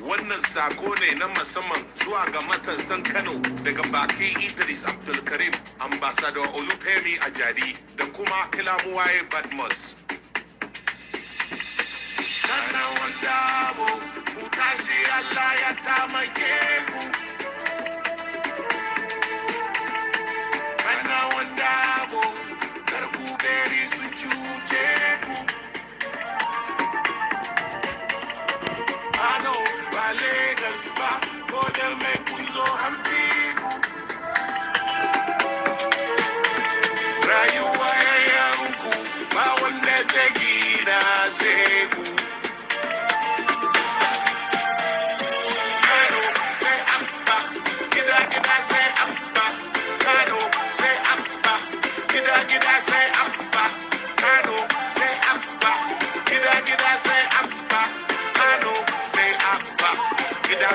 Wannan sako ne na musamman zuwa ga matasan Kano daga baki Idris Abdulkarim, Ambassador Olufemi Ajadi da kuma Kilamuwaye Badmus. Kana wanda abu, ku tashi Allah ya tamake ku. Kana wanda abu, kar ku bari su cuce ku. Kano ba Lagos ba, ko da mai kun zo hamfi ku. Rayuwa yayanku, ba wanda zai gina sai ku.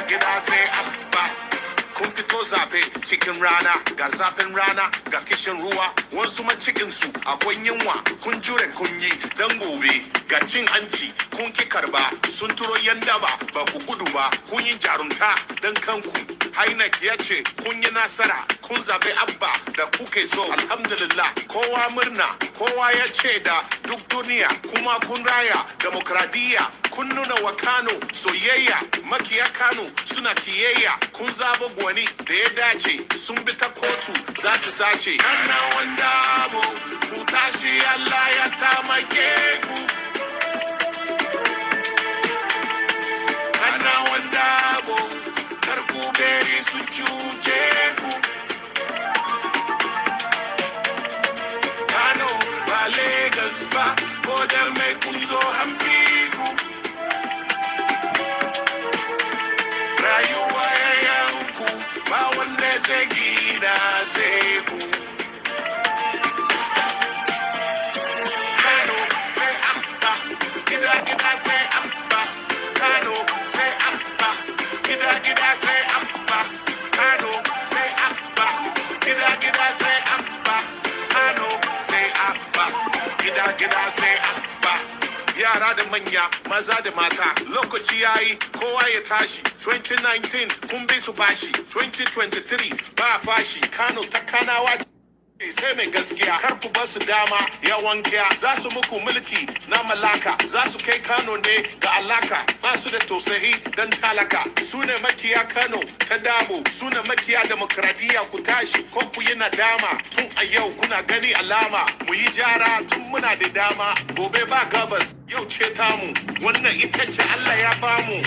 Gida sai abba kun fito zabe cikin rana ga zafin rana ga kishin ruwa wasu ma cikin su akwai yunwa kun jure kun yi dan gobe ga cin hanci kun ki karba sun turo yan daba ba ku gudu ba kun yi jarumta dan kanku Hainak ya ce kun yi nasara kun zabe abba da kuke so alhamdulillah kowa murna kowa ya ce da duk duniya kuma kun raya demokradiyya kun nuna wa Kano soyayya makiya Kano suna kiyayya kun zaba gwani da ya dace sun bi ta kotu za su sace ana wanda abu ku tashi Allah ya tamake ku ana wanda abu kar ku bari su cuce ku Kano ba Lagos ba ko da mai kun zo hamfi ku rayuwa yayanku ba wanda zai gina sai ku Kano sai abba gida sai abba Kano sai abba gida sai abba Kano sai abba gida sai abba Kano sai abba gida sai abba yara da manya maza da mata lokaci yayi kowa ya tashi 2019 kun bi su bashi 2023 ba fashi Kano ta kanawa sai mai gaskiya kar ku ba su dama ya wankiya za su muku mulki na malaka za su kai Kano ne ga alaka ba su da tausayi dan talaka su ne makiya Kano ta damo su ne makiya demokradiyya ku tashi ko ku yi nadama tun a yau kuna gani alama mu yi jara tun muna da dama gobe ba gabas yau ce tamu wannan ita ce Allah ya bamu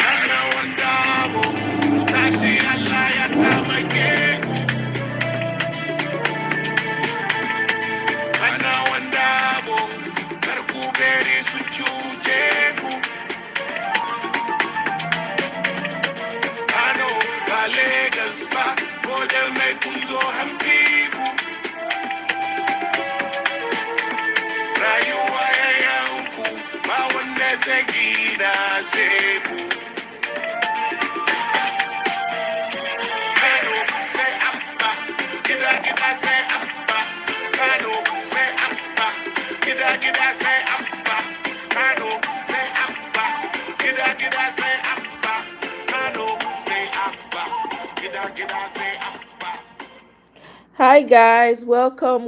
ana wanda mu ku tashi Allah ya tamake ku ana wanda mu kar ku bari su cuce ku Kano ba Lagos ba ko da mai kun zo hamfi ku rayuwa yayanku ba wanda zai gina sai ku Kano sai abba gida sai abba Kano sai abba gida sai abba Kano sai abba gida sai abba Kano sai abba gida sai abba. Hi guys, welcome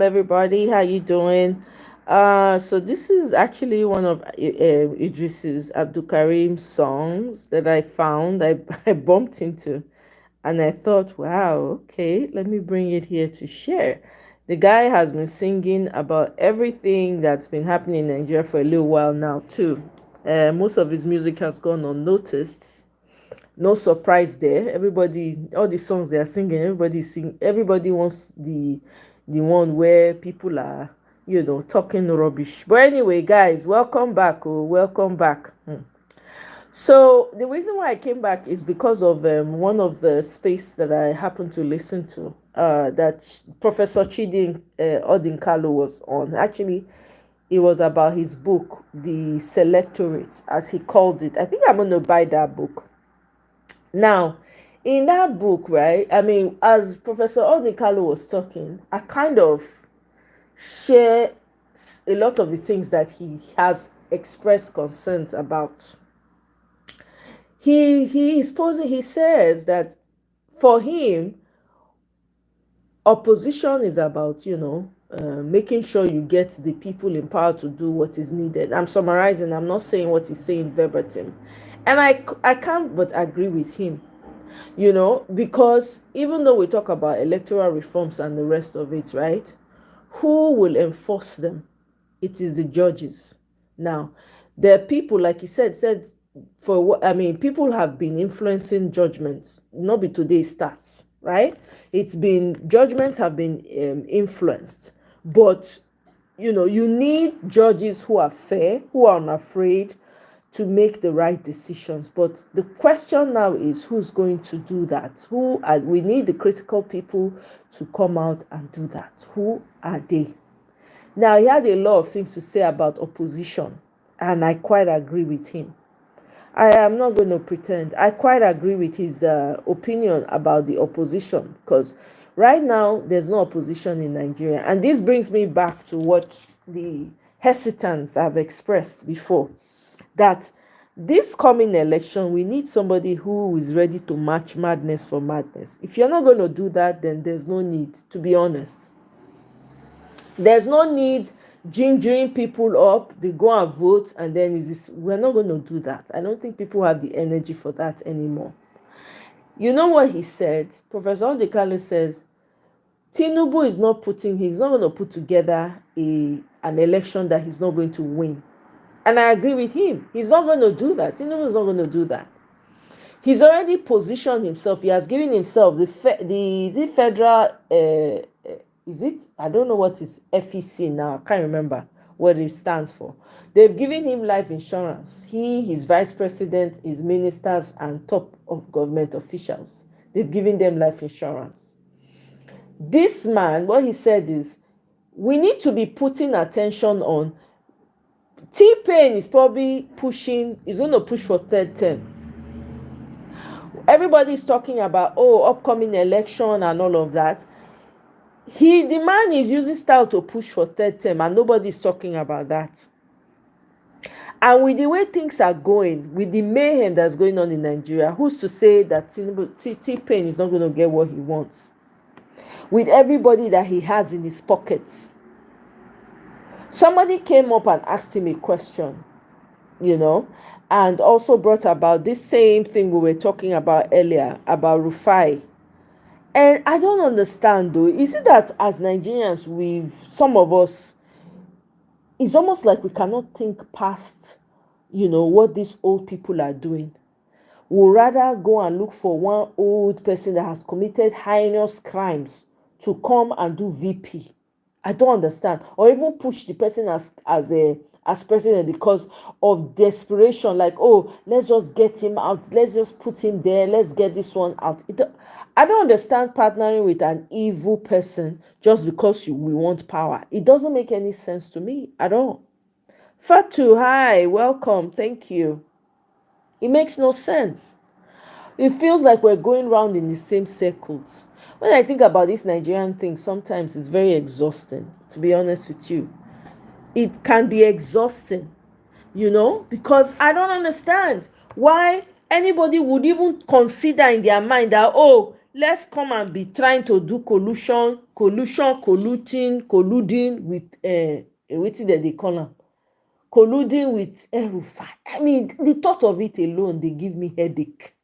everybody. How you doing? So this is actually one of Idris's Abdulkarim songs that I found. I bumped into, and I thought, wow, okay, let me bring it here to share. The guy has been singing about everything that's been happening in Nigeria for a little while now too. Most of his music has gone unnoticed. No surprise there. Everybody, all the songs they are singing, everybody wants the one where people are, talking rubbish. But anyway, guys, welcome back. Welcome back. So the reason why I came back is because of one of the space that I happened to listen to, that Professor Chidi Odinkalo was on. Actually, it was about his book, The Selectorate, as he called it. I think I'm going to buy that book. Now, in that book, right, I mean, as Professor Odinkalo was talking, I kind of share a lot of the things that he has expressed concerns about. he says that for him, opposition is about, making sure you get the people in power to do what is needed. I'm summarizing, I'm not saying what he's saying verbatim. And I can't but agree with him, because even though we talk about electoral reforms and the rest of it, right? Who will enforce them? It is the judges. Now, there are people, like he said, for what I mean, people have been influencing judgments. Not be today starts, right? It's been judgments have been influenced, but you need judges who are fair, who are unafraid to make the right decisions. But the question now is, who's going to do that? We need the critical people to come out and do that. Who are they? Now, he had a lot of things to say about opposition, and I quite agree with him. I am not going to pretend. I quite agree with his opinion about the opposition, because right now there's no opposition in Nigeria. And this brings me back to what the hesitants have expressed before, that this coming election, we need somebody who is ready to match madness for madness. If you're not going to do that, then there's no need, to be honest. There's no need gingering people up, they go and vote, and then we're not going to do that. I don't think people have the energy for that anymore. You know what he said? Professor Odekale says Tinubu is he's not going to put together an election that he's not going to win. And I agree with him. He's not going to do that. Tinubu is not going to do that. He's already positioned himself. He has given himself the federal is it? I don't know what is FEC now. I can't remember what it stands for. They've given him life insurance. His vice president, his ministers, and top of government officials. They've given them life insurance. This man, what he said is, we need to be putting attention on. T-Pain is probably is going to push for third term. Everybody's talking about, upcoming election and all of that. The man is using style to push for third term, and nobody's talking about that. And with the way things are going, with the mayhem that's going on in Nigeria, who's to say that T-Pain is not going to get what he wants? With everybody that he has in his pockets. Somebody came up and asked him a question, and also brought about this same thing we were talking about earlier, about Rufai. And I don't understand though. Is it that as Nigerians, some of us, it's almost like we cannot think past, what these old people are doing. We'll rather go and look for one old person that has committed heinous crimes to come and do VP. I don't understand. Or even push the person as president because of desperation, like, let's just get him out, let's just put him there, let's get this one out. I don't understand partnering with an evil person just because we want power. It doesn't make any sense to me at all. Fatu, hi, welcome, thank you. It makes no sense. It feels like we're going round in the same circles. When I think about this Nigerian thing, sometimes it's very exhausting, to be honest with you. It can be exhausting, because I don't understand why anybody would even consider in their mind that, let's come and be trying to do colluding with wetin dem dey call am, colluding with Rufai. I mean, the thought of it alone dey give me headache.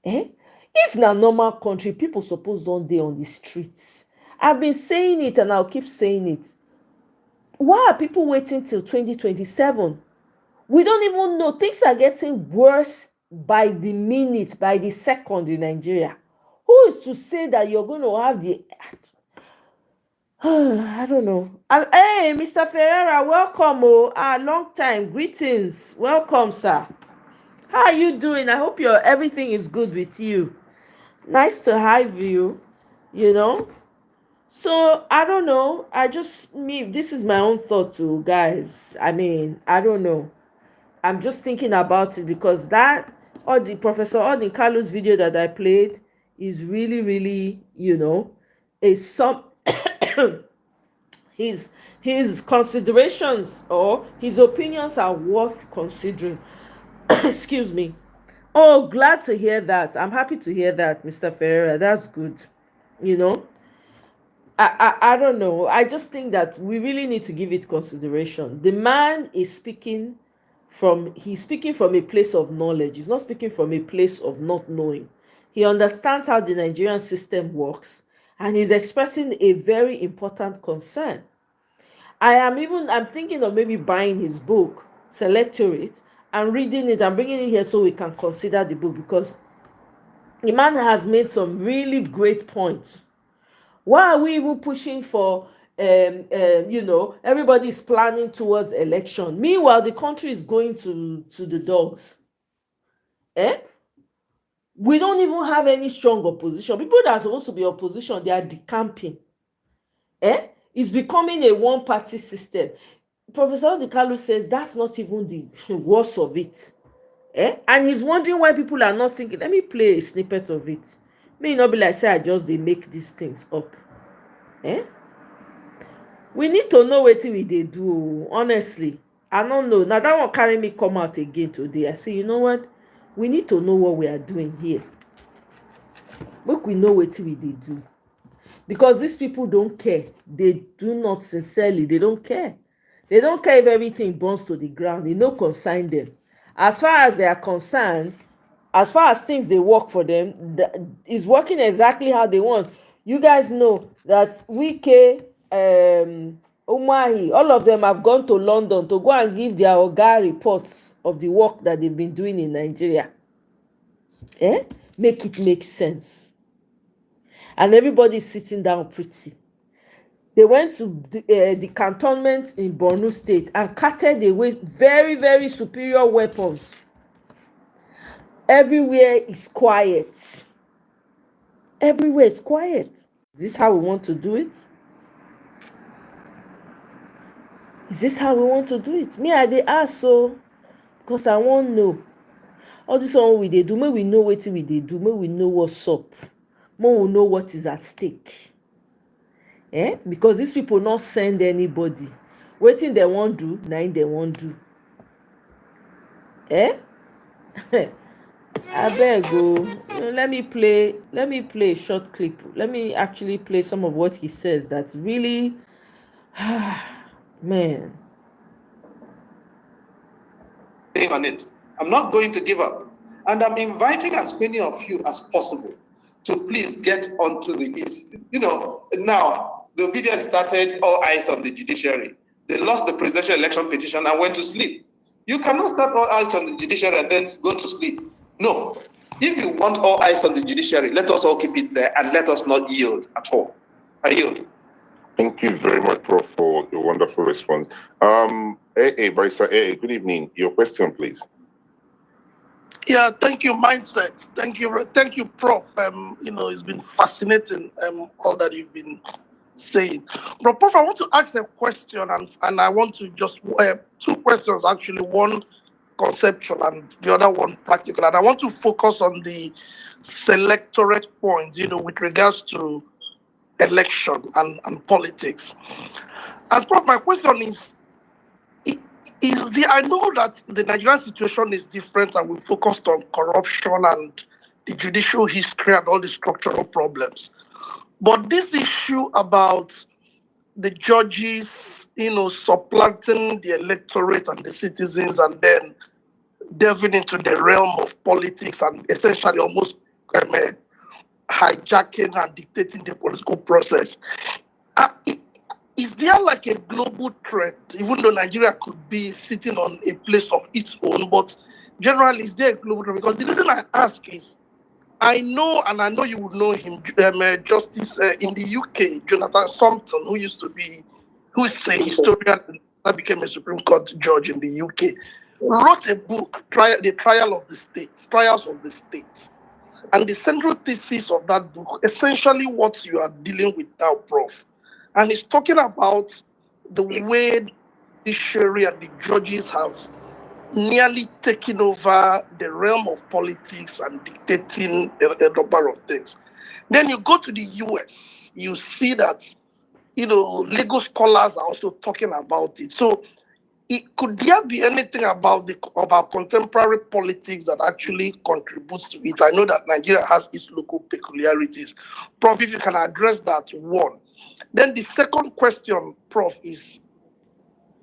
If na normal country, people suppose don dey on the streets. I've been saying it and I'll keep saying it. Why are people waiting till 2027? We don't even know. Things are getting worse by the minute, by the second in Nigeria. Who is to say that you're going to have the... I don't know. And hey, Mr. Ferreira, welcome. Long time. Greetings. Welcome, sir. How are you doing? I hope everything is good with you. Nice to have you, So, I don't know. This is my own thought too, guys. I mean, I don't know. I'm just thinking about it because Professor Odinkalu's video that I played is really, really, his considerations or his opinions are worth considering. Excuse me. Oh, glad to hear that. I'm happy to hear that, Mr. Ferreira. That's good. You know, I don't know. I just think that we really need to give it consideration. The man is speaking he's speaking from a place of knowledge. He's not speaking from a place of not knowing. He understands how the Nigerian system works, and he's expressing a very important concern. I'm thinking of maybe buying his book, Selectorate, and reading it and bringing it here so we can consider the book, because the man has made some really great points. Why are we even pushing for everybody's planning towards election? Meanwhile, the country is going to the dogs. Eh? We don't even have any strong opposition. People that are supposed to be opposition, they are decamping. It's becoming a one-party system. Professor Odikalu says that's not even the worst of it. And he's wondering why people are not thinking. Let me play a snippet of it. May not be like say I just they make these things up. We need to know wetin we dey do. Honestly, I don't know. Now that one carry me come out again today. I say, you know what? We need to know what we are doing here. Make we know wetin we dey do. Because these people don't care. They do not sincerely. They don't care. They don't care if everything burns to the ground. They no concern them. As far as they are concerned, as far as things they work for them, is working exactly how they want. You guys know that Wike, Umahi, all of them have gone to London to go and give their oga reports of the work that they've been doing in Nigeria. Make it make sense. And everybody's sitting down pretty. They went to the cantonment in Borno State and carted away very, very superior weapons. Everywhere is quiet. Everywhere is quiet. Is this how we want to do it? Is this how we want to do it? Me, I dey ask so, because I wan know. All this one we dey do, make we know wetin we dey do, make we know what's up, make we know what is at stake. Because these people not send anybody. Wetin dem wan do, na im dem wan do. Abeg o, let me play a short clip. Let me actually play some of what he says. That's really, man. On it. I'm not going to give up. And I'm inviting as many of you as possible to please get onto the list. Now, the obedience started, all eyes on the judiciary. They lost the presidential election petition and went to sleep. You cannot start all eyes on the judiciary and then go to sleep. No. If you want all eyes on the judiciary, let us all keep it there and let us not yield at all. I yield. Thank you very much, Prof, for your wonderful response. Barrister AA, good evening. Your question, please. Yeah, thank you, Mindset. Thank you, Prof. It's been fascinating, all that you've been saying. But Prof, I want to ask a question, and I want to just two questions actually, one conceptual and the other one practical. And I want to focus on the selectorate point, with regards to election and politics. And Prof, my question is I know that the Nigerian situation is different and we focused on corruption and the judicial history and all the structural problems. But this issue about the judges, supplanting the electorate and the citizens and then delving into the realm of politics and essentially almost hijacking and dictating the political process. Is there like a global trend, even though Nigeria could be sitting on a place of its own, but generally, is there a global trend? Because the reason I ask is, I know you would know him, Justice in the UK, Jonathan Sumpton, who is a historian that became a Supreme Court judge in the UK, wrote a book, The Trials of the State. And the central thesis of that book, essentially what you are dealing with now, Prof. And he's talking about the way the judiciary and the judges have nearly taken over the realm of politics and dictating a number of things. Then you go to the US, you see that, legal scholars are also talking about it. So could there be anything about contemporary politics that actually contributes to it? I know that Nigeria has its local peculiarities. Prof, if you can address that one. Then the second question, Prof, is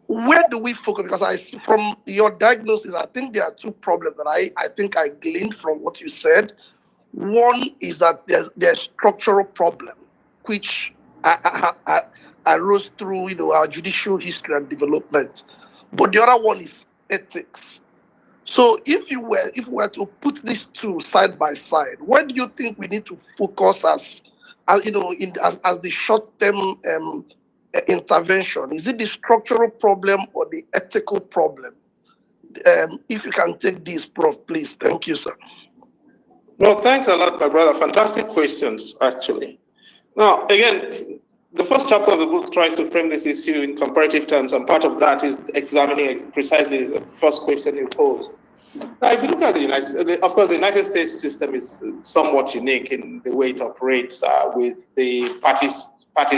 where do we focus? Because I see from your diagnosis, I think there are two problems that I think I gleaned from what you said. One is that there's structural problem, which arose through our judicial history and development. But the other one is ethics. So if we were to put these two side by side, where do you think we need to focus as the short-term intervention? Is it the structural problem or the ethical problem? If you can take this, Prof, please. Thank you, sir. Well, thanks a lot, my brother. Fantastic questions, actually. Now, again, the first chapter of the book tries to frame this issue in comparative terms, and part of that is examining precisely the first question you posed. Now, if you look at the United States, of course, the United States system is somewhat unique in the way it operates with the party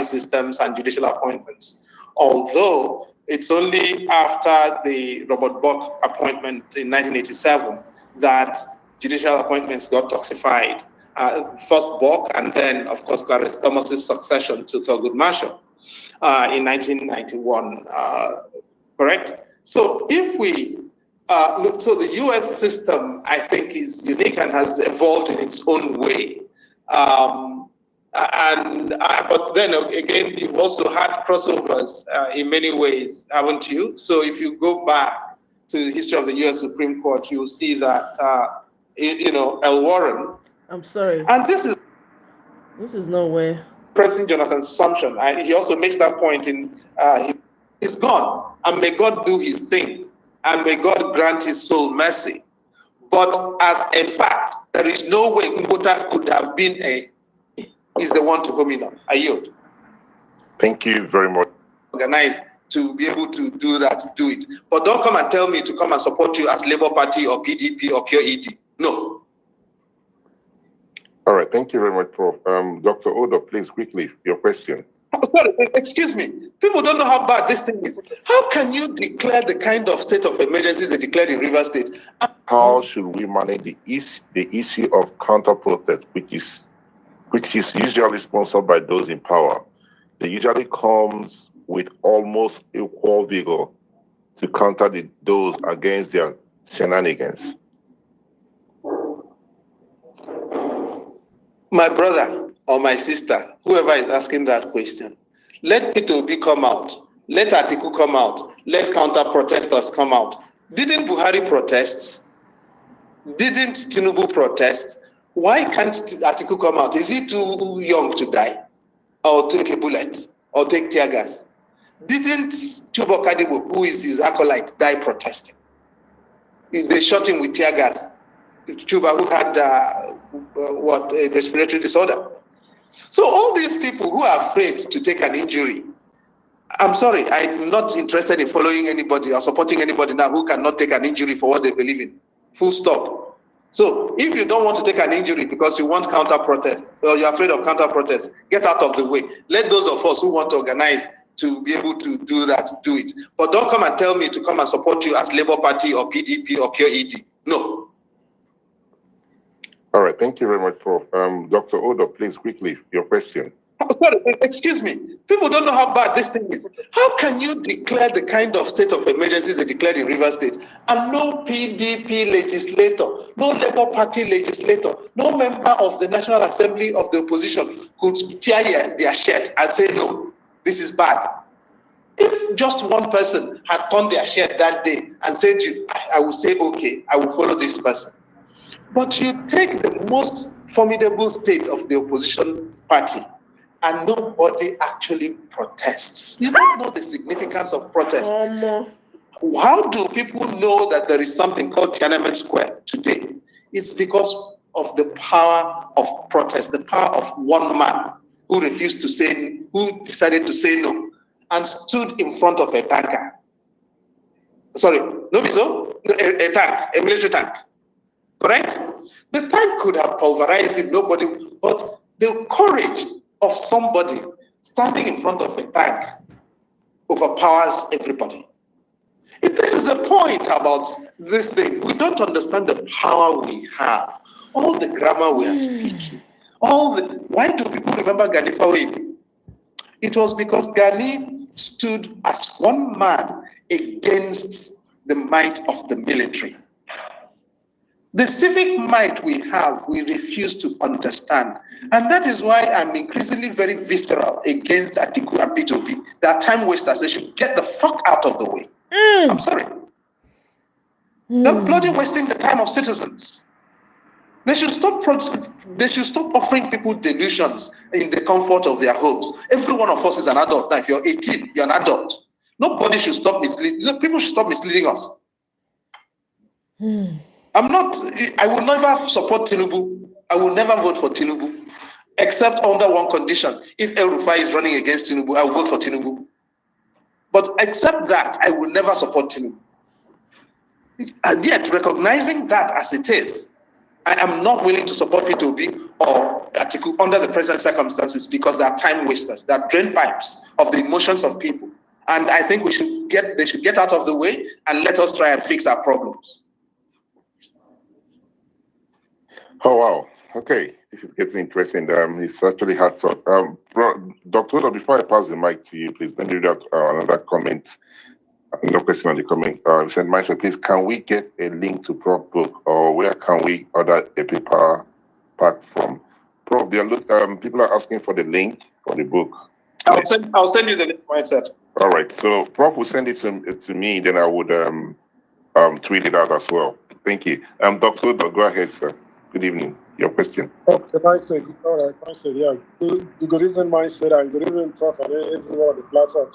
systems and judicial appointments. Although it's only after the Robert Bork appointment in 1987 that judicial appointments got toxified. First Bork, and then, of course, Clarence Thomas's succession to Thurgood Marshall in 1991. Correct? So if we look, so the U.S. system, I think, is unique and has evolved in its own way. But then again, you've also had crossovers in many ways, haven't you? So if you go back to the history of the U.S. Supreme Court, you'll see that L. Warren. I'm sorry. And this is nowhere. President Jonathan's assumption. He also makes that point in he's gone, and may God do his thing, and may God grant his soul mercy. But as a fact, there is no way Ngota could have been is the one to whom I yield. Thank you very much. Organized to be able to do that, do it. But don't come and tell me to come and support you as Labour Party or PDP or QED. No. All right, thank you very much, Prof. Dr. Odo, please quickly, your question. Oh, sorry, excuse me. People don't know how bad this thing is. How can you declare the kind of state of emergency they declared in Rivers State? How should we manage the issue of counter-protest, which is usually sponsored by those in power? It usually comes with almost equal vigor to counter those against their shenanigans. My brother or my sister, whoever is asking that question, let Peter Obi come out. Let Atiku come out. Let counter-protesters come out. Didn't Buhari protest? Didn't Tinubu protest? Why can't Atiku come out? Is he too young to die? Or take a bullet? Or take tear gas? Didn't Chubo Kadibo, who is his acolyte, die protesting? They shot him with tear gas. Chuba, who had a respiratory disorder. So all these people who are afraid to take an injury, I'm sorry, I'm not interested in following anybody or supporting anybody now who cannot take an injury for what they believe in. Full stop. So if you don't want to take an injury because you want counter-protest or you're afraid of counter-protest, get out of the way. Let those of us who want to organize to be able to do that, do it. But don't come and tell me to come and support you as Labour Party or PDP or QED. No. All right, thank you very much, Prof. Dr. Odo, please quickly, your question. Oh, sorry, excuse me. People don't know how bad this thing is. How can you declare the kind of state of emergency they declared in Rivers State and no PDP legislator, no Labour Party legislator, no member of the National Assembly of the opposition could tear their shirt and say, no, this is bad? If just one person had torn their shirt that day and said, I will say, okay, I will follow this person. But you take the most formidable state of the opposition party and nobody actually protests. You don't know the significance of protest. How do people know that there is something called Tiananmen Square today? It's because of the power of protest, the power of one man who refused to say, who decided to say no and stood in front of a tanker. Sorry, no, a tank, a military tank. Correct? The tank could have pulverized it, nobody, but the courage of somebody standing in front of a tank overpowers everybody. This is the point about this thing. We don't understand the power we have, all the grammar we are speaking, why do people remember Gani Fawebi? It was because Gani stood as one man against the might of the military. The civic might we have, we refuse to understand. And that is why I'm increasingly very visceral against Atiku and P2P. They are time wasters. They should get the fuck out of the way. I'm sorry. They're bloody wasting the time of citizens. They should stop offering people delusions in the comfort of their homes. Every one of us is an adult. Now, if you're 18, you're an adult. Nobody should stop misleading. People should stop misleading us. I will never support Tinubu. I will never vote for Tinubu, except under one condition. If El Rufai is running against Tinubu, I will vote for Tinubu. But except that, I will never support Tinubu. And yet, recognizing that as it is, I am not willing to support P2B or Atiku under the present circumstances because they are time wasters. They are drain pipes of the emotions of people. And I think they should get out of the way and let us try and fix our problems. Oh, wow. Okay, this is getting interesting. It's actually hard talk. Dr. Odo, before I pass the mic to you, please, let me read out another comment. No question on the comment. St. Michael, please, can we get a link to Prof book, or where can we order a paper pack from? Prof, people are asking for the link for the book. I'll send you the link myself. All right, so Prof will send it to me, then I would tweet it out as well. Thank you. Dr. Odo, go ahead, sir. Good evening. Your question. Okay, Mindset. All right, Mindset. Yeah. Good evening, Mindset, and good evening, Prof, and everyone on the platform.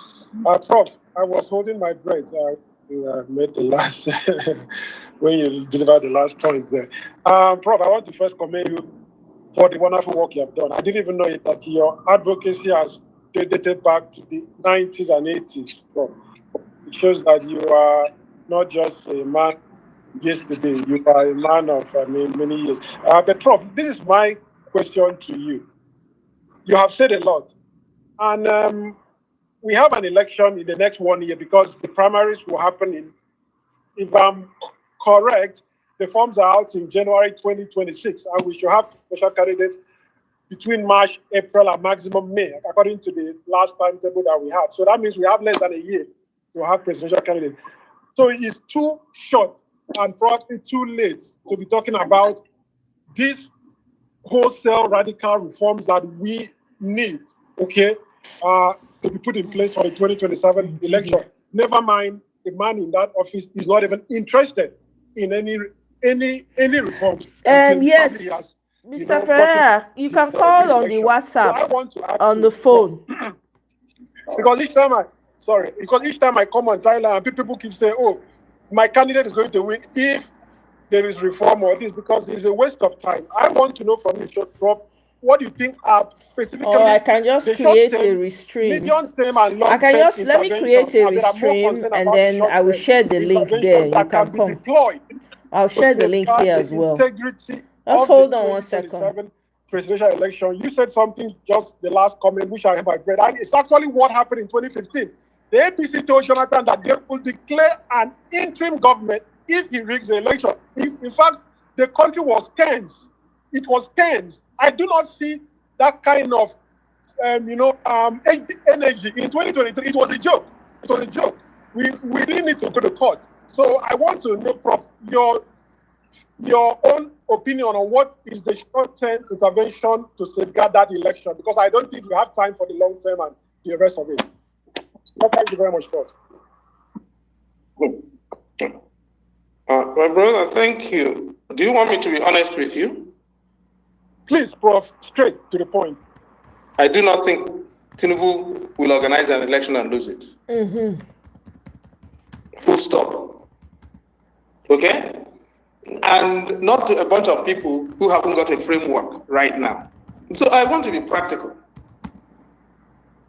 Prof, I was holding my breath. You made the last when you delivered the last point there. Prof, I want to first commend you for the wonderful work you have done. I didn't even know that your advocacy has dated back to the 90s and 80s, Prof. It shows that you are not just a man yesterday, you are a man of many years. But Prof, this is my question to you. You have said a lot, and we have an election in the next 1 year because the primaries will happen in, if I'm correct, the forms are out in January 2026, and we should have special candidates between March, April, and maximum May, according to the last timetable that we had. So that means we have less than a year to have presidential candidates. So it's too short and probably too late to be talking about these wholesale radical reforms that we need, okay, to be put in place for the 2027 election. Never mind, the man in that office is not even interested in any reforms. Yes, Mr. Ferreira, you can call on the WhatsApp, so on the phone. Because each time I come on Thailand, people keep saying, "Oh, my candidate is going to win if there is reform or this," because it's a waste of time. I want to know from you, Prof, what do you think are specifically? Or I can just create a restream. Medium term and long I can just let me create a interventions, restream and then I will share the link there. You can be come. deployed I'll to share the link safeguard here the as well. integrity Just of hold the on 1 second. 2027 presidential election. You said something just the last comment, which I have my bread. And it's actually what happened in 2015. The APC told Jonathan that they will declare an interim government if he rigs the election. In fact, the country was tense. It was tense. I do not see that kind of, energy in 2023. It was a joke. It was a joke. We didn't need to go to court. So I want to know, Prof, your own opinion on what is the short-term intervention to safeguard that election, because I don't think we have time for the long term and the rest of it. Thank you very much, Prof. My brother, thank you. Do you want me to be honest with you? Please, Prof, straight to the point. I do not think Tinubu will organize an election and lose it. Full stop. Okay? And not a bunch of people who haven't got a framework right now. So I want to be practical.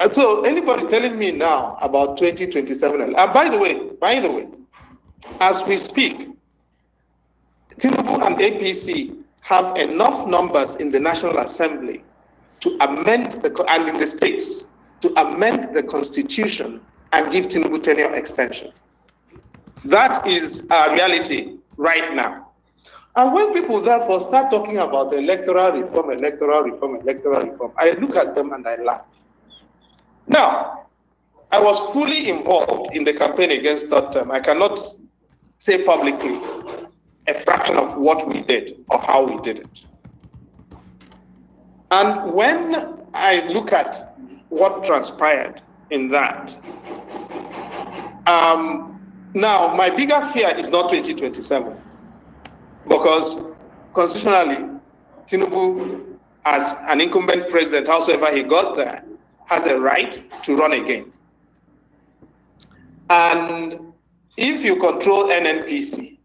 And so anybody telling me now about 2027, and by the way, as we speak, Tinubu and APC have enough numbers in the National Assembly to amend and in the states to amend the constitution and give Tinubu tenure extension. That is our reality right now. And when people therefore start talking about electoral reform, I look at them and I laugh. Now, I was fully involved in the campaign against third term. I cannot say publicly a fraction of what we did or how we did it. And when I look at what transpired in that, now my bigger fear is not 2027, because constitutionally, Tinubu, as an incumbent president, howsoever he got there, has a right to run again. And if you control NNPC,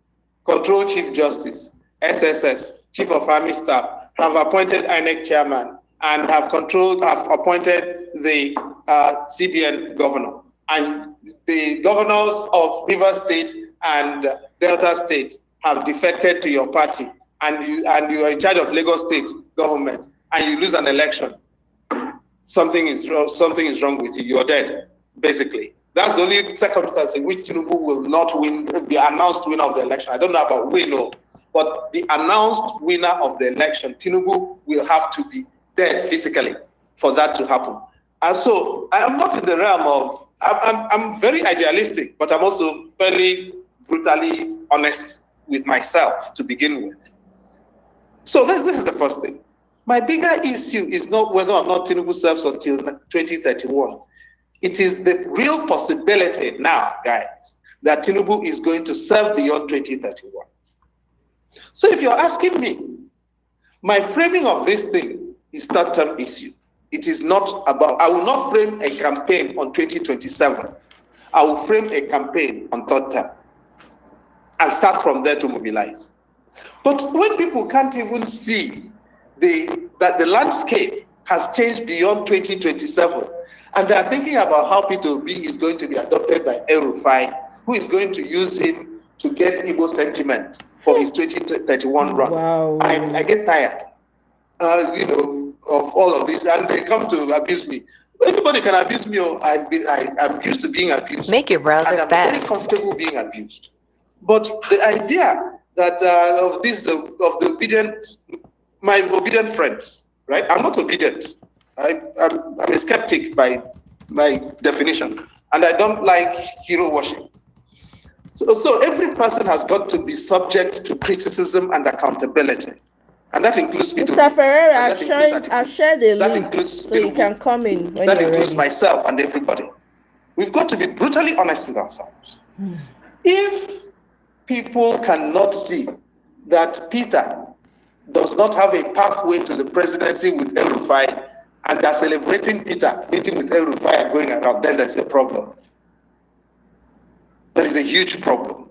control Chief Justice, SSS, Chief of Army Staff, have appointed INEC chairman, and have appointed the CBN governor, and the governors of Rivers State and Delta State have defected to your party, and you are in charge of Lagos State government, and you lose an election, something is wrong with you. You're dead, basically. That's the only circumstance in which Tinubu will not win, be announced winner of the election. I don't know about win, but the announced winner of the election, Tinubu will have to be dead physically for that to happen. And so I'm not in the realm of, I'm very idealistic, but I'm also fairly brutally honest with myself to begin with. So this is the first thing. My bigger issue is not whether or not Tinubu serves until 2031. It is the real possibility now, guys, that Tinubu is going to serve beyond 2031. So if you're asking me, my framing of this thing is third-term issue. It is not about, I will not frame a campaign on 2027. I will frame a campaign on third term and start from there to mobilize. But when people can't even see that the landscape has changed beyond 2027, and they are thinking about how P2B is going to be adopted by El-Rufai, who is going to use him to get Igbo sentiment for his 2031 run. Wow. I get tired, of all of this, and they come to abuse me. Anybody can abuse me, or I'm used to being abused. Make your browser and I'm fast. very comfortable being abused. But the idea that of the obedient, my obedient friends, right? I'm not obedient. I'm a skeptic by definition, and I don't like hero worship. So every person has got to be subject to criticism and accountability, and that includes people. Mr. Ferreira, I've shared the link, so you can come in when that you're includes ready. myself and everybody. We've got to be brutally honest with ourselves. If people cannot see that Peter does not have a pathway to the presidency with El-Rufai, and they're celebrating Peter meeting with El-Rufai and going around, then there's a problem. There is a huge problem.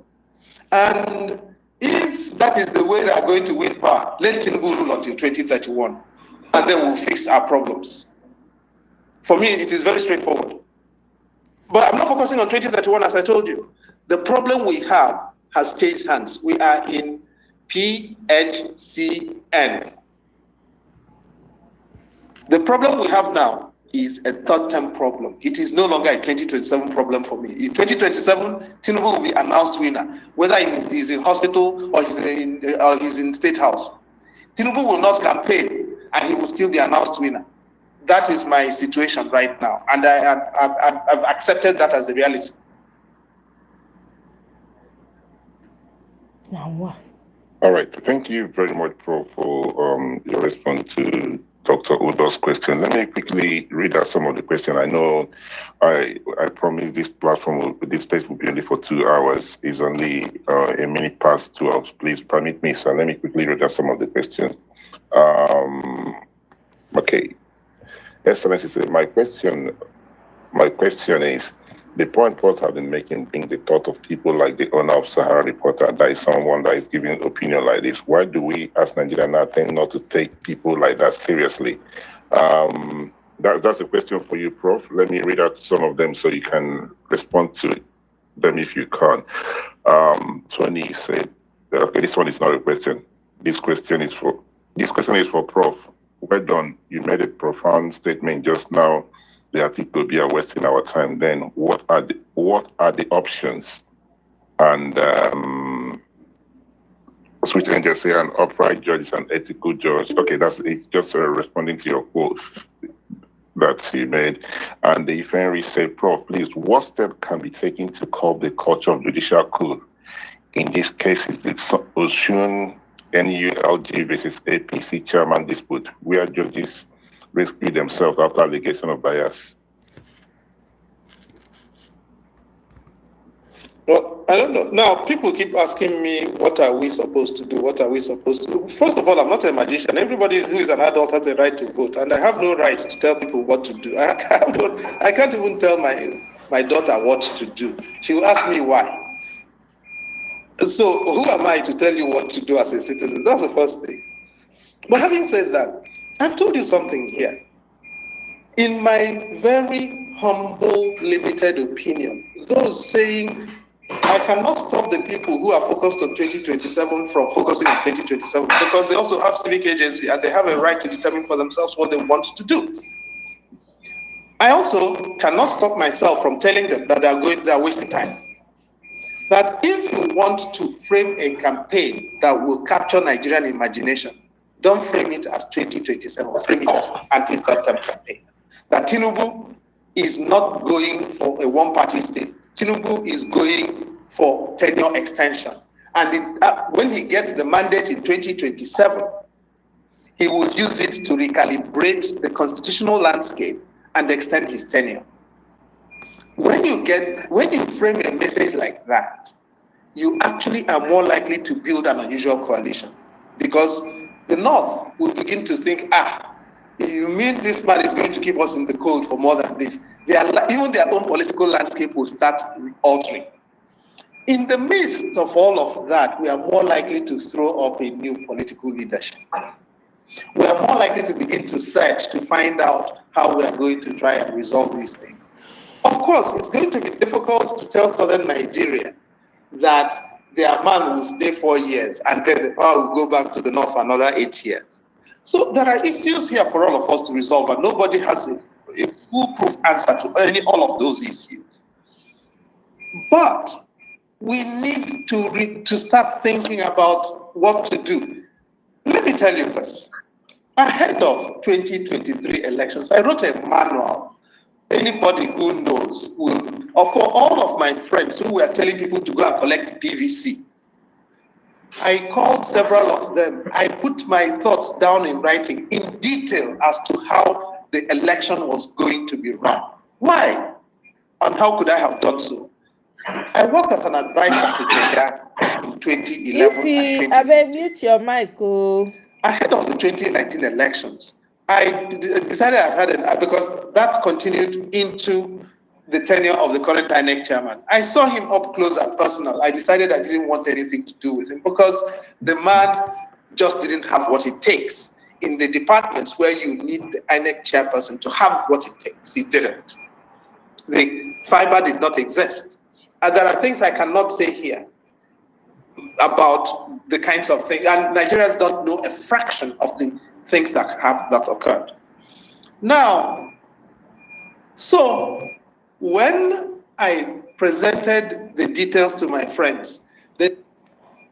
And if that is the way they are going to win power, let Tinubu rule until 2031, and then we'll fix our problems. For me, it is very straightforward. But I'm not focusing on 2031, as I told you. The problem we have has changed hands. We are in PHCN. The problem we have now is a third-term problem. It is no longer a 2027 problem for me. In 2027, Tinubu will be announced winner, whether he's in hospital or he's in State House. Tinubu will not campaign, and he will still be announced winner. That is my situation right now, and I've accepted that as the reality. Now what? All right. Thank you very much, Prof, for your response to Dr. Udo's question. Let me quickly read out some of the questions. I know I promised this space will be only for 2 hours. It's only a minute past 2 hours. Please permit me, sir. Let me quickly read out some of the questions. Okay. Excellency, my question is, the point Paul have been making brings the thought of people like the owner of Sahara Reporter, that is someone that is giving opinion like this. Why do we as Nigerians now tend not to take people like that seriously? That's a question for you, Prof. Let me read out some of them so you can respond to them if you can. Tony said, okay, this one is not a question. This question is for Prof. Well done. You made a profound statement just now. The article will be wasting our time. Then what are the options and switch angels say an upright judge is an ethical judge. Okay, that's it's just responding to your quote that he made. And the Ifenri said, Prof, please, what step can be taken to curb the culture of judicial coup? In this case, it's the Oshun NULG versus APC chairman dispute, where judges rescue themselves after allegation of bias. Well, I don't know. Now, people keep asking me, what are we supposed to do? What are we supposed to do? First of all, I'm not a magician. Everybody who is an adult has a right to vote, and I have no right to tell people what to do. I can't even tell my daughter what to do. She will ask me why. So, who am I to tell you what to do as a citizen? That's the first thing. But having said that, I've told you something here. In my very humble, limited opinion, those saying I cannot stop the people who are focused on 2027 from focusing on 2027 because they also have civic agency and they have a right to determine for themselves what they want to do. I also cannot stop myself from telling them that they are wasting time. That if you want to frame a campaign that will capture Nigerian imagination, don't frame it as 2027, frame it as anti-third term campaign. That Tinubu is not going for a one-party state. Tinubu is going for tenure extension. And when he gets the mandate in 2027, he will use it to recalibrate the constitutional landscape and extend his tenure. When you frame a message like that, you actually are more likely to build an unusual coalition because the North will begin to think, you mean this man is going to keep us in the cold for more than this? Even their own political landscape will start altering. In the midst of all of that, we are more likely to throw up a new political leadership. We are more likely to begin to search to find out how we are going to try and resolve these things. Of course, it's going to be difficult to tell Southern Nigeria that their man will stay 4 years and then the power will go back to the North for another 8 years. So there are issues here for all of us to resolve, but nobody has a foolproof answer to all of those issues. But we need to start thinking about what to do. Let me tell you this. Ahead of 2023 elections, I wrote a manual. Anybody who knows or for all of my friends who were telling people to go and collect PVC, I called several of them. I put my thoughts down in writing in detail as to how the election was going to be run. Why? And how could I have done so? I worked as an advisor to Jega in 2011 and 2015. Mute your mic. Ahead of the 2019 elections, I decided because that continued into the tenure of the current INEC chairman. I saw him up close and personal. I decided I didn't want anything to do with him because the man just didn't have what it takes in the departments where you need the INEC chairperson to have what it takes. He didn't. The fiber did not exist. And there are things I cannot say here about the kinds of things, and Nigerians don't know a fraction of the things that occurred. Now, so when I presented the details to my friends,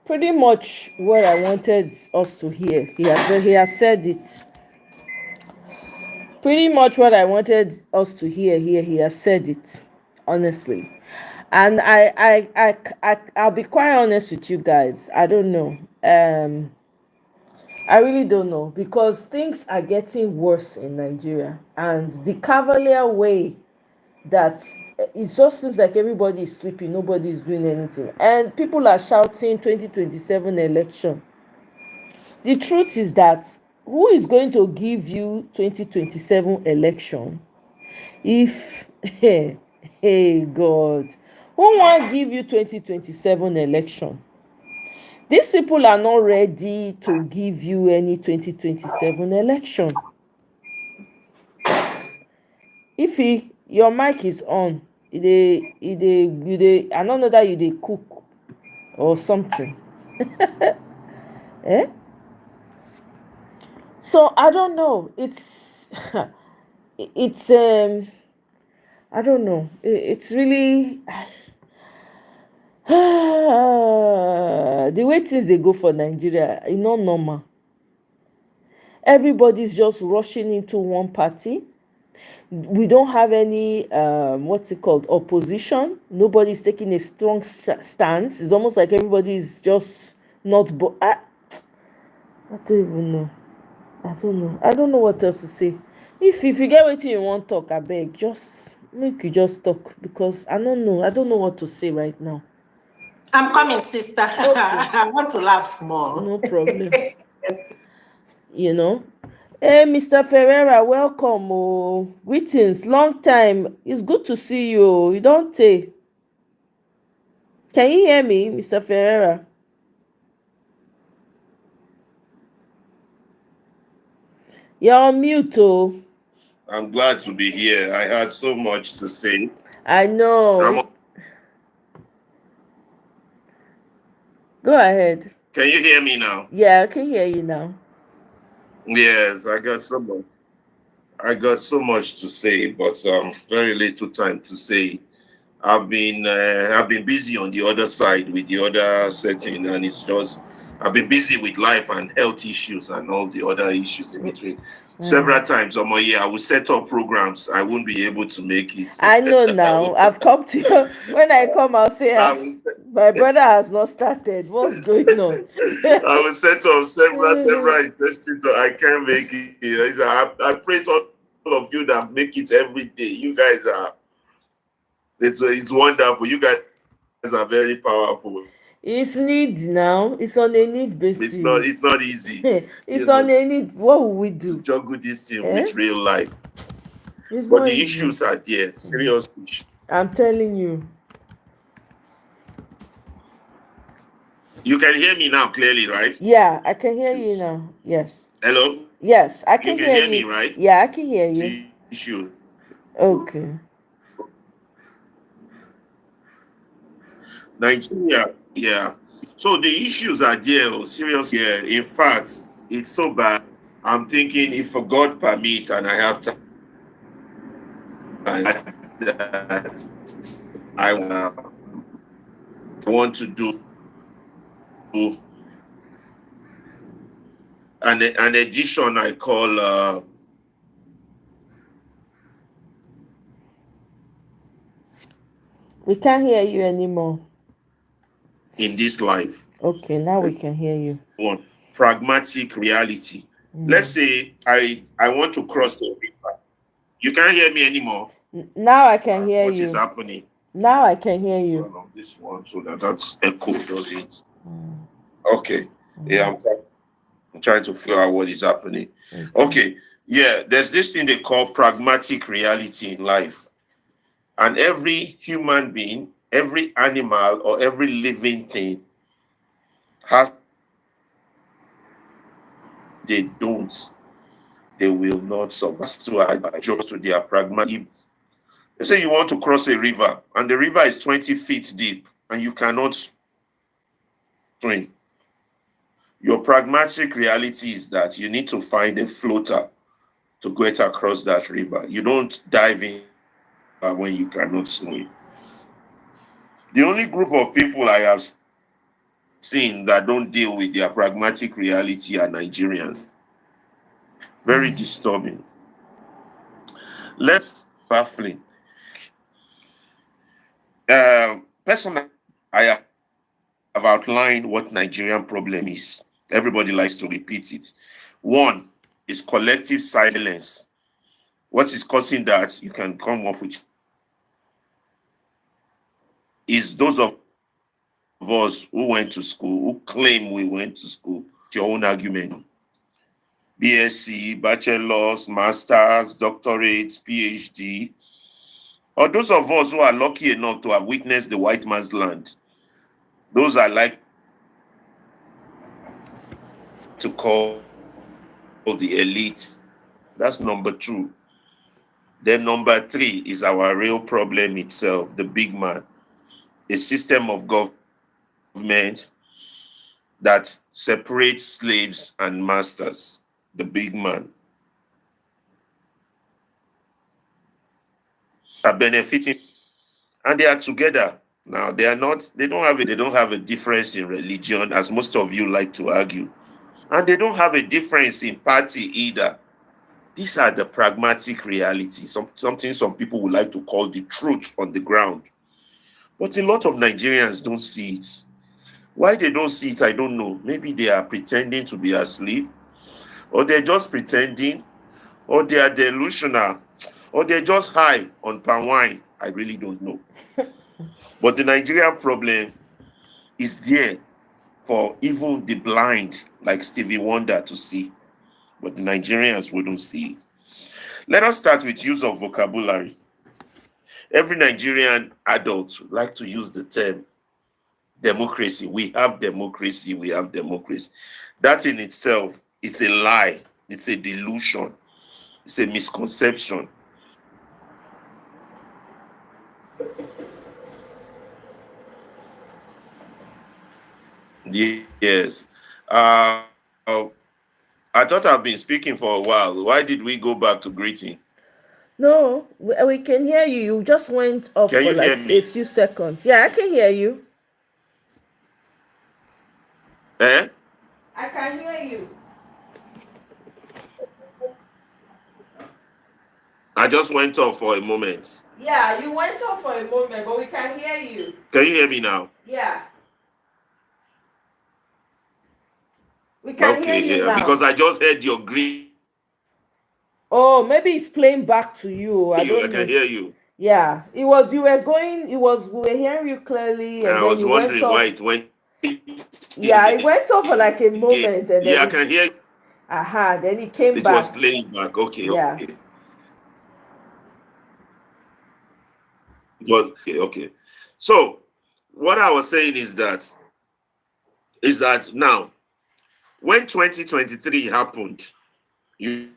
pretty much what I wanted us to hear. He has said it. Pretty much what I wanted us to hear here. He has said it, honestly. And I'll be quite honest with you guys. I don't know. I really don't know because things are getting worse in Nigeria, and the cavalier way that it just seems like everybody is sleeping, nobody is doing anything, and people are shouting 2027 election. The truth is that who is going to give you 2027 election if hey God, who wan give you 2027 election? These people are not ready to give you any 2027 election. If your mic is on, I don't know that you dey cook or something. Eh? So I don't know. It's I don't know. It's really The way things they go for Nigeria, it's not normal. Everybody's just rushing into one party. We don't have any what's it called, opposition. Nobody's taking a strong stance. It's almost like everybody's just not I don't even know. I don't know what else to say. If you get what you want talk, I beg, just make you just talk, because I don't know what to say right now. I'm coming, sister. I want to laugh small. No problem. you know Hey, Mr. Ferreira, welcome. Oh, greetings, long time. It's good to see you. Oh. You don't say. Can you hear me, Mr. Ferreira? You're on mute. Oh, I'm glad to be here. I had so much to say. I know. Go ahead. Can you hear me now? Yeah, I can hear you now. Yes, I got so much to say, but very little time to say. I've been busy on the other side with the other setting, and it's just I've been busy with life and health issues and all the other issues in between. Several times on my year, I will set up programs. I won't be able to make it. I know now. I've come to you. When I come, I'll say, my brother has not started. What's going on? I will set up several interesting. I can't make it. I praise all of you that make it every day. You guys are. It's wonderful. You guys are very powerful. It's need now. It's on a need basis. It's not easy. It's on a need. What will we do? To juggle this thing with real life. But the issues are there. Serious issues. I'm telling you. You can hear me now clearly, right? Yeah, I can hear you now. Yes. Hello? Yes, I can you hear me, right? Yeah, I can hear you. Issue. Okay. Nigeria, yeah. So the issues are there, serious. Yeah, in fact, it's so bad. I'm thinking if God permits and I have time, that I want to do an edition I call we can't hear you anymore. In this life. Okay, now we can hear you. One, pragmatic reality. Let's say I want to cross a river. You can't hear me anymore. Now I can hear you. What is happening? Now I can hear you. Turn on this one so that's echo, does it? Okay. Yeah, I'm trying to figure out what is happening. Okay. Yeah, there's this thing they call pragmatic reality in life. And every human being, every animal, or every living thing has, they will not survive to adjust to their pragmatic. Let's say you want to cross a river, and the river is 20 feet deep, and you cannot swim. Your pragmatic reality is that you need to find a floater to get across that river. You don't dive in when you cannot swim. The only group of people I have seen that don't deal with their pragmatic reality are Nigerians. Very disturbing. Let's baffling. Personally, I have outlined what Nigerian problem is. Everybody likes to repeat it. One is collective silence. What is causing that? You can come up with is those of us who went to school, who claim we went to school. Your own argument. BSc, bachelor's, master's, doctorates, PhD. Or those of us who are lucky enough to have witnessed the white man's land. Those are like to call the elite. That's number two. Then number three is our real problem itself, the big man. A system of government that separates slaves and masters, the big man. Are benefiting, and they are together. Now they don't have a difference in religion, as most of you like to argue. And they don't have a difference in party either. These are the pragmatic reality, something some people would like to call the truth on the ground. But a lot of Nigerians don't see it. Why they don't see it, I don't know. Maybe they are pretending to be asleep, or they're just pretending, or they are delusional, or they're just high on palm wine. I really don't know. But the Nigerian problem is there for even the blind, like Stevie Wonder, to see. But the Nigerians wouldn't see it. Let us start with use of vocabulary. Every Nigerian adult would like to use the term democracy. We have democracy. We have democracy. That in itself, it's a lie. It's a delusion. It's a misconception. Yes. I thought I've been speaking for a while. Why did we go back to greeting? No, we can hear you. You just went off Can for you hear like me? a few seconds. Yeah, I can hear you. Eh? I can hear you. I just went off for a moment. Yeah, you went off for a moment, but we can hear you. Can you hear me now? Yeah. We can hear Okay, you yeah, now. because I just heard your greeting. Oh, maybe it's playing back to you. I I don't can know. hear you. Yeah, we were hearing you clearly, and I then was you went wondering why off. it went. Yeah, it went off for like a moment, and Yeah, I then can hear you. then it came It was back. playing back. Okay, Yeah. okay. It was okay, okay. So what I was saying is that now when 2023 happened, you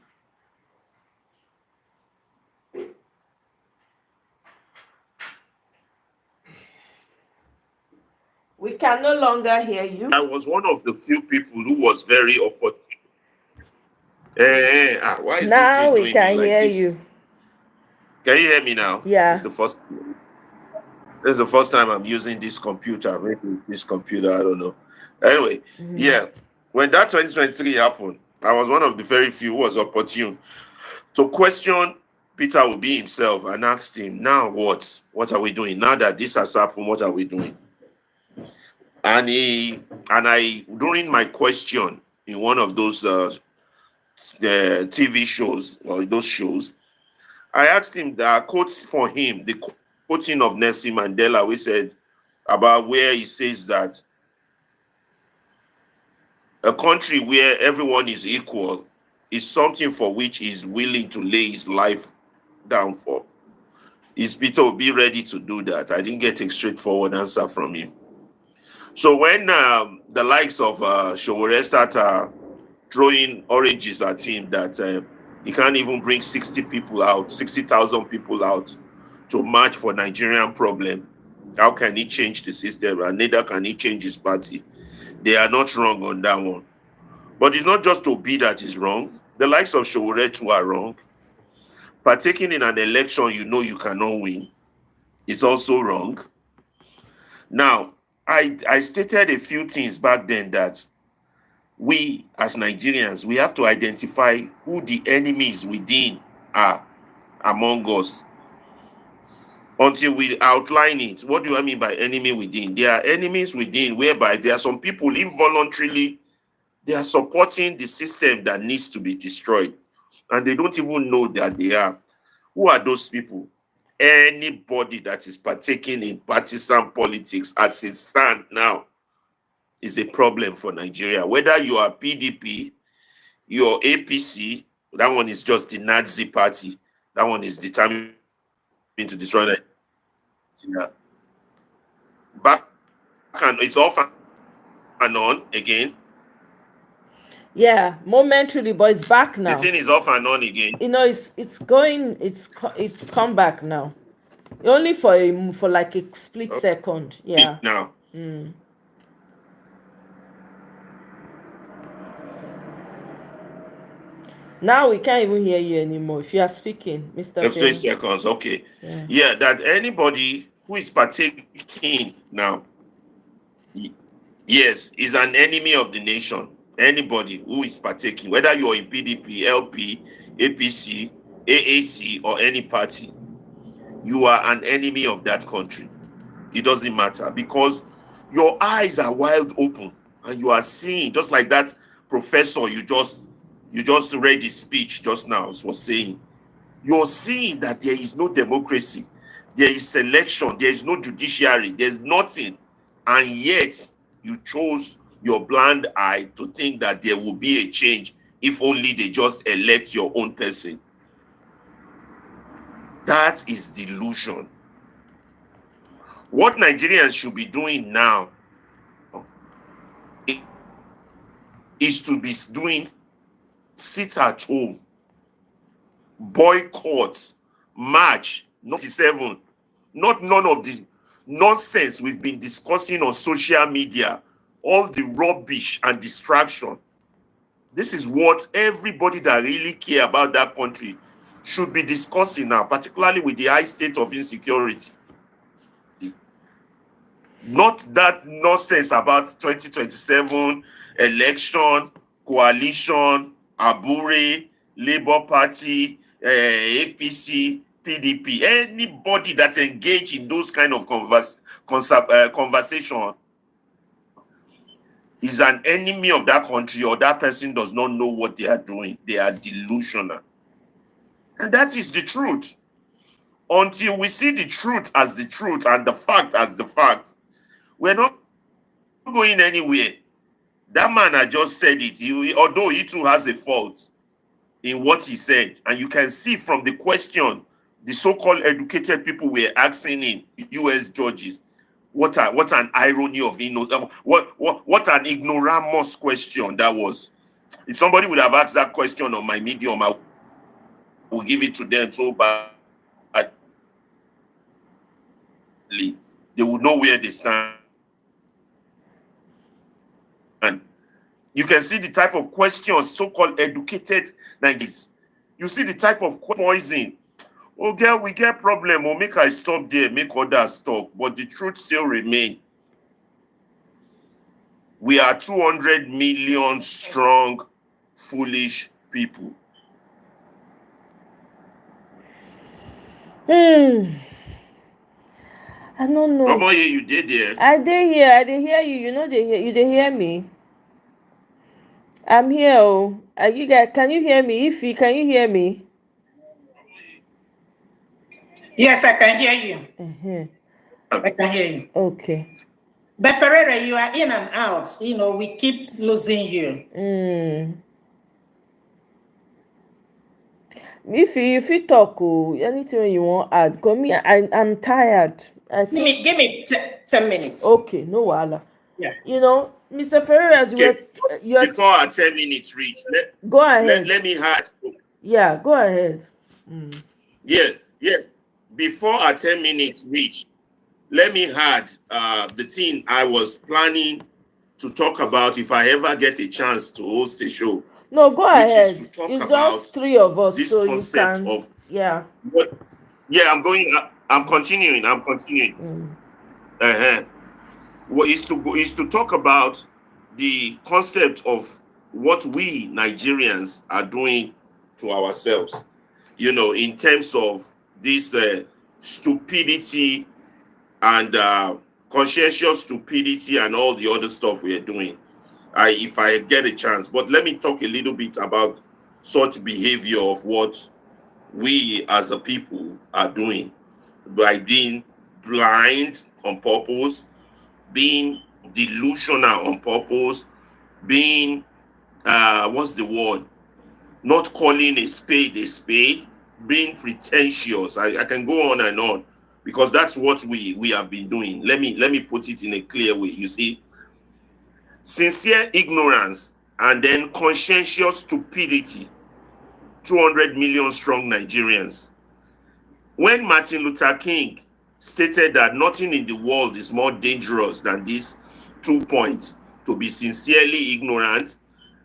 We can no longer hear you. I was one of the few people who was very opportune. Why is this Now thing we doing me can like hear this? you. Can you hear me now? Yeah. This is the first time I'm using this computer. Maybe this computer, I don't know. Anyway, yeah. When that 2023 happened, I was one of the very few who was opportune to question Peter Obi himself and asked him, now what? What are we doing? Now that this has happened, what are we doing? And I during my question in one of those the TV shows or those shows, I asked him the quote for him, the quoting of Nelson Mandela, which said about where he says that a country where everyone is equal is something for which he's willing to lay his life down for. Is Peter Obi ready to do that? I didn't get a straightforward answer from him. So when the likes of Showore start throwing oranges at him that he can't even bring 60,000 people out to march for Nigerian problem, how can he change the system? And neither can he change his party. They are not wrong on that one. But it's not just Obi that is wrong. The likes of Showore too are wrong. Partaking in an election you cannot win is also wrong. Now, I stated a few things back then that we as Nigerians, we have to identify who the enemies within are among us. Until we outline it, what do I mean by enemy within? There are enemies within whereby there are some people involuntarily, they are supporting the system that needs to be destroyed. And they don't even know that they are. Who are those people? Anybody that is partaking in partisan politics as it stands now is a problem for Nigeria. Whether you are PDP, you're APC, that one is just the Nazi party. That one is determined to destroy Nigeria. Back and it's off and on again. Yeah, momentarily, but it's back now. The thing is off and on again. It's come back now. Only for like a split second. Yeah. Now. Now we can't even hear you anymore if you are speaking, Mr. 3 seconds, okay. Yeah, that anybody who is partaking now, yes, is an enemy of the nation. Anybody who is partaking, whether you're in PDP, LP, APC, AAC, or any party, you are an enemy of that country. It doesn't matter, because your eyes are wide open and you are seeing, just like that professor you just read his speech just now was saying. You're seeing that there is no democracy, there is selection, there is no judiciary, there's nothing, and yet you chose your blind eye to think that there will be a change if only they just elect your own person. That is delusion. What Nigerians should be doing now is to be doing sit at home, boycott, march, 97, not none of the nonsense we've been discussing on social media, all the rubbish and distraction. This is what everybody that really care about that country should be discussing now, particularly with the high state of insecurity. Not that nonsense about 2027 election, coalition, Abure, Labour Party, APC, PDP. Anybody that engage in those kind of conversation is an enemy of that country, or that person does not know what they are doing. They are delusional. And that is the truth. Until we see the truth as the truth and the fact as the fact, we're not going anywhere. That man had just said it, although he too has a fault in what he said. And you can see from the question the so-called educated people were asking him, US judges, what an irony of what an ignoramus question that was. If somebody would have asked that question on my Medium, I will give it to them so badly. They would know where they stand. And you can see the type of questions so-called educated Nigerians. You see the type of poison. Oh, girl, we get problem. Or make I stop there, make others talk. But the truth still remains. We are 200 million strong, foolish people. I don't know. Mama, you did there. I did hear you. You know you they hear me. I'm here. Oh, you guys, can you hear me? Ify, can you hear me? Yes, I can hear you. I can hear you. Okay. But Ferreira, you are in and out. You know, we keep losing you. If you talk, anything you want add, cause me, I'm tired. Give me 10 minutes. Okay, no wahala. Yeah. You know, Mr. Ferreira, before our 10 minutes reach, go ahead. Let me add. Yeah, go ahead. Yes. Before our 10 minutes reach, let me add the thing I was planning to talk about if I ever get a chance to host a show. No, go ahead. It's just three of us, this so concept you can. Of yeah. What? Yeah, I'm continuing. What is to talk about the concept of what we Nigerians are doing to ourselves, you know, in terms of this stupidity and conscientious stupidity and all the other stuff we are doing. If I get a chance, but let me talk a little bit about such behavior of what we as a people are doing by being blind on purpose, being delusional on purpose, being what's the word? Not calling a spade, being pretentious. I can go on and on because that's what we have been doing. Let me put it in a clear way. You see, sincere ignorance and then conscientious stupidity. 200 million strong Nigerians. When Martin Luther King stated that nothing in the world is more dangerous than these 2 points, to be sincerely ignorant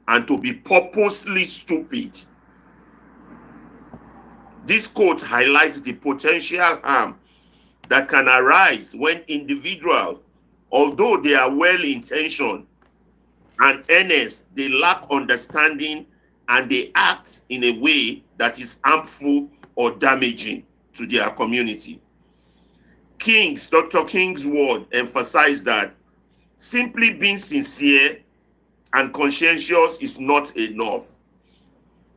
and to be purposely stupid. This quote highlights the potential harm that can arise when individuals, although they are well-intentioned and earnest, they lack understanding and they act in a way that is harmful or damaging to their community. Dr. King's word emphasized that simply being sincere and conscientious is not enough.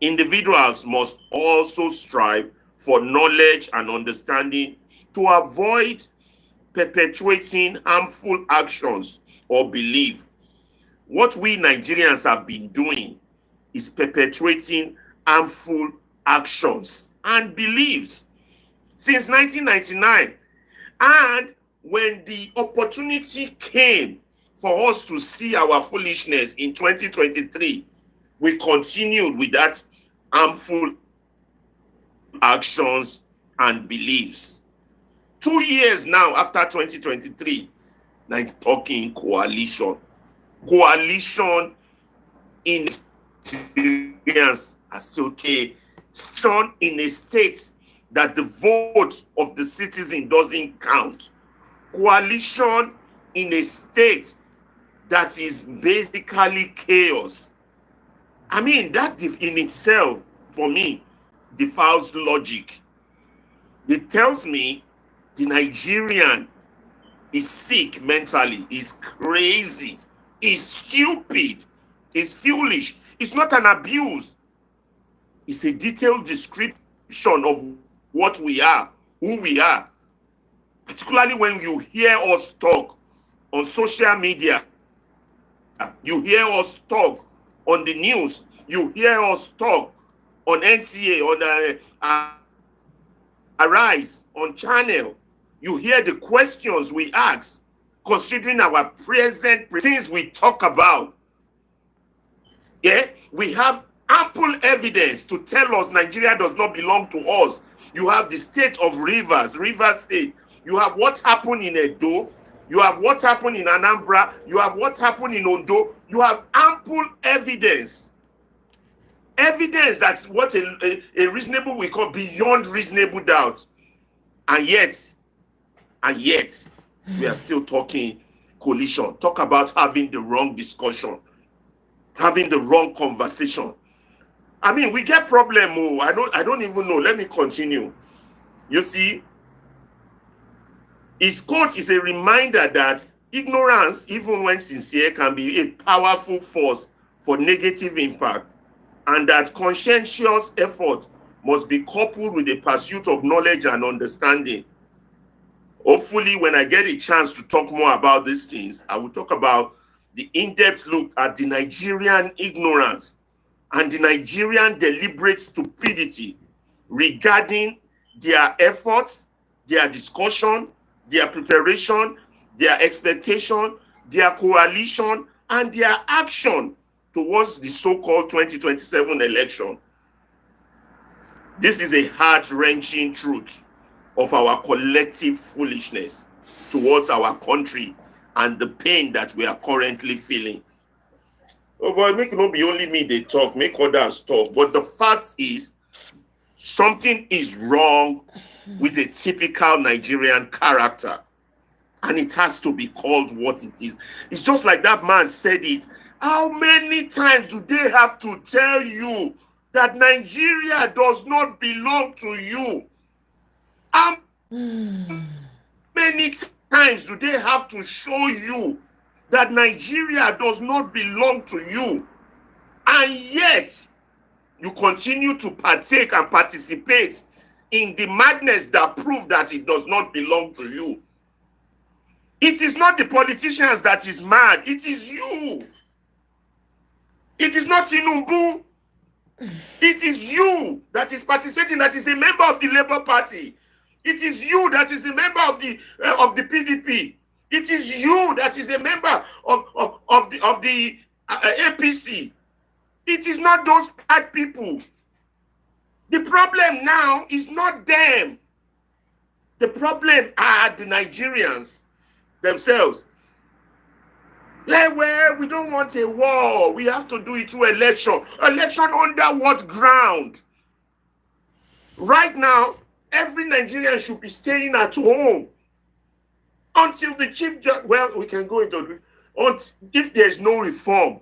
Individuals must also strive for knowledge and understanding to avoid perpetuating harmful actions or belief. What we Nigerians have been doing is perpetuating harmful actions and beliefs since 1999. And when the opportunity came for us to see our foolishness in 2023, we continued with that harmful actions and beliefs. 2 years now after 2023, like talking coalition in Nigerians are still strong in a state that the vote of the citizen doesn't count. Coalition in a state that is basically chaos. I mean, that in itself, for me, defies logic. It tells me the Nigerian is sick mentally, is crazy, is stupid, is foolish. It's not an abuse. It's a detailed description of what we are, who we are. Particularly when you hear us talk on social media, you hear us talk on the news, you hear us talk on NTA, on Arise, on Channel. You hear the questions we ask, considering our present things we talk about. Yeah, we have ample evidence to tell us Nigeria does not belong to us. You have the state of Rivers State. You have what happened in Edo. You have what happened in Anambra. You have what happened in Ondo. You have ample evidence. Evidence that's what a reasonable, we call beyond reasonable doubt. And yet, we are still talking coalition. Talk about having the wrong discussion, having the wrong conversation. I mean, we get problem. Oh, I don't even know. Let me continue. You see, his quote is a reminder that ignorance, even when sincere, can be a powerful force for negative impact, and that conscientious effort must be coupled with a pursuit of knowledge and understanding. Hopefully, when I get a chance to talk more about these things, I will talk about the in-depth look at the Nigerian ignorance and the Nigerian deliberate stupidity regarding their efforts, their discussion, their preparation, their expectation, their coalition, and their action towards the so-called 2027 election. This is a heart-wrenching truth of our collective foolishness towards our country and the pain that we are currently feeling. Oh boy, make not be only me they talk, make others talk. But the fact is, something is wrong with a typical Nigerian character, and it has to be called what it is. It's just like that man said it. How many times do they have to tell you that Nigeria does not belong to you? How many times do they have to show you that Nigeria does not belong to you? And yet, you continue to partake and participate in the madness that proves that it does not belong to you. It is not the politicians that is mad. It is you. It is not Tinubu. It is you that is participating, that is a member of the Labour Party. It is you that is a member of the PDP. It is you that is a member of the APC. It is not those bad people. The problem now is not them. The problem are the Nigerians themselves. Well, we don't want a war. We have to do it through election. Election under what ground? Right now, every Nigerian should be staying at home Until the chief judge, well, we can go into if there's no reform,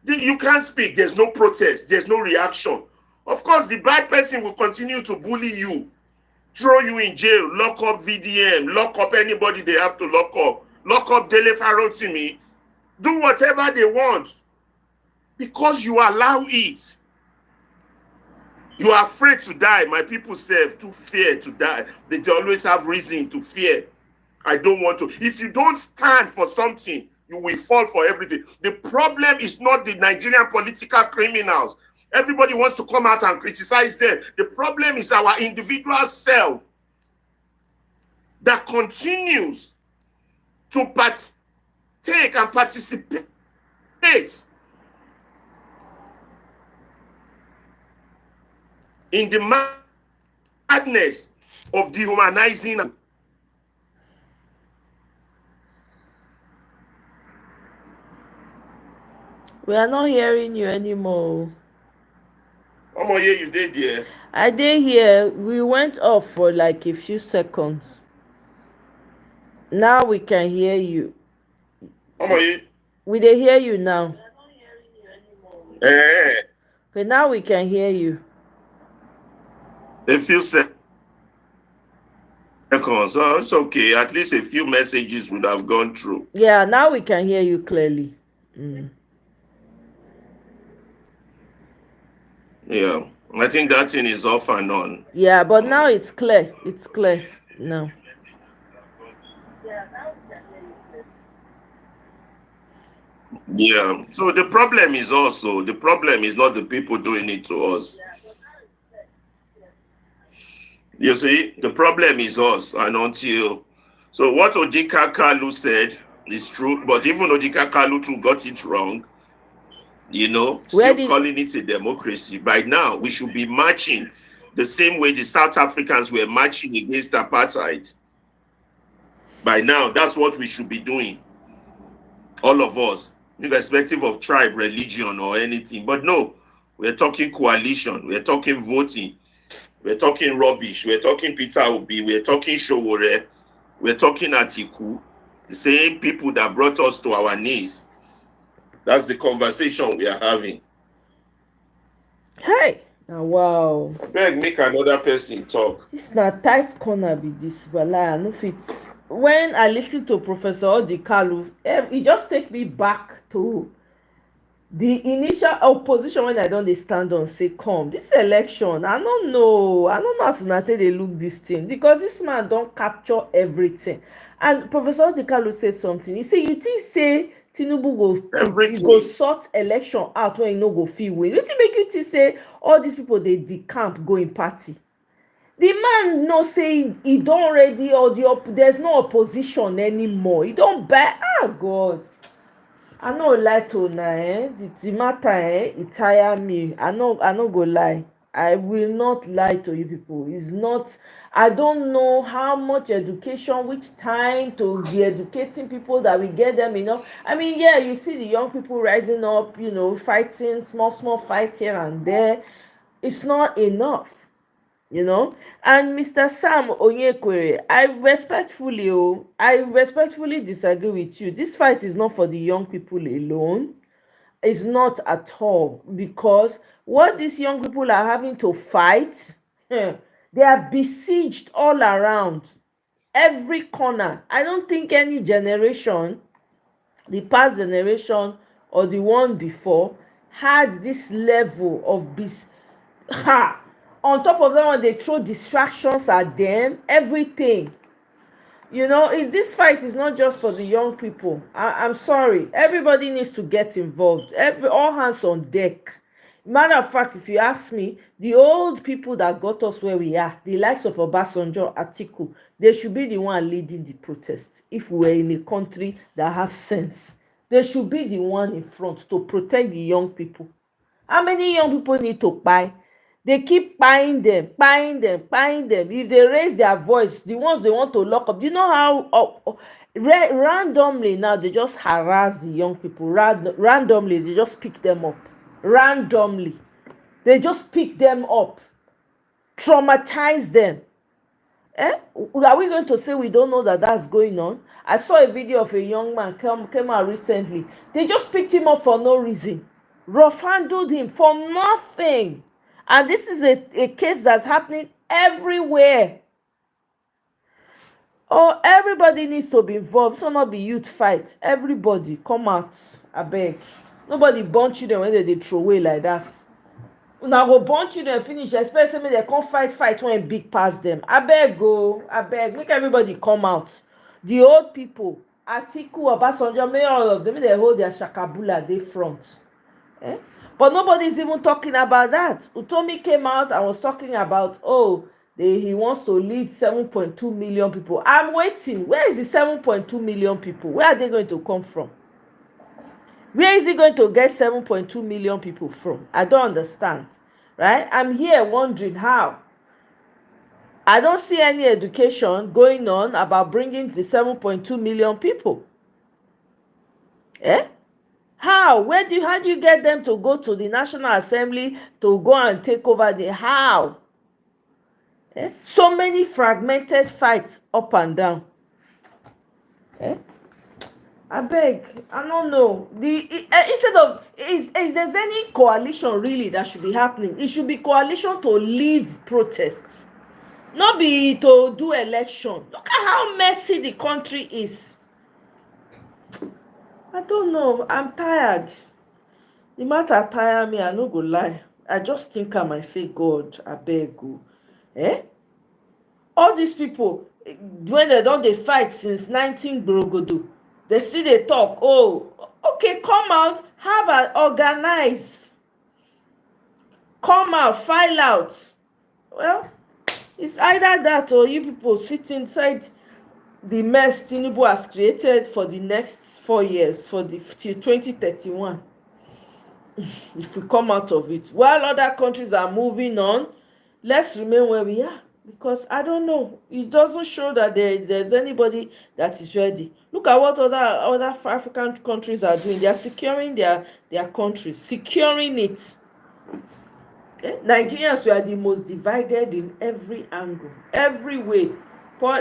you can't speak. There's no protest. There's no reaction. Of course, the bad person will continue to bully you, throw you in jail, lock up VDM, lock up anybody they have to lock up Dele Farotimi, do whatever they want because you allow it. You are afraid to die. My people say, too fear to die. They always have reason to fear. I don't want to. If you don't stand for something, you will fall for everything. The problem is not the Nigerian political criminals. Everybody wants to come out and criticize them. The problem is our individual self that continues to partake and participate in the madness of dehumanizing. We are not hearing you anymore. Oh, yeah, you did, yeah. I did hear. We went off for like a few seconds. Now we can hear you. Oh, yeah. We dey hear you now. Eh. Okay, now we can hear you. A few seconds. So it's okay. At least a few messages would have gone through. Yeah, now we can hear you clearly. Yeah, I think that thing is off and on. Yeah, but now it's clear. It's clear now. Yeah, so the problem is not the people doing it to us. You see, the problem is us, and until so what Ojika Kalu said is true, but even Ojika Kalu too got it wrong. You know, still calling it a democracy. By now, we should be marching the same way the South Africans were marching against apartheid. By now, that's what we should be doing. All of us, irrespective of tribe, religion, or anything. But no, we're talking coalition. We're talking voting. We're talking rubbish. We're talking Peter Obi. We're talking Showore. We're talking Atiku. The same people that brought us to our knees. That's the conversation we are having. Hey, wow. I beg, make another person talk. It's not tight corner be this, but no fit. When I listen to Professor Odikalu, it just take me back to the initial opposition when I don't stand on say come this election. I don't know as una take dey look this thing because this man don't capture everything. And Professor Odikalu say something. He say you think say Tinubu go sort election out when he no go fit win. Wetin make you think say all these people they decamp go in party? The man no say he don't already or there's no opposition anymore. He don't buy. God, I no lie to na the matter it tire me. I no go lie. I will not lie to you people. It's not. I don't know how much education, which time to be educating people that we get them enough. I mean, yeah, you see the young people rising up, fighting, small fights here and there. It's not enough, And Mr. Sam Onyekwere, I respectfully disagree with you. This fight is not for the young people alone. It's not at all, because what these young people are having to fight, they are besieged all around, every corner. I don't think any generation, the past generation or the one before, had this level of on top of that one, they throw distractions at them, everything. This fight is not just for the young people. I'm sorry, everybody needs to get involved, all hands on deck. Matter of fact, if you ask me, the old people that got us where we are, the likes of Obasanjo, Atiku, they should be the one leading the protests. If we were in a country that have sense, they should be the one in front to protect the young people. How many young people need to buy? They keep buying them. If they raise their voice, the ones they want to lock up, you know how randomly now they just harass the young people. Randomly, they just pick them up. Randomly, they just pick them up, traumatize them, Are we going to say we don't know that that's going on? I saw a video of a young man came out recently. They just picked him up for no reason, rough handled him for nothing. And this is a case that's happening everywhere. Oh, everybody needs to be involved. So not be youth fight. Everybody come out. I beg. Nobody born children when they throw away like that. Now go born children finish, especially when they come fight when big pass them. I beg go. I beg. Make everybody come out. The old people, Atiku, Obasanjo, may all of them, they hold their shakabula they front. But nobody's even talking about that. Utomi came out and was talking about, he wants to lead 7.2 million people. I'm waiting. Where is the 7.2 million people? Where are they going to come from? Where is he going to get 7.2 million people from? I don't understand. Right? I'm here wondering how. I don't see any education going on about bringing the 7.2 million people. How? How do you get them to go to the National Assembly to go and take over the how? So many fragmented fights up and down. I beg, I don't know. Instead of if there's any coalition really that should be happening, it should be coalition to lead protests, not be to do election. Look at how messy the country is. I don't know. I'm tired. The matter tire me, I no go lie. I just think I might say, God, I beg you. All these people, when they fight since 19 Brogodo, they see they talk, okay, come out, organize. Come out, file out. Well, it's either that or you people sit inside the mess Tinubu has created for the next 4 years, till 2031. If we come out of it, while other countries are moving on, let's remain where we are, because I don't know, it doesn't show that there's anybody that is ready. Look at what other African countries are doing. They are securing their countries, securing it. Nigerians were the most divided in every angle, every way,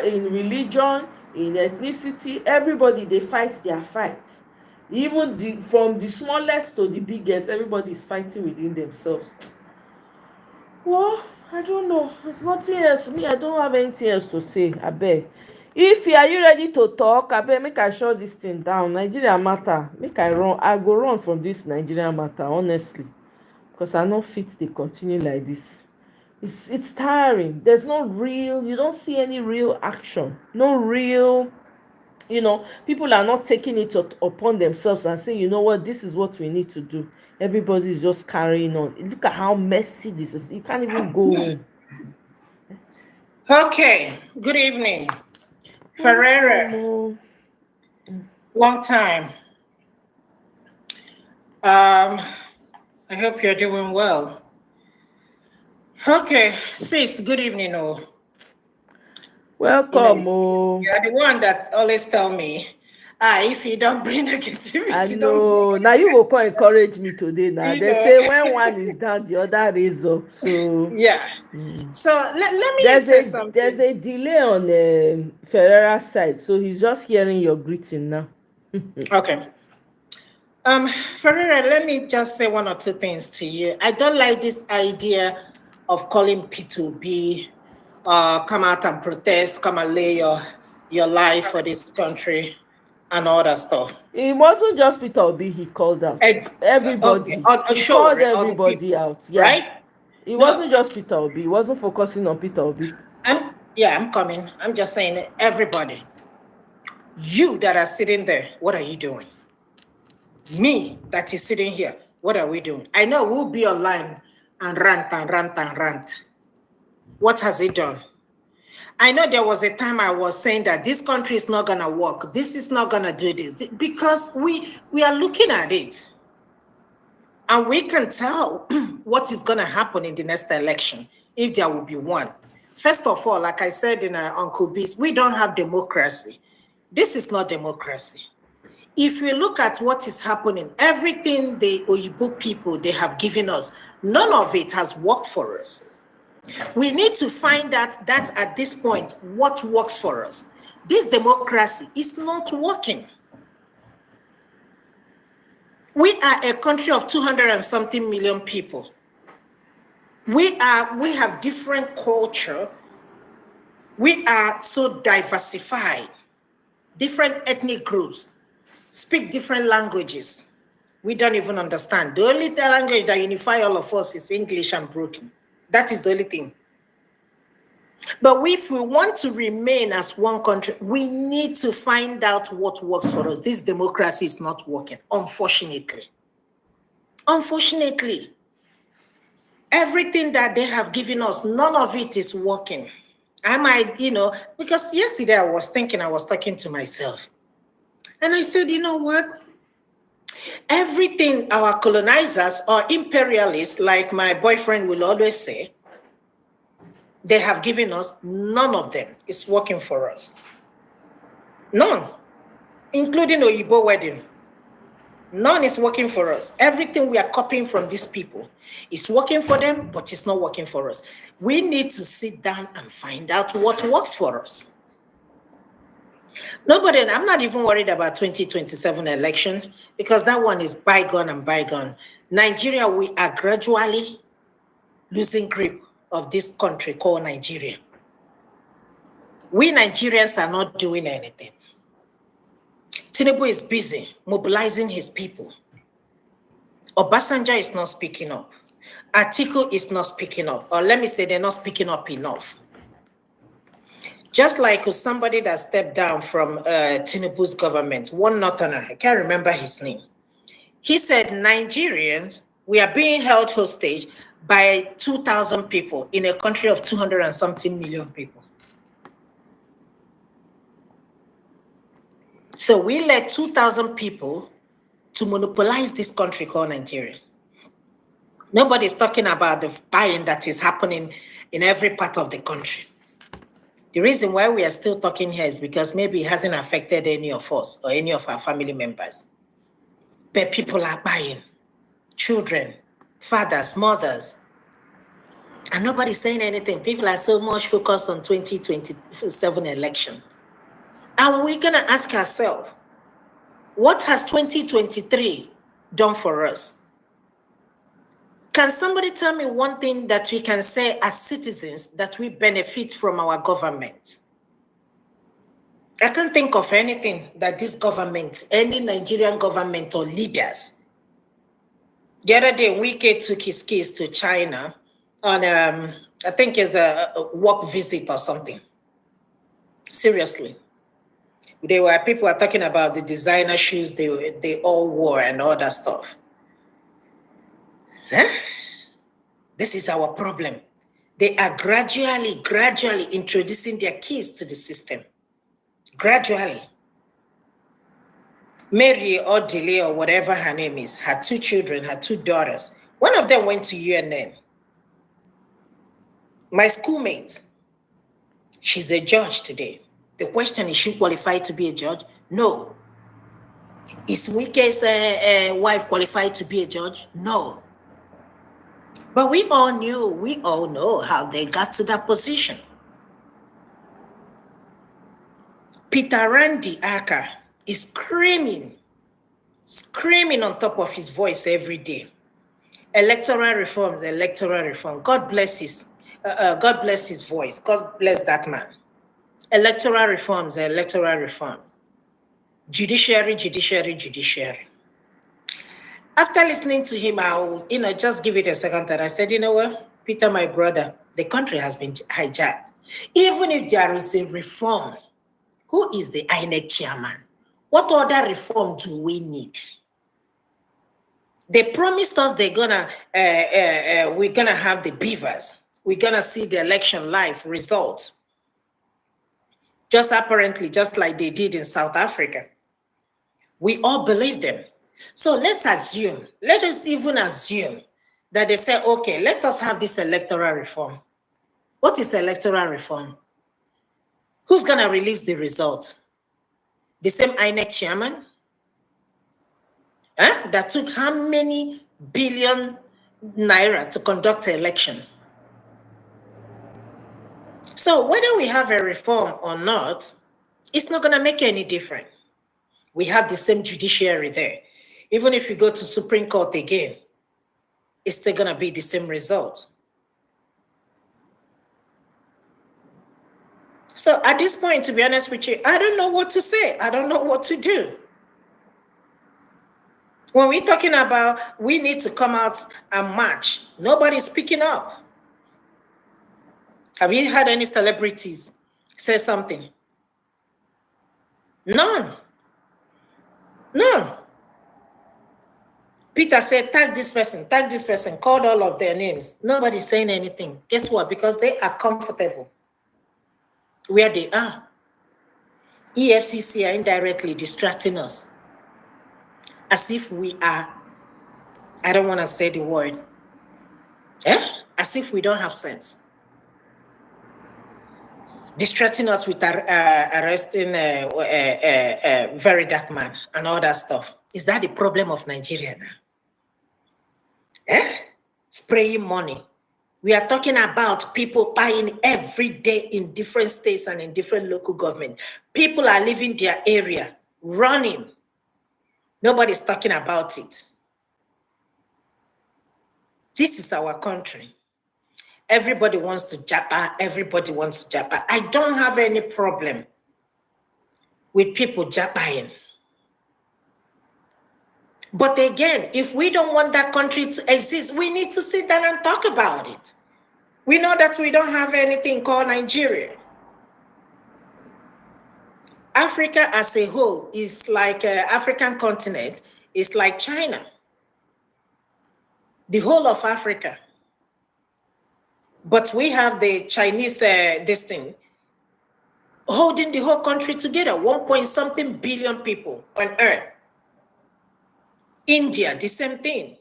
in religion, in ethnicity. Everybody, they fight their fight. Even from the smallest to the biggest, everybody is fighting within themselves. Well, I don't know. There's nothing else. Me, I don't have anything else to say. I beg. If you are ready to talk, I beg, make I shut this thing down. Nigeria matter. Make I run. I go run from this Nigeria matter, honestly. Because I no fit they continue like this. It's tiring. There's you don't see any real action. No real, people are not taking it upon themselves and saying, you know what, this is what we need to do. Everybody is just carrying on. Look at how messy this is. You can't even go home. Okay, good evening. Ferreira, long time. I hope you're doing well. Okay, sis, good evening. Welcome. You're the one that always tell me, if you don't bring negativity. I know. Now you will come encourage me today. Now they say when one is down, the other is up. So yeah. So let me say something. There's a delay on Ferreira's side, so he's just hearing your greeting now. Okay. Ferreira, let me just say one or two things to you. I don't like this idea of calling P2B, come out and protest, come and lay your life for this country and all that stuff. It wasn't just Peter Obi he called out. Everybody. Okay. He called everybody out. Yeah. Right? It wasn't just Peter Obi. He wasn't focusing on Peter Obi. I'm coming. I'm just saying everybody. You that are sitting there, what are you doing? Me that is sitting here, what are we doing? I know we'll be online and rant. What has it done? I know there was a time I was saying that this country is not going to work. This is not going to do this, because we are looking at it. And we can tell what is going to happen in the next election, if there will be one. First of all, like I said in Uncle B's, we don't have democracy. This is not democracy. If we look at what is happening, everything the Oyibo people, they have given us, none of it has worked for us. We need to find out that at this point, what works for us. This democracy is not working. We are a country of 200 and something million people. We have different culture. We are so diversified. Different ethnic groups speak different languages. We don't even understand. The only language that unifies all of us is English and broken. That is the only thing. But if we want to remain as one country, we need to find out what works for us. This democracy is not working, unfortunately. Unfortunately, everything that they have given us, none of it is working. I might, because yesterday I was talking to myself. And I said, you know what? Everything our colonizers or imperialists, like my boyfriend will always say, they have given us, none of them is working for us. None, including Oyibo wedding. None is working for us. Everything we are copying from these people is working for them, but it's not working for us. We need to sit down and find out what works for us. Nobody, I'm not even worried about 2027 election because that one is bygone and bygone. Nigeria, we are gradually losing grip of this country called Nigeria. We Nigerians are not doing anything. Tinubu is busy mobilizing his people. Obasanjo is not speaking up. Atiku is not speaking up. Or let me say they're not speaking up enough. Just like somebody that stepped down from Tinubu's government, one northerner, I can't remember his name. He said, Nigerians, we are being held hostage by 2,000 people in a country of 200 and something million people. So we let 2,000 people to monopolize this country called Nigeria. Nobody's talking about the buying that is happening in every part of the country. The reason why we are still talking here is because maybe it hasn't affected any of us or any of our family members. But people are buying. Children, fathers, mothers. And nobody's saying anything. People are so much focused on 2027 election. And we're going to ask ourselves, what has 2023 done for us? Can somebody tell me one thing that we can say as citizens that we benefit from our government? I can't think of anything that this government, any Nigerian government or leaders. The other day, Wike took his kids to China on, I think it's a work visit or something. Seriously. People were talking about the designer shoes they all wore and all that stuff. Huh? This is our problem. They are gradually introducing their kids to the system. Gradually. Mary or Delay or whatever her name is, had 2 children, had 2 daughters. One of them went to UNN. My schoolmate, she's a judge today. The question is she qualified to be a judge? No. Is Wike's wife qualified to be a judge? No. But we all know how they got to that position. Peter Randy Aka is screaming on top of his voice every day. Electoral reform. God bless his voice. God bless that man. Electoral reforms. Judiciary. After listening to him, I'll just give it a second thought. I said, you know what, Peter, my brother, the country has been hijacked. Even if there is a reform, who is the INEC chairman? What other reform do we need? They promised us we're gonna have the beavers. We're gonna see the election live results. Just apparently, just like they did in South Africa. We all believe them. So let us even assume that they say, okay, let us have this electoral reform. What is electoral reform? Who's going to release the result? The same INEC chairman? That took how many billion naira to conduct an election? So whether we have a reform or not, it's not going to make any difference. We have the same judiciary there. Even if you go to Supreme Court again, it's still going to be the same result. So at this point, to be honest with you, I don't know what to say. I don't know what to do. When we're talking about we need to come out and march, nobody's speaking up. Have you had any celebrities say something? None. None. Peter said, tag this person, called all of their names. Nobody's saying anything. Guess what? Because they are comfortable where they are. EFCC are indirectly distracting us as if we are, I don't want to say the word, as if we don't have sense. Distracting us with arresting a very dark man and all that stuff. Is that the problem of Nigeria now? Spraying money. We are talking about people buying every day in different states and in different local government. People are leaving their area, running. Nobody's talking about it. This is our country. Everybody wants to japa. Everybody wants to japa. I don't have any problem with people japaing. But again, if we don't want that country to exist, we need to sit down and talk about it. We know that we don't have anything called Nigeria. Africa as a whole is like African continent, is like China. The whole of Africa. But we have the Chinese this thing holding the whole country together, 1.something billion people on earth. India, the same thing.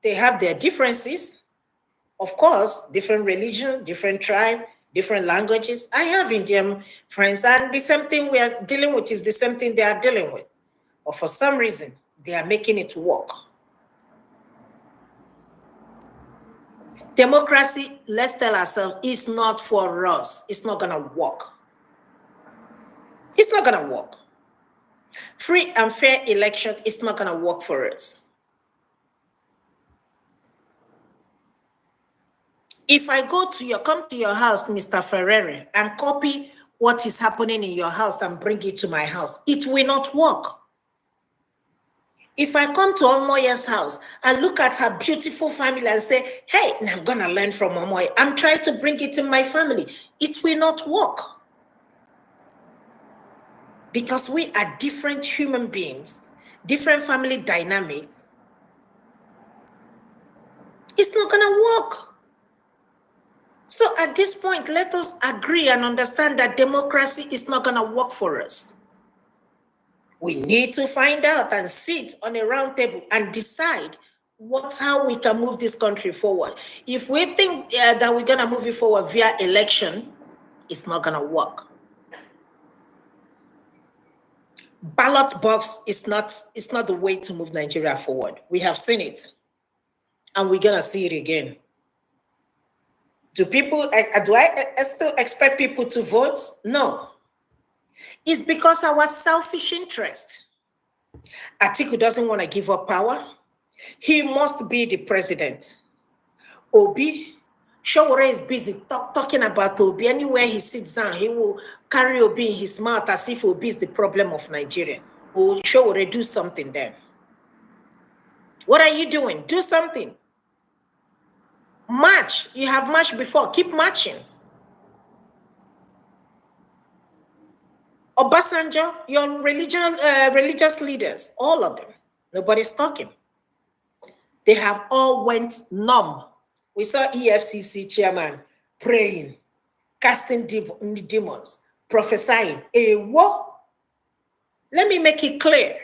They have their differences. Of course, different religion, different tribe, different languages. I have Indian friends, and the same thing we are dealing with is the same thing they are dealing with. But for some reason, they are making it work. Democracy, let's tell ourselves, is not for us. It's not going to work. It's not going to work. Free and fair election is not going to work for us. If I come to your house, Mr. Ferreri, and copy what is happening in your house and bring it to my house, it will not work. If I come to Omoye's house and look at her beautiful family and say, hey, I'm going to learn from Omoye, I'm trying to bring it in my family, it will not work. Because we are different human beings, different family dynamics. It's not going to work. So at this point, let us agree and understand that democracy is not going to work for us. We need to find out and sit on a round table and decide how we can move this country forward. If we think that we're going to move it forward via election, it's not going to work. Ballot box is not the way to move Nigeria forward. We have seen it, and we're going to see it again. Do I still expect people to vote? No. It's because our selfish interest. Atiku doesn't want to give up power. He must be the president. Obi, Showore is busy talking about Obi. Anywhere he sits down, he will carry Obi in his mouth as if Obi is the problem of Nigeria. Oh, Showore, do something then. What are you doing? Do something. March. You have marched before. Keep marching. Obasanjo, your religious leaders, all of them, nobody's talking. They have all went numb. We saw EFCC chairman praying, casting demons, prophesying. Let me make it clear.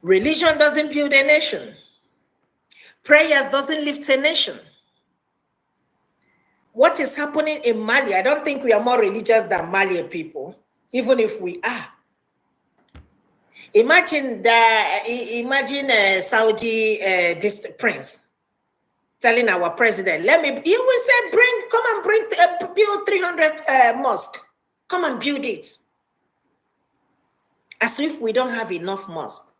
Religion doesn't build a nation. Prayers doesn't lift a nation. What is happening in Mali, I don't think we are more religious than Mali people, even if we are. Imagine Saudi this prince telling our president, he will say, come and build 300 mosques. Come and build it. As if we don't have enough mosques.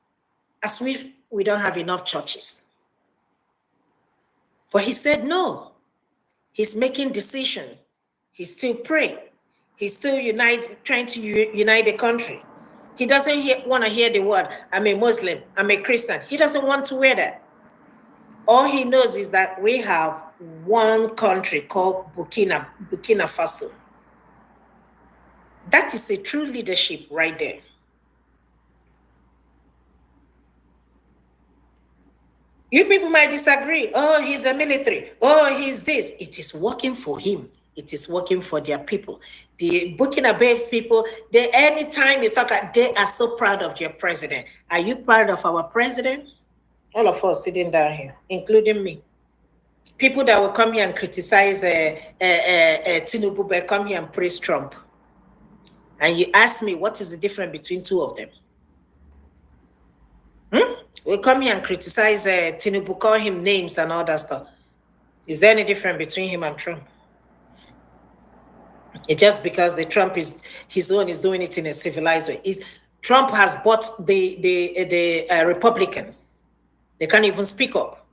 As if we don't have enough churches. But he said no. He's making decision. He's still praying. He's still trying to unite the country. He doesn't want to hear the word, I'm a Muslim, I'm a Christian. He doesn't want to hear that. All he knows is that we have one country called Burkina Faso. That is a true leadership right there. You people might disagree. Oh, he's a military. Oh, he's this. It is working for him. It is working for their people. The Burkina Faso people, anytime you talk, they are so proud of your president. Are you proud of our president? All of us sitting down here, including me. People that will come here and criticize Tinubu, but come here and praise Trump. And you ask me, what is the difference between two of them? We come here and criticize Tinubu, call him names and all that stuff. Is there any difference between him and Trump? It's just because the Trump is doing it in a civilized way. Trump has bought the Republicans. They can't even speak up.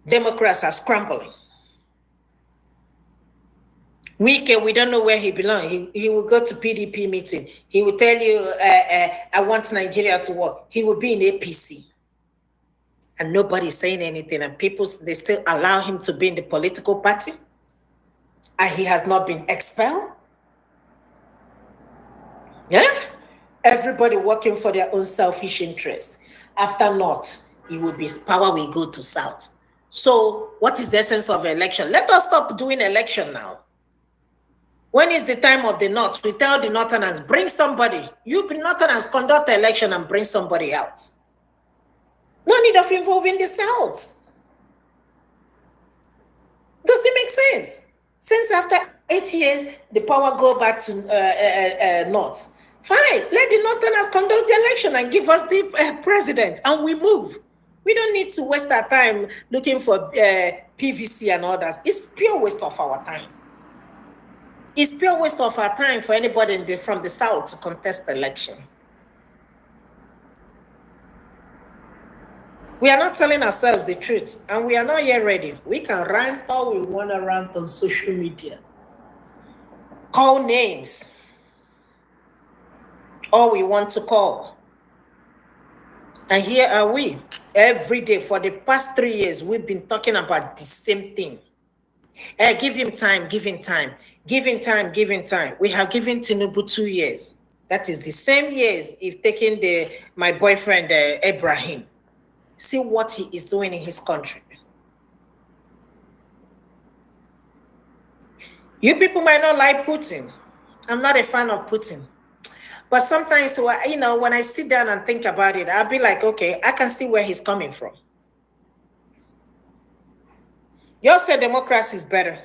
Democrats are scrambling. We don't know where he belongs. He will go to PDP meeting. He will tell you, I want Nigeria to work. He will be in APC. And nobody's saying anything. And people, they still allow him to be in the political party. And he has not been expelled. Yeah? Everybody working for their own selfish interest. After North, power will go to South. So what is the essence of election? Let us stop doing election now. When is the time of the North? We tell the Northerners, bring somebody. You Northerners conduct the election and bring somebody out. No need of involving the South. Does it make sense? Since after 8 years, the power go back to North. Fine, let the Northerners conduct the election and give us the president, and we move. We don't need to waste our time looking for PVC and all that. It's pure waste of our time. It's pure waste of our time for anybody from the South to contest the election. We are not telling ourselves the truth, and we are not yet ready. We can rant all we want to rant on social media. Call names. All we want to call. And here are we. Every day for the past 3 years, we've been talking about the same thing. Give him time, give him time. Give him time, give him time. We have given Tinubu 2 years. That is the same years if taking my boyfriend, Ibrahim. See what he is doing in his country. You people might not like Putin. I'm not a fan of Putin. But sometimes, when I sit down and think about it, I'll be like, okay, I can see where he's coming from. You say democracy is better.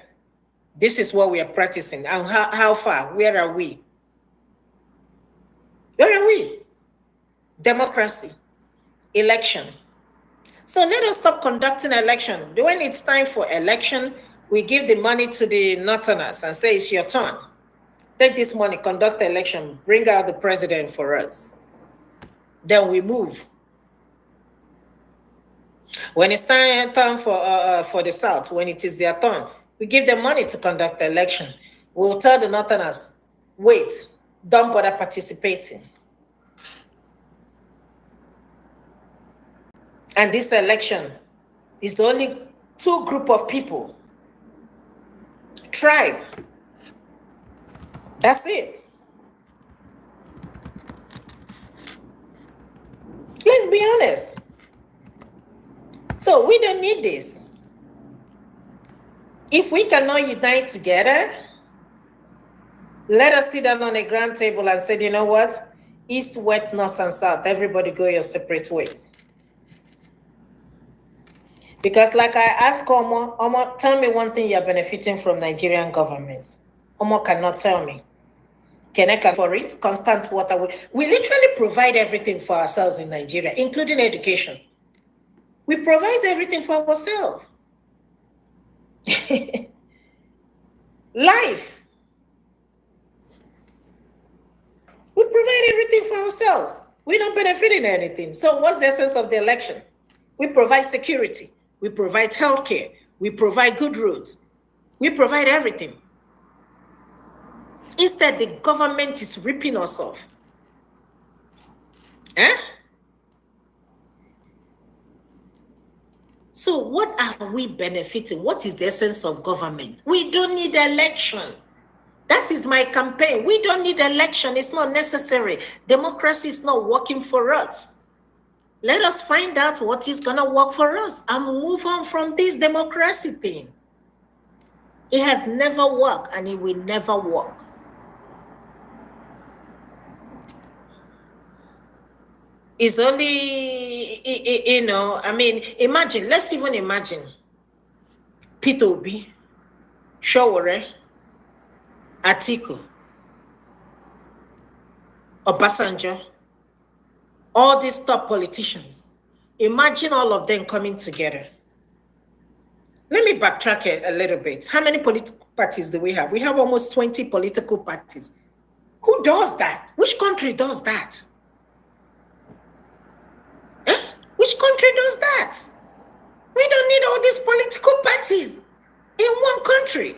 This is what we are practicing. And how far? Where are we? Where are we? Democracy. Election. So let us stop conducting election. When it's time for election, we give the money to the Northerners and say, it's your turn. Take this money, conduct the election, bring out the president for us. Then we move. When it's time for the South, when it is their turn, we give them money to conduct the election. We'll tell the Northerners, wait, don't bother participating. And this election is only 2 groups of people. Tribe. That's it. Let's be honest. So we don't need this. If we cannot unite together, let us sit down on a grand table and say, you know what? East, west, north, and south, everybody go your separate ways. Because like I asked Omo, tell me one thing you're benefiting from Nigerian government. Omo cannot tell me. Can I for it? Constant water. We literally provide everything for ourselves in Nigeria, including education. We provide everything for ourselves. Life. We provide everything for ourselves. We don't benefit in anything. So what's the essence of the election? We provide security. We provide healthcare. We provide good roads. We provide everything. Instead, the government is ripping us off. Eh? So what are we benefiting? What is the essence of government? We don't need election. That is my campaign. We don't need election. It's not necessary. Democracy is not working for us. Let us find out what is going to work for us and move on from this democracy thing. It has never worked and it will never work. It's only, I mean, imagine, let's even imagine Peter Obi, Showore, Atiku, Obasanjo, all these top politicians. Imagine all of them coming together. Let me backtrack a little bit. How many political parties do we have? We have almost 20 political parties. Who does that? Which country does that? Which country does that? We don't need all these political parties in one country.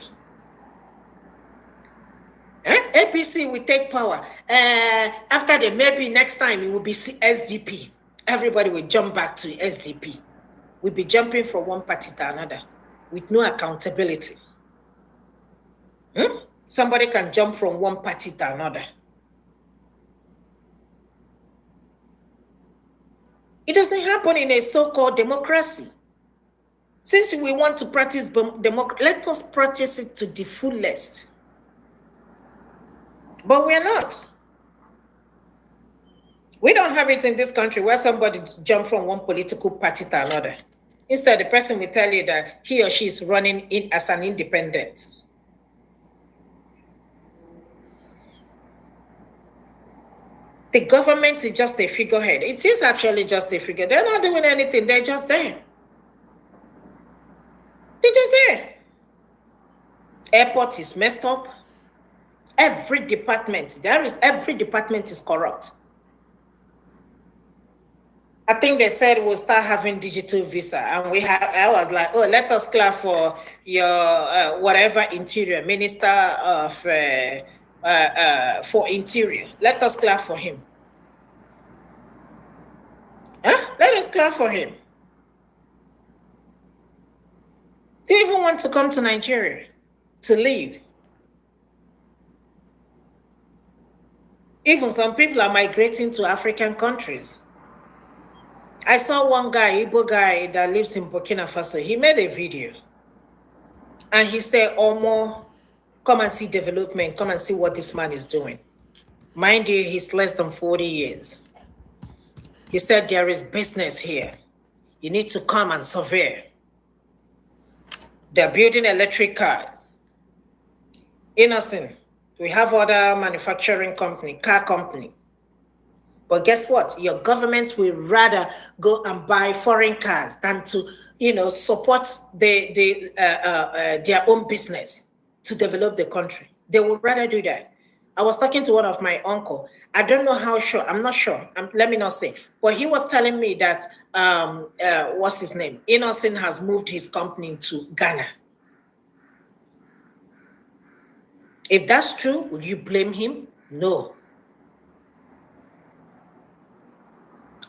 APC will take power. After that, maybe next time it will be SDP. Everybody will jump back to SDP. We'll be jumping from one party to another with no accountability. Somebody can jump from one party to another. It doesn't happen in a so-called democracy. Since we want to practice democracy, let us practice it to the fullest. But we're not. We don't have it in this country where somebody jumps from one political party to another. Instead, the person will tell you that he or she is running in as an independent. The government is just a figurehead. It is actually just a figure. They're not doing anything. They're just there. They're just there. Airport is messed up. Every department is corrupt. I think they said we'll start having digital visa, and I was like, oh, let us clap for your whatever interior minister of for interior. Let us clap for him. Let us clap for him. Do you even want to come to Nigeria to live? Even some people are migrating to African countries. I saw one guy, Igbo guy that lives in Burkina Faso. He made a video. And he said, Omo, come and see development. Come and see what this man is doing. Mind you, he's less than 40 years. He said, there is business here. You need to come and survey. They're building electric cars. Innocent. We have other manufacturing company, car company. But guess what? Your government will rather go and buy foreign cars than to, support their own business to develop the country. They would rather do that. I was talking to one of my uncle. I don't know how sure. I'm not sure. Let me not say. But he was telling me that, what's his name? Innocent has moved his company to Ghana. If that's true, will you blame him? No.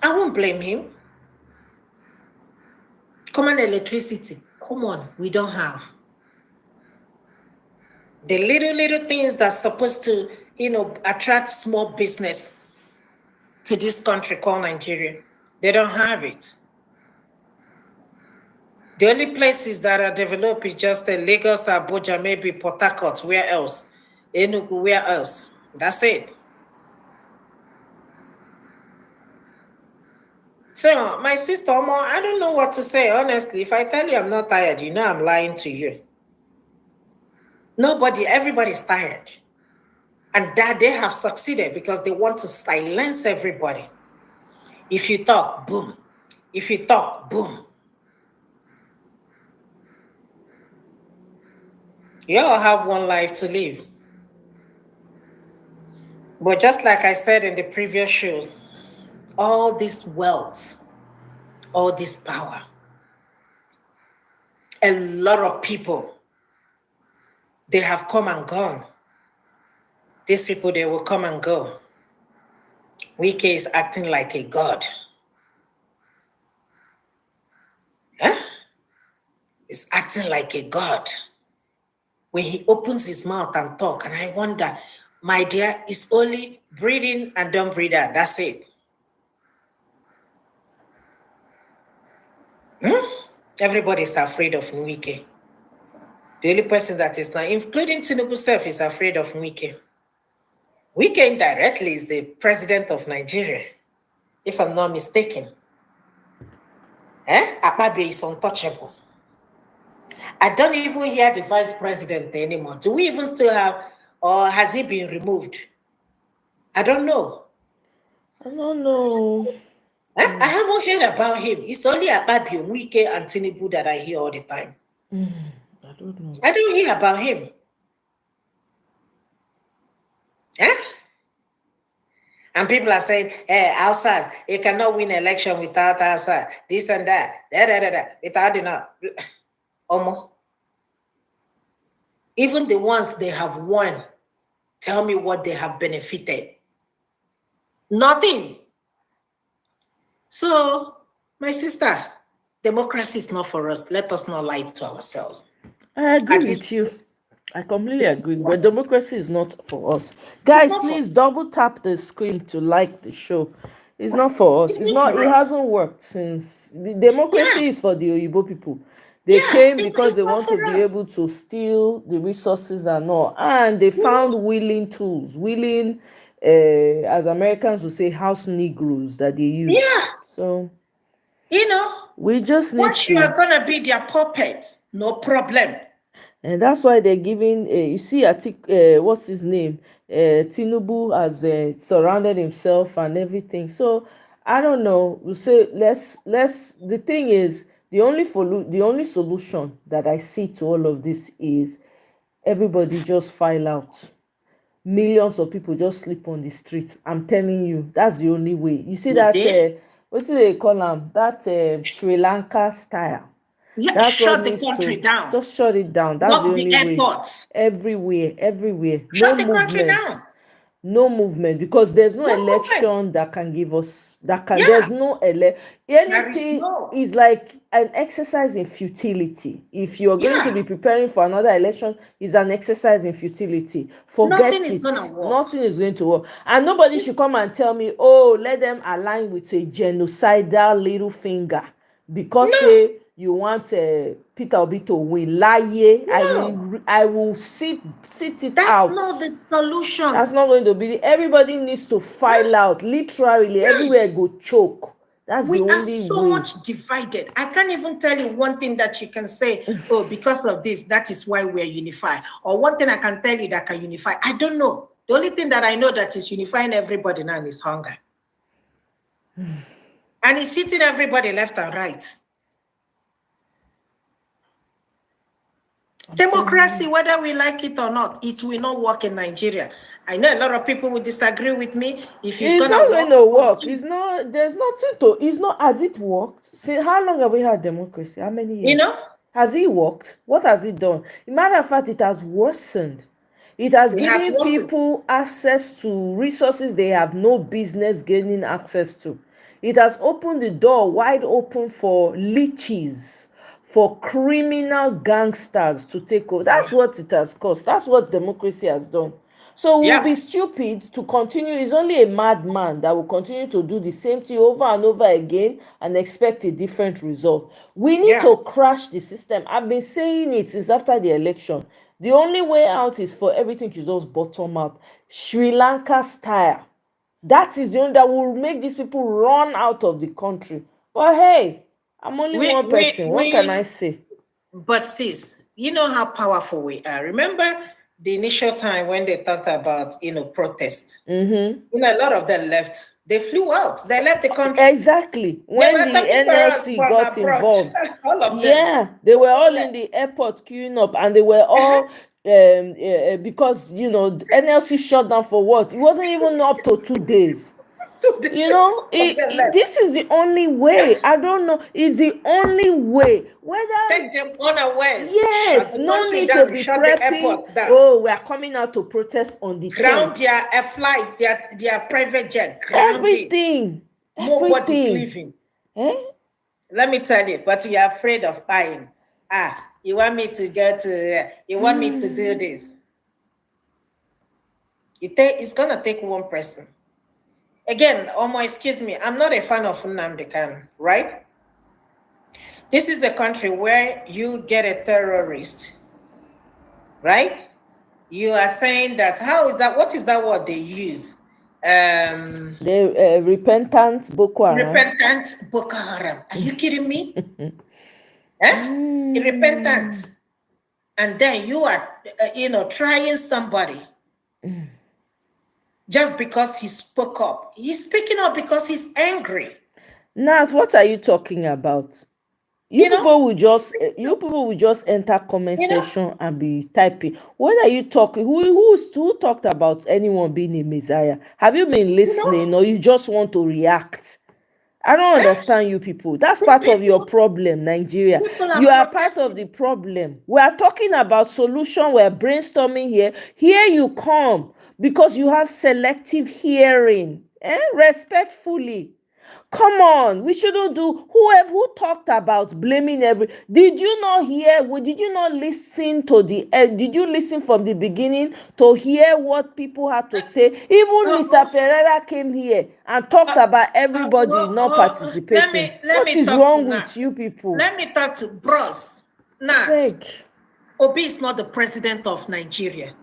I won't blame him. Common electricity. Come on, we don't have. The little things that's supposed to, attract small business to this country called Nigeria, they don't have it. The only places that are developed is just Lagos, Abuja, maybe Port Harcourt. Where else? Enugu, where else? That's it. So, my sister, I don't know what to say, honestly. If I tell you I'm not tired, I'm lying to you. Everybody's tired. And that they have succeeded because they want to silence everybody. If you talk, boom. If you talk, boom. You all have one life to live. But just like I said in the previous shows, all this wealth, all this power, a lot of people, they have come and gone. These people, they will come and go. Wike is acting like a god. Huh? He's acting like a god. When he opens his mouth and talk, and I wonder, my dear, it's only breathing and don't breathe out. That's it. Everybody's afraid of Wike. The only person that is not, including Tinubu self, is afraid of Wike. Wike indirectly is the president of Nigeria, if I'm not mistaken. Akpabio is untouchable. I don't even hear the vice president anymore. Do we even still have, or has he been removed? I don't know. I don't know. I haven't heard about him. It's only Akpabio, Wike, and Tinubu that I hear all the time. I don't know. I don't hear about him. And people are saying, hey, outside, you cannot win election without outside. This and that. Without enough. Even the ones they have won, tell me what they have benefited. Nothing. So, my sister, democracy is not for us. Let us not lie to ourselves. I agree with you. I completely agree. But democracy is not for us. Guys, please double tap the screen to like the show. It's not for us. It's not. It hasn't worked since. The democracy is for the Oyibo people. They came because they want to be able to steal the resources and all. And they found willing tools, willing, as Americans would say, house Negroes that they use. Yeah. So, we just need to. You are going to be their puppets. No problem. And that's why they're giving, you see, what's his name? Tinubu has surrounded himself and everything. So, I don't know. We say, the thing is, the only solution that I see to all of this is everybody just file out. Millions of people just sleep on the street. I'm telling you, that's the only way. You see that, what do they call them? That Sri Lanka style. That's shut the country down. Just shut it down. That's the only way. Everywhere. Shut the country down. No movement, because there's no election that can give us there's no anything is like an exercise in futility. If you're going to be preparing for another election, is an exercise in futility. Forget it. Nothing is going to work. And nobody should come and tell me, oh, let them align with a genocidal little finger because you want Peter Obi to win. Lie, I will sit it out. That's not the solution. That's not going to be. Everybody needs to file out. Literally, everywhere go choke. That's the only way. We are so much divided. I can't even tell you one thing that you can say, oh, because of this, that is why we are unified. Or one thing I can tell you that can unify. I don't know. The only thing that I know that is unifying everybody now is hunger. And it's hitting everybody left and right. Democracy, whether we like it or not, it will not work in Nigeria. I know a lot of people will disagree with me. If it's not going to work, it's not. There's nothing to. It's not. Has it worked? See, how long have we had democracy? How many years? Has it worked? What has it done? In matter of fact, it has worsened. It has given people access to resources they have no business gaining access to. It has opened the door wide open for leeches, for criminal gangsters to take over. That's what it has caused. That's what democracy has done. So we'll be stupid to continue. It's only a madman that will continue to do the same thing over and over again and expect a different result. We need to crash the system. I've been saying it since after the election. The only way out is for everything to just bottom out. Sri Lanka style. That is the only that will make these people run out of the country. But hey, I'm only one person. What can I say? But sis, you know how powerful we are. Remember the initial time when they talked about, protest? A lot of them left. They flew out. They left the country. Exactly. When the NLC got involved. All of them. They were all in the airport queuing up and they were all because NLC shut down for what? It wasn't even up to 2 days. This is the only way. I don't know. It's the only way. Whether take them unawares. yes, no need to be prepping. Oh, we are coming out to protest on the ground 10th. their flight, their private jet, Everything. Nobody's leaving. Let me tell you, but you're afraid of buying. You want me to get you want me to do this. It's gonna take one person. Again, Omo, excuse me, I'm not a fan of Nnamdi Kanu, right? This is a country where you get a terrorist, right? You are saying that, how is that? What is that word they use? The repentant Boko Haram. Repentant Boko Haram. Are you kidding me? Repentant. And then you are, trying somebody just because he spoke up. He's speaking up because he's angry. Naz, what are you talking about? You people will just enter comment section and be typing. What are you talking? Who talked about anyone being a messiah? Have you been listening, or you just want to react? I don't understand you people. That's part of your problem, Nigeria. You are part of the problem. We are talking about solution. We're brainstorming here. Here you come because you have selective hearing. Respectfully. Come on, we shouldn't do. Who talked about blaming did you not hear? Did you not listen to did you listen from the beginning to hear what people had to say? Even Mr. Ferreira came here and talked about everybody not participating. What is wrong with you people? Let me talk to bros. Obi is not the president of Nigeria.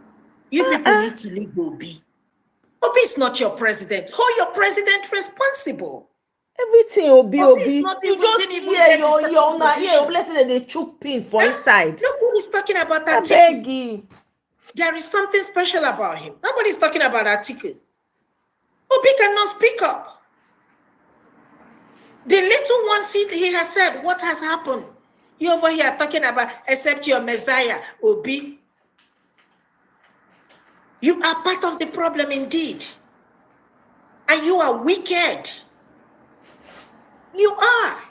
You people need to leave Obi. Obi is not your president. Hold your president responsible. Everything Obi. You just hear your blessing that they choke pin for inside. Nobody's talking about that. There is something special about him. Nobody's talking about Atiku. Obi cannot speak up. The little ones he has said, what has happened? You over here talking about accept your Messiah, Obi. You are part of the problem indeed. And you are wicked. You are.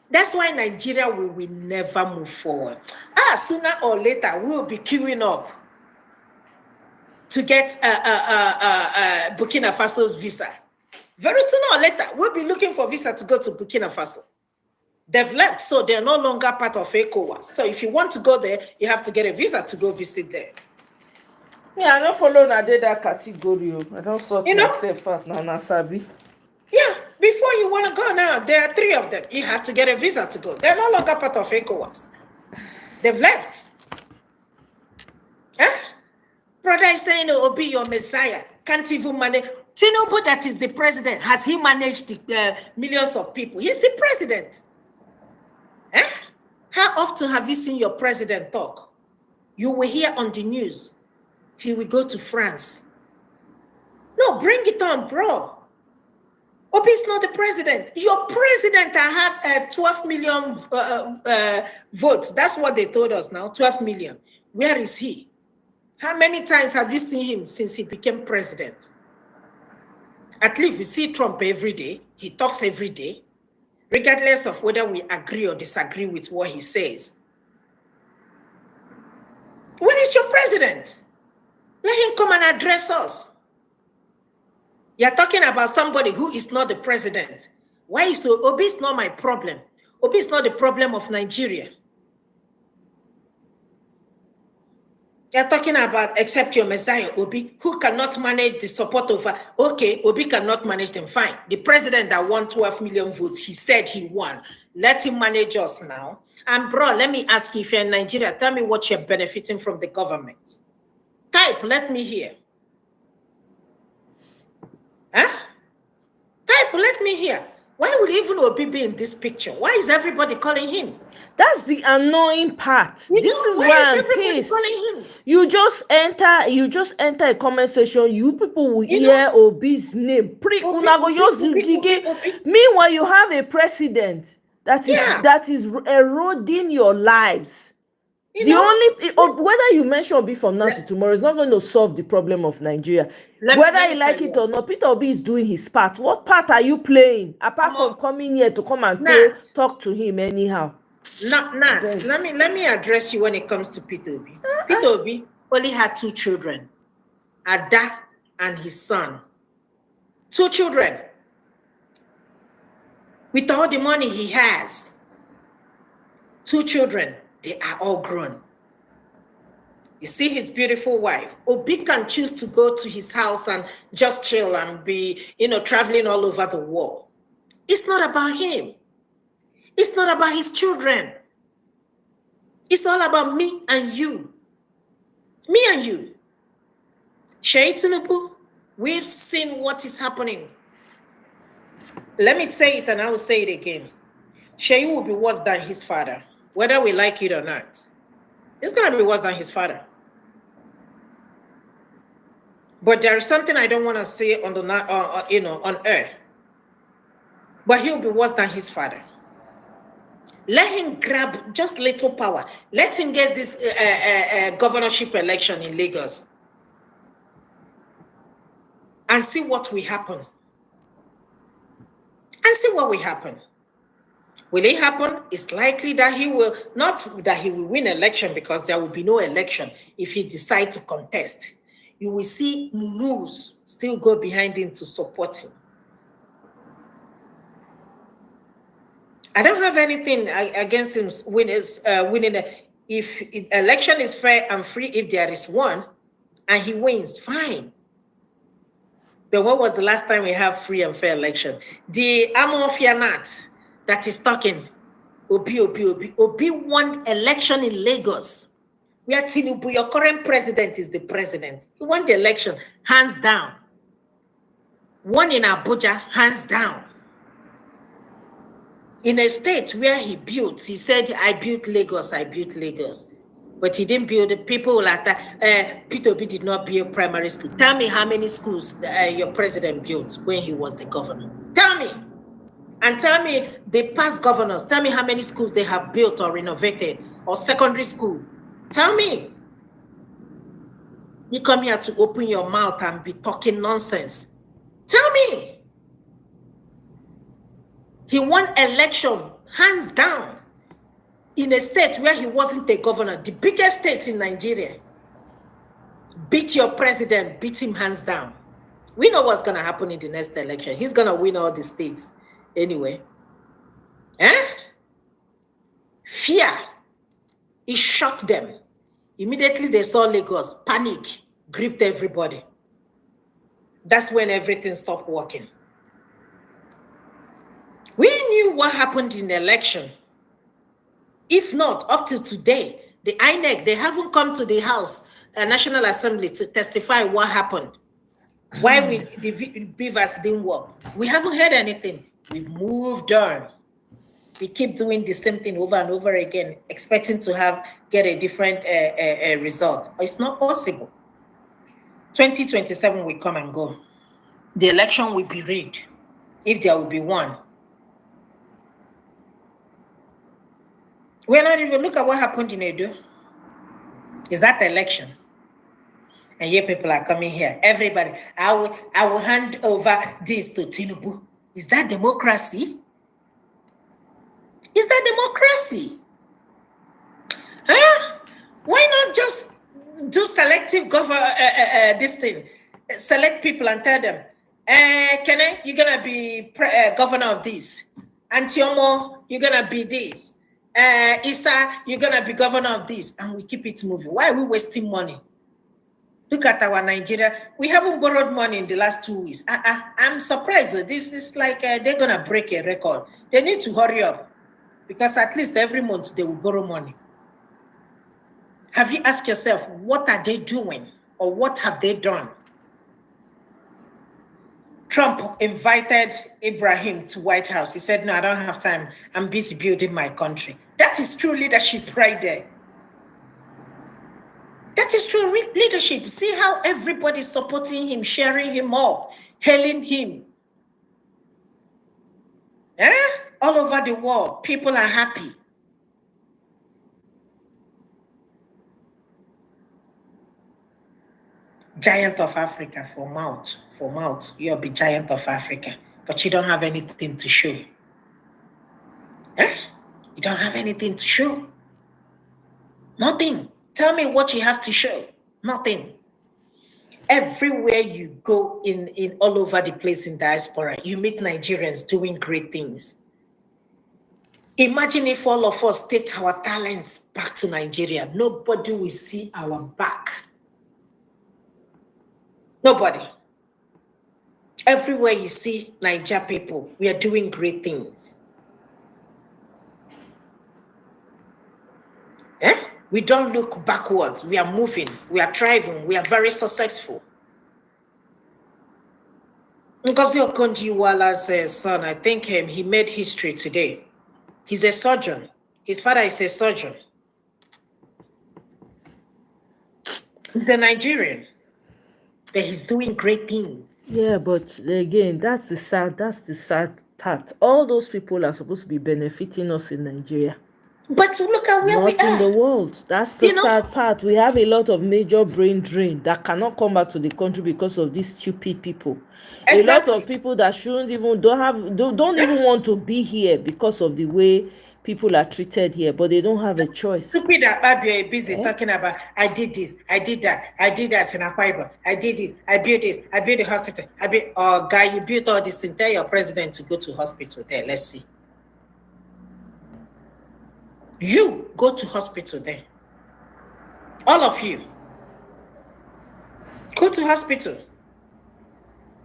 That's why Nigeria will never move forward. Sooner or later, we will be queuing up to get Burkina Faso's visa. Very sooner or later, we'll be looking for visa to go to Burkina Faso. They've left, so they're no longer part of ECOWAS. So if you want to go there, you have to get a visa to go visit there. I don't follow that category. I don't sort myself out, Nana Sabi. Yeah, before you want to go now, there are 3 of them. You have to get a visa to go. They're no longer part of ECOWAS. They've left. Brother is saying, Obi, your Messiah. Can't even manage. Tinubu, that is the president. Has he managed the millions of people? He's the president. How often have you seen your president talk? You will hear on the news. He will go to France. No, bring it on, bro. Obi is not the president. Your president had 12 million votes. That's what they told us now, 12 million. Where is he? How many times have you seen him since he became president? At least we see Trump every day. He talks every day, regardless of whether we agree or disagree with what he says. Where is your president? Let him come and address us. You're talking about somebody who is not the president. Why is so? Obi is not my problem. Obi is not the problem of Nigeria. You're talking about accept your Messiah, Obi, who cannot manage the support of, okay, Obi cannot manage them, fine. The president that won 12 million votes, he said he won. Let him manage us now. And bro, let me ask you, if you're in Nigeria, tell me what you're benefiting from the government. Type, let me hear. Type, let me hear. Why would even Obi be in this picture? Why is everybody calling him? That's the annoying part. This is why I'm pissed. You just enter a comment section. You people will hear Obi's name. Meanwhile, you have a president that is eroding your lives. You The know, only whether you mention Obi from now to tomorrow is not going to solve the problem of Nigeria. Whether let you me tell like you it or also. not, Peter Obi is doing his part. What part are you playing apart from Omo, coming here to come and Nat, talk to him anyhow? Nat, let me address you when it comes to Peter Obi. Peter Obi only had 2 children, Ada and his son. 2 children. With all the money he has, 2 children, they are all grown. You see his beautiful wife. Obi can choose to go to his house and just chill and be, traveling all over the world. It's not about him. It's not about his children. It's all about me and you. Me and you. Sheyi Tinubu, we've seen what is happening. Let me say it and I will say it again. Sheyi will be worse than his father, whether we like it or not. It's going to be worse than his father. But there is something I don't want to say on on air. But he'll be worse than his father. Let him grab just little power. Let him get this governorship election in Lagos. And see what will happen. And see what will happen. Will it happen? It's likely that he will, not that he will win election, because there will be no election if he decides to contest. You will see moves still go behind him to support him. I don't have anything against him winning. If election is fair and free, if there is one, and he wins, fine. But when was the last time we have free and fair election? The Amofianat that is talking, Obi won election in Lagos, where Tinubu, your current president, is the president. He won the election, hands down. One in Abuja, hands down. In a state where he built, he said, I built Lagos. But he didn't build it. People like that. Peter Obi did not build primary school. Tell me how many schools your president built when he was the governor. Tell me. And tell me the past governors. Tell me how many schools they have built or renovated, or secondary school. Tell me. You come here to open your mouth and be talking nonsense. Tell me. He won election, hands down, in a state where he wasn't a governor, the biggest state in Nigeria. Beat your president, beat him hands down. We know what's going to happen in the next election. He's going to win all the states anyway. Fear. It shocked them. Immediately they saw Lagos, panic, gripped everybody. That's when everything stopped working. We knew what happened in the election. If not, up till today, the INEC, they haven't come to the House, National Assembly, to testify what happened. Why the beavers didn't work. We haven't heard anything. We've moved on. We keep doing the same thing over and over again, expecting to get a different result. It's not possible. 2027 will come and go. The election will be rigged, if there will be one. We're not even, look at what happened in Edo. Is that the election? And yet people are coming here. Everybody, I will hand over this to Tinubu. Is that democracy? Is that democracy? Huh? Why not just do selective this thing? Select people and tell them, Kene, you're going to be governor of this. Antiomo, you're going to be this. Issa, you're going to be governor of this. And we keep it moving. Why are we wasting money? Look at our Nigeria. We haven't borrowed money in the last 2 weeks. I'm surprised. This is like they're going to break a record. They need to hurry up, because at least every month they will borrow money. Have you asked yourself, what are they doing, or what have they done? Trump invited Ibrahim to White House. He said, no, I don't have time. I'm busy building my country. That is true leadership right there. That is true leadership. See how everybody's supporting him, sharing him up, hailing him. Eh? All over the world, people are happy. Giant of Africa for mouth. For mouth. You'll be giant of Africa. But you don't have anything to show. Eh? You don't have anything to show. Nothing. Tell me what you have to show. Nothing. Everywhere you go in all over the place in diaspora, you meet Nigerians doing great things. Imagine if all of us take our talents back to Nigeria. Nobody will see our back. Nobody. Everywhere you see Niger people, we are doing great things. We don't look backwards. We are moving. We are thriving. We are very successful. Ngozi Okonjo-Iweala's son, I think he made history today. He's a surgeon. His father is a surgeon. He's a Nigerian. But he's doing great things. Yeah, but again, that's the sad part. All those people are supposed to be benefiting us in Nigeria. But look at where we are. Not in the world. That's the sad part. We have a lot of major brain drain that cannot come back to the country because of these stupid people. Exactly. A lot of people that shouldn't even don't even want to be here because of the way people are treated here, but they don't have a choice. Stupid that you're busy talking about, I did this, I did that in Akwa, I did this, I built the hospital, guy, you built all this thing. Tell your president to go to hospital there. Let's see. You go to hospital there. All of you. Go to hospital.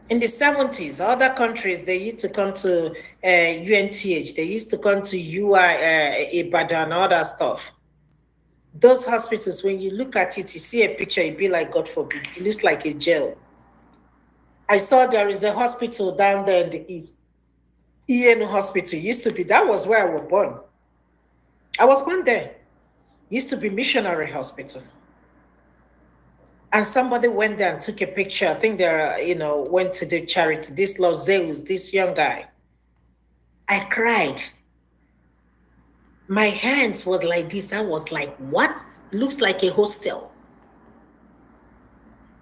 In the 70s, other countries, they used to come to UNTH. They used to come to UI, Ibadan, all that stuff. Those hospitals, when you look at it, you see a picture, you'd be like, God forbid, it looks like a jail. I saw there is a hospital down there in the east. EN Hospital used to be, that was where I was born. I was born there. Used to be missionary hospital. And somebody went there and took a picture. I think they went to do charity. This Lord Zeus, this young guy. I cried. My hands was like this. I was like, what? Looks like a hostel.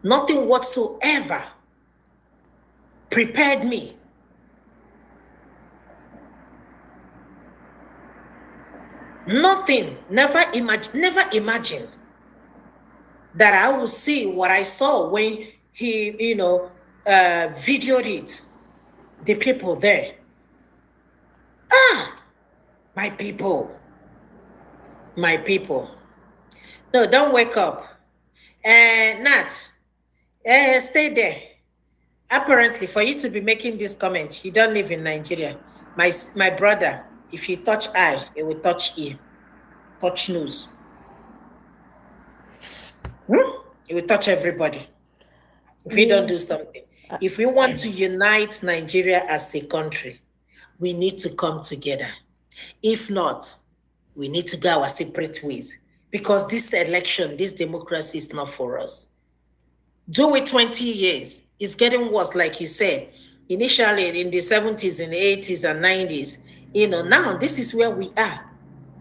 Nothing whatsoever prepared me. Nothing. Never imagined that I would see what I saw when he, videoed it. The people there. My people. No, don't wake up. Nat, stay there. Apparently, for you to be making this comment, you don't live in Nigeria. My brother, if you touch eye, it will touch ear. Touch nose. It will touch everybody if we don't do something. If we want to unite Nigeria as a country, we need to come together. If not, we need to go our separate ways, because this election, this democracy is not for us. Do it 20 years. It's getting worse, like you said. Initially in the 70s, in the 80s and 90s, now this is where we are.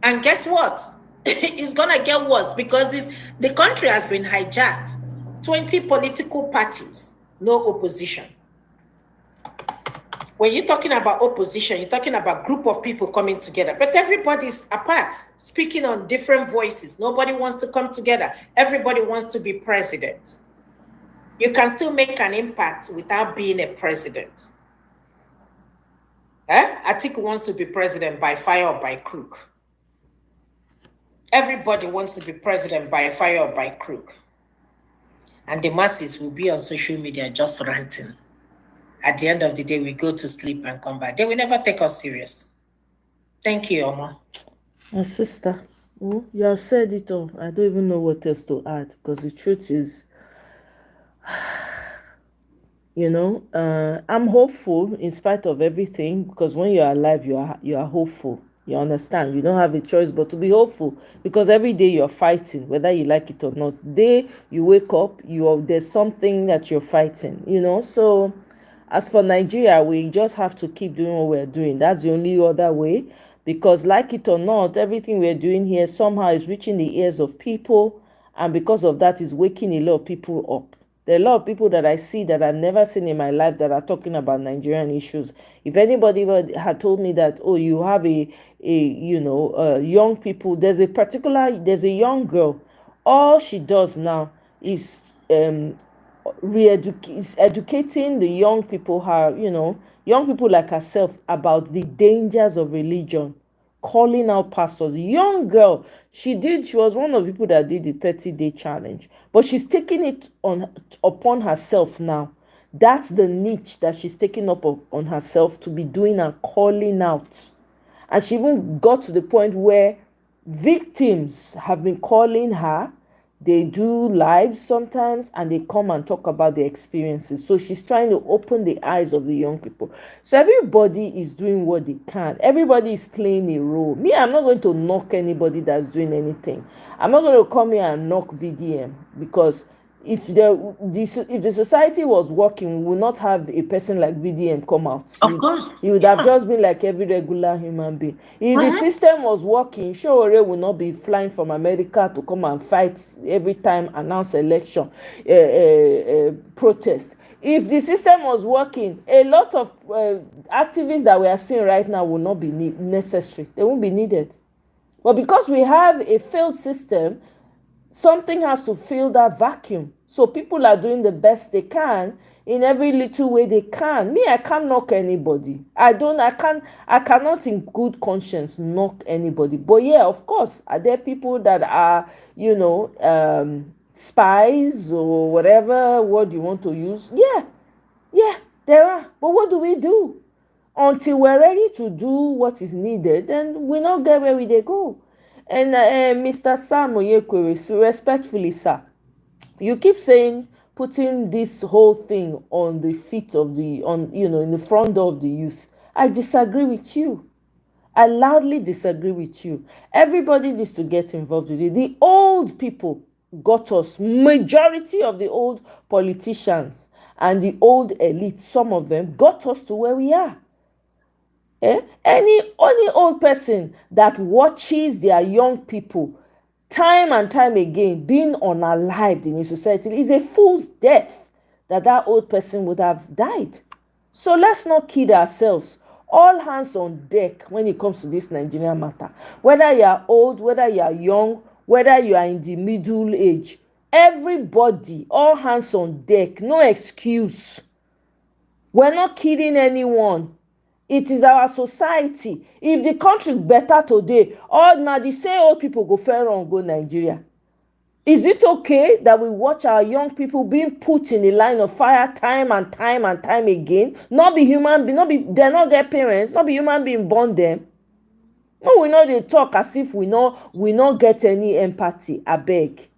And guess what? It's gonna get worse, because the country has been hijacked. 20 political parties, no opposition. When you're talking about opposition, you're talking about group of people coming together, but everybody's apart, speaking on different voices. Nobody wants to come together. Everybody wants to be president. You can still make an impact without being a president. Atiku wants to be president by fire or by crook. Everybody wants to be president by fire or by crook. And the masses will be on social media just ranting. At the end of the day, we go to sleep and come back. They will never take us serious. Thank you, Oma. My sister, you have said it all. I don't even know what else to add, because the truth is, I'm hopeful in spite of everything, because when you're alive, you are hopeful. You understand? You don't have a choice but to be hopeful, because every day you're fighting, whether you like it or not. The day you wake up, there's something that you're fighting, So as for Nigeria, we just have to keep doing what we're doing. That's the only other way, because like it or not, everything we're doing here somehow is reaching the ears of people, and because of that is waking a lot of people up. There are a lot of people that I see that I've never seen in my life that are talking about Nigerian issues. If anybody had told me that, oh, you have young people, there's a young girl, all she does now is is educating the young people, young people like herself, about the dangers of religion, calling out pastors. Young girl, she was one of the people that did the 30-day challenge, but she's taking it upon herself now. That's the niche that she's taking up on herself to be doing and calling out. And she even got to the point where victims have been calling her. They do lives sometimes and they come and talk about their experiences. So she's trying to open the eyes of the young people. So everybody is doing what they can. Everybody is playing a role. Me, I'm not going to knock anybody that's doing anything. I'm not going to come here and knock VDM, because if the society was working, we would not have a person like VDM come out. Of course. He would have just been like every regular human being. If the system was working, Showore would not be flying from America to come and fight every time, announce election, protest. If the system was working, a lot of activists that we are seeing right now will not be necessary. They won't be needed. But because we have a failed system, something has to fill that vacuum. So people are doing the best they can in every little way they can. Me, I can't knock anybody. I cannot in good conscience knock anybody. But yeah, of course, are there people that are, spies or whatever word you want to use? Yeah, there are. But what do we do? Until we're ready to do what is needed, then we not get where they go. And Mr. Sam Oyekwere, respectfully, sir, you keep saying putting this whole thing on the feet of in the front door of the youth. I disagree with you. I loudly disagree with you. Everybody needs to get involved with it. The old people got us. Majority of the old politicians and the old elite, some of them got us to where we are. Any old person that watches their young people time and time again being unalived in a society is a fool's death that old person would have died. So let's not kid ourselves. All hands on deck when it comes to this Nigerian matter. Whether you are old, whether you are young, whether you are in the middle age, everybody, all hands on deck. No excuse. We're not kidding anyone. It is our society. If the country better today, or now the same old people go fair and go Nigeria. Is it okay that we watch our young people being put in the line of fire time and time and time again? Not be human being, they not get parents, not be human being born them. No, we know they talk as if we not get any empathy. I beg.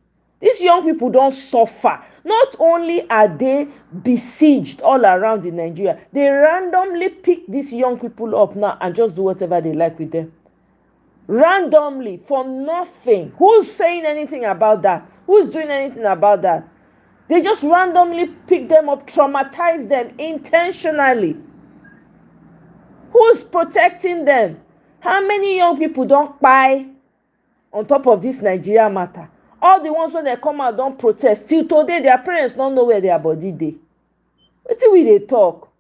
These young people don't suffer. Not only are they besieged all around in Nigeria, they randomly pick these young people up now and just do whatever they like with them. Randomly, for nothing. Who's saying anything about that? Who's doing anything about that? They just randomly pick them up, traumatize them intentionally. Who's protecting them? How many young people don't buy on top of this Nigeria matter? All the ones when they come out don't protest. Till today, their parents don't know where their body dey. Wetin we dey talk?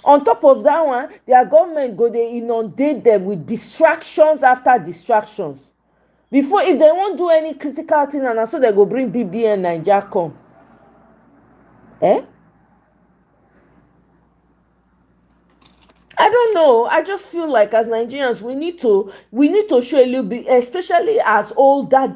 On top of that one, their government go dey inundate them with distractions after distractions. Before, if they won't do any critical thing, and so they go bring BBN Naija come. I don't know. I just feel like as Nigerians, we need to show a little bit, especially older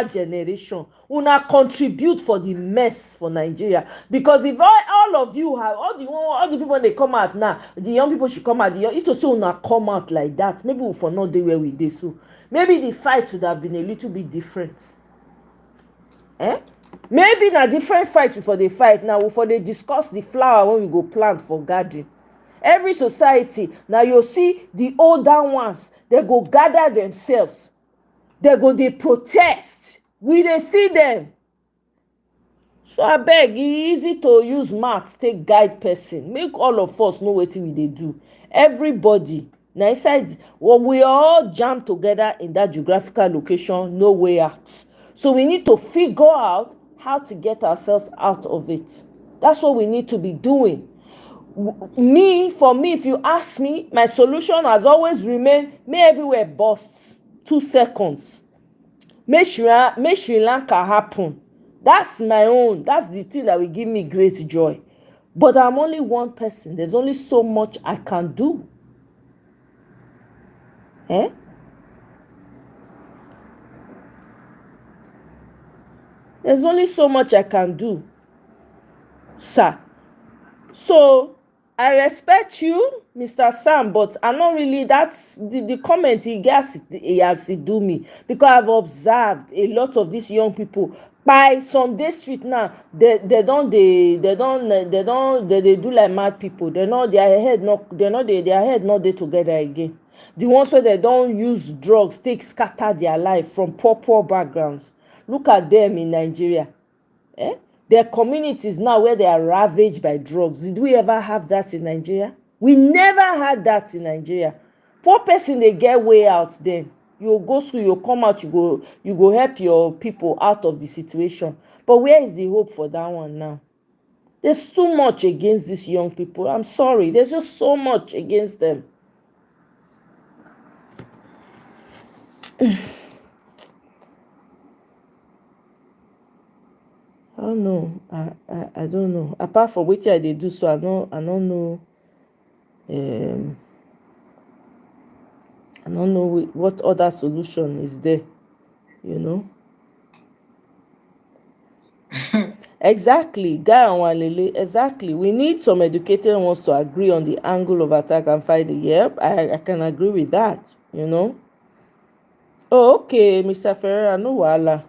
generation, una contribute for the mess for Nigeria. Because if all of you have all the people they come out now, the young people should come out. It's to say una come out like that. Maybe we for not dey where we dey. So maybe the fight would have been a little bit different. Maybe na different fight for the fight now. For they discuss the flower when we go plant for garden. Every society, now you see the older ones, they go gather themselves. They go, they protest. We dey see them. So I beg, easy to use math, take guide person. Make all of us know what we dey do. Everybody, now inside, we all jam together in that geographical location, no way out. So we need to figure out how to get ourselves out of it. That's what we need to be doing. For me, if you ask me, my solution has always remained, may everywhere bursts 2 seconds. Make Sri Lanka happen. That's my own. That's the thing that will give me great joy. But I'm only one person. There's only so much I can do. There's only so much I can do, sir. So I respect you, Mr. Sam, but I'm not really, that's the comment he has to do me, because I've observed a lot of these young people by Sunday street now. They do like mad people. Their head not there together again. The ones where they don't use drugs take scatter their life from poor backgrounds. Look at them in Nigeria. Their communities now where they are ravaged by drugs. Did we ever have that in Nigeria? We never had that in Nigeria. Poor person, they get way out then. You go school, you come out, you go help your people out of the situation. But where is the hope for that one now? There's too much against these young people. I'm sorry. There's just so much against them. I don't know. I don't know. Apart from which I do, so I don't know. I don't know what other solution is there. Exactly, Guy and Walele. Exactly. We need some educated ones to agree on the angle of attack and fight the yep. I can agree with that. Oh, okay, Mr. Ferreira, no wahala.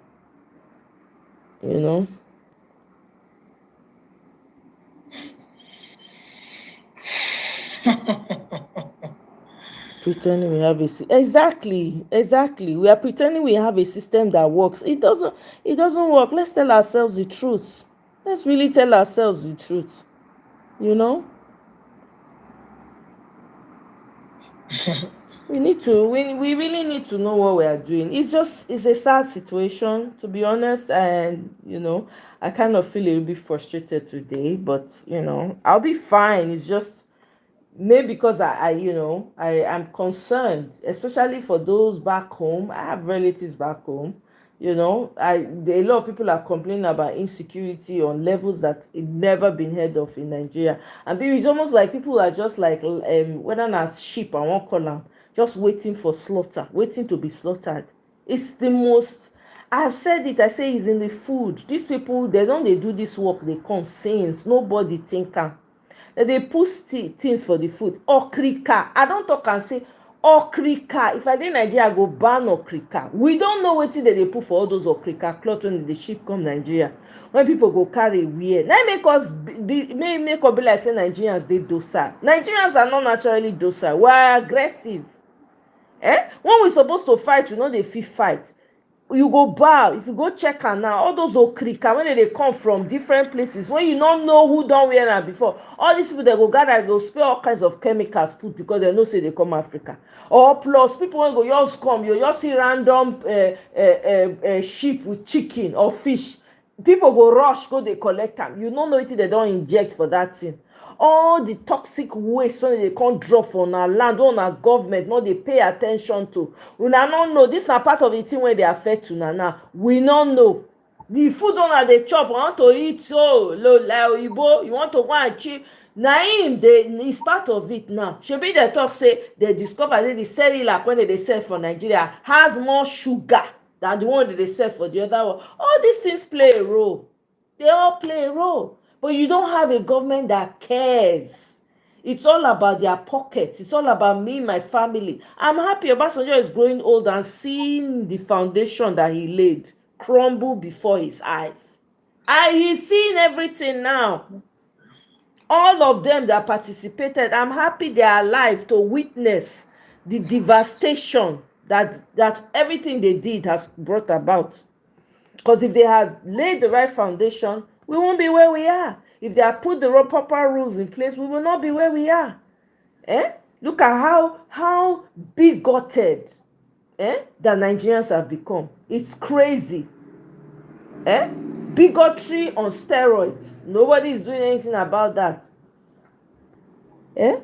Pretending we have exactly. We are pretending we have a system that works. It doesn't work. Let's tell ourselves the truth. Let's really tell ourselves the truth. We really need to know what we are doing. It's a sad situation, to be honest, and I kind of feel a little bit frustrated today, but I'll be fine. It's just maybe because I am concerned, especially for those back home. I have relatives back home. A lot of people are complaining about insecurity on levels that it never been heard of in Nigeria, and it's almost like people are just like whether as sheep, I won't call them, just waiting for slaughter, waiting to be slaughtered. It's the most. I've said it. I say it's in the food. These people, they do this work. They come since nobody think am. They put things for the food. Okrika. I don't talk and say okrika. If I dey Nigeria, I go ban okrika. We don't know wetin they put for all those okrika cloth when the ship come Nigeria. When people go carry wear. Now make us be like say Nigerians dey docile. Nigerians are not naturally docile. We are aggressive. When we supposed to fight, they fit fight. You go bow. If you go check am now, all those okrika when they come from different places, when you don't know who don wear am before, all these people, they go gather, go spray all kinds of chemicals put because they know say they come Africa. Or plus people wey go just come, you just see random sheep with chicken or fish. People go rush go dey collect am. You no know wetin they don inject for that thing. All the toxic waste wey they can't drop for our land, on our government, no dey pay attention to. Una no know. This na part of the thing where they affect una now. We no know. The food una dey chop, want to eat so low like oyibo, you want to go and cheap. Na him is part of it now. Shebi dey talk say they discover say the Cerelac when they sell for Nigeria has more sugar than the one that they sell for the other one. All these things play a role. They all play a role. But you don't have a government that cares. It's all about their pockets. It's all about me, my family. I'm happy Obasanjo is growing old and seeing the foundation that he laid crumble before his eyes. And he's seeing everything now. All of them that participated, I'm happy they are alive to witness the devastation that everything they did has brought about. Because if they had laid the right foundation, we won't be where we are. If they had put the proper rules in place, we will not be where we are. Look at how bigoted that Nigerians have become. It's crazy. bigotry on steroids. Nobody is doing anything about that. Eh?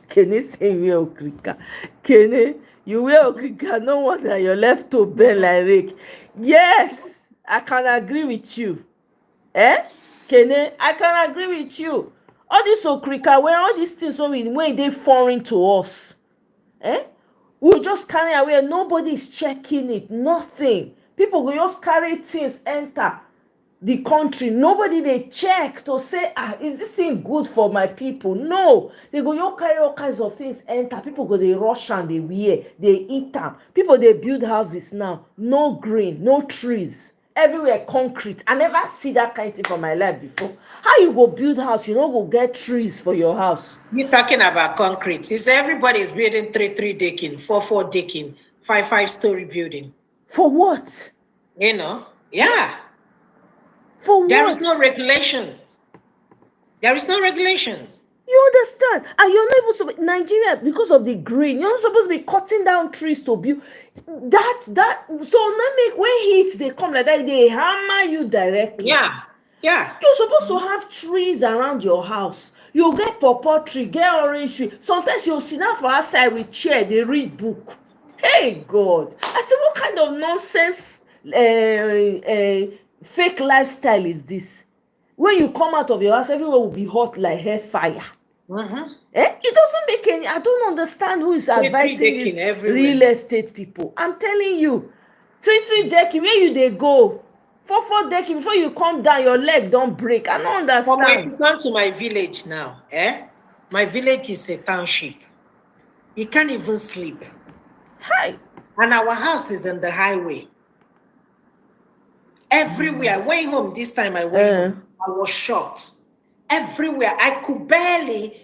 Kene say you wear okrika. Kene, you wear okrika, no wonder your left toe bend like rake. Yes, I can agree with you. Eh? Kene, I can agree with you. All this okrika, where all these things when they foreign to us. Eh? We'll just carry away. Nobody is checking it. Nothing. People will just carry things enter the country. Nobody they check to say, is this thing good for my people? No. They go, you carry all kinds of things enter. People go, they rush and they wear, they eat them. People, they build houses now. No green, no trees. Everywhere concrete. I never see that kind of thing for my life before. How you go build house? You know, go get trees for your house. You're talking about concrete. Is everybody's building 3 decking, 4 decking, 5 story building? For what? You know? Yeah. For what? There is no regulations. There is no regulations. You understand? And you're not even supposed, Nigeria, because of the green, you're not supposed to be cutting down trees to build that so not make when heat they come like that, they hammer you directly. Yeah. You're supposed to have trees around your house. You get pawpaw tree, get orange tree. Sometimes you'll sit down for outside with chair, they read book. Hey God. I said, what kind of nonsense fake lifestyle is this? When you come out of your house, everywhere will be hot like hair fire. Mm-hmm. It doesn't make any. I don't understand who is advising these real estate people. I'm telling you, 3 decking, where you they go? 4 decking, before you come down, your leg don't break. I don't understand. But if you come to my village now, my village is a township. You can't even sleep. Hi. And our house is on the highway. Everywhere. I went home this time. I went home. I was shocked. Everywhere. I could barely,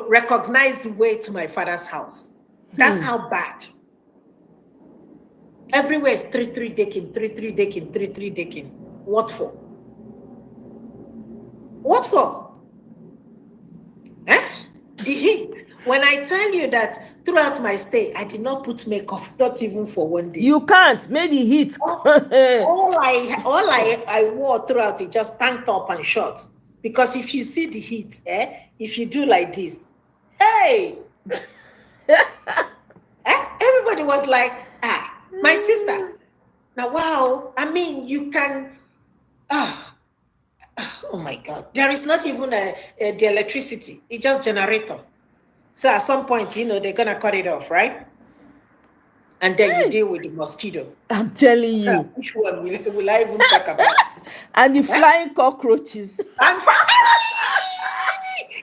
recognize the way to my father's house. That's how bad. Everywhere is 3 decking, 3 decking, 3 decking. What for? What for? The heat. When I tell you that throughout my stay, I did not put makeup, not even for one day. You can't. Maybe heat. all I wore throughout it just tank top and shorts. Because if you see the heat, if you do like this, hey, everybody was like, my sister. Now, wow, I mean, you can, oh my God, there is not even the electricity. It's just generator. So at some point, they're going to cut it off, right? And then you deal with the mosquito. I'm telling you. Which one will I even talk about? And the flying cockroaches. Don't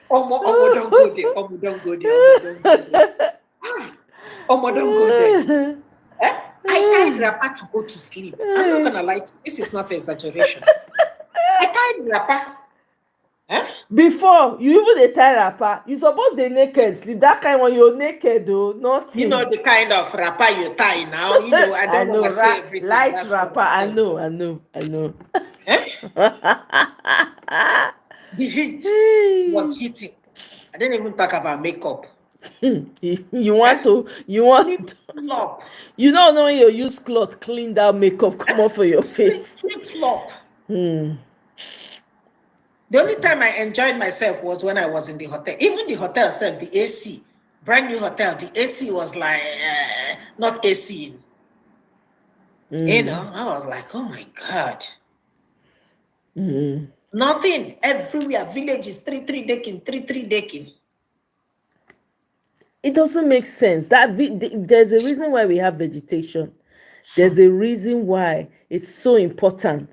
go there. Don't go there. Don't go there. I tied wrapper to go to sleep. I'm not going to lie to you. This is not an exaggeration. I tied wrapper. Before you even a tie wrapper, you suppose they naked sleep. That kind when you're naked though, not you know the kind of wrapper you tie now. I don't want to say everything. Light wrapper. I know. The heat was hitting. I didn't even talk about makeup. You want to you don't know when you use cloth clean that makeup come off of your face. Flip flop. The only time I enjoyed myself was when I was in the hotel. Even the hotel itself, the AC, brand new hotel, the AC was like not AC. I was like, oh my God. Nothing. Everywhere, villages, 3 decking, 3 decking. It doesn't make sense. There's a reason why we have vegetation. There's a reason why it's so important,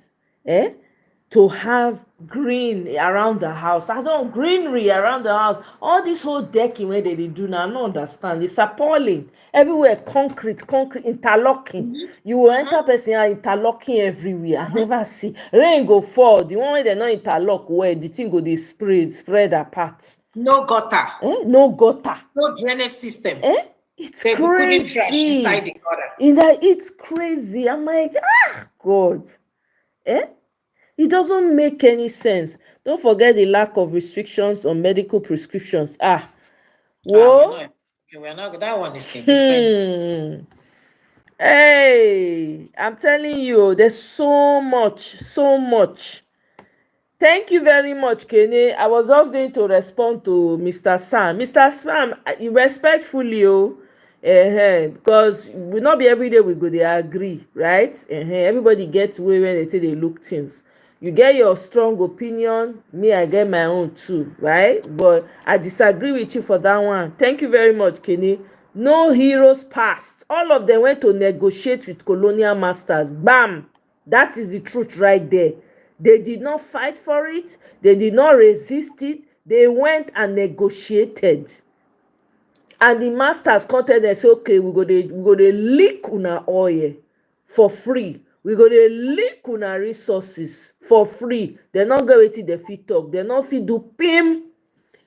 to have green around the house. Greenery around the house. All this whole decking where they do now, I don't understand. It's appalling. Everywhere concrete, interlocking. You will enter person interlocking everywhere. I never see rain go fall. The one where they not interlock where the thing go they spread apart. No gutter. No gutter. No drainage system. It's they crazy. Trash inside the gutter. It's crazy. I'm like, God. It doesn't make any sense. Don't forget the lack of restrictions on medical prescriptions. Whoa. We're not, that one is different. Hey, I'm telling you, there's so much, so much. Thank you very much, Kenny. I was just going to respond to Mr. Sam. Mr. Sam, respectfully, because we not be every day we go dey agree, right? Everybody gets way when they say they look things. You get your strong opinion, me I get my own too, right? But I disagree with you for that one. Thank you very much, Kenny. No heroes passed. All of them went to negotiate with colonial masters. Bam! That is the truth right there. They did not fight for it. They did not resist it. They went and negotiated. And the masters come tell dem say, okay, we go dey leak una oil for free. We go dey leak una resources for free. Dem no get wetin dem fit talk. Dem no fit do pim.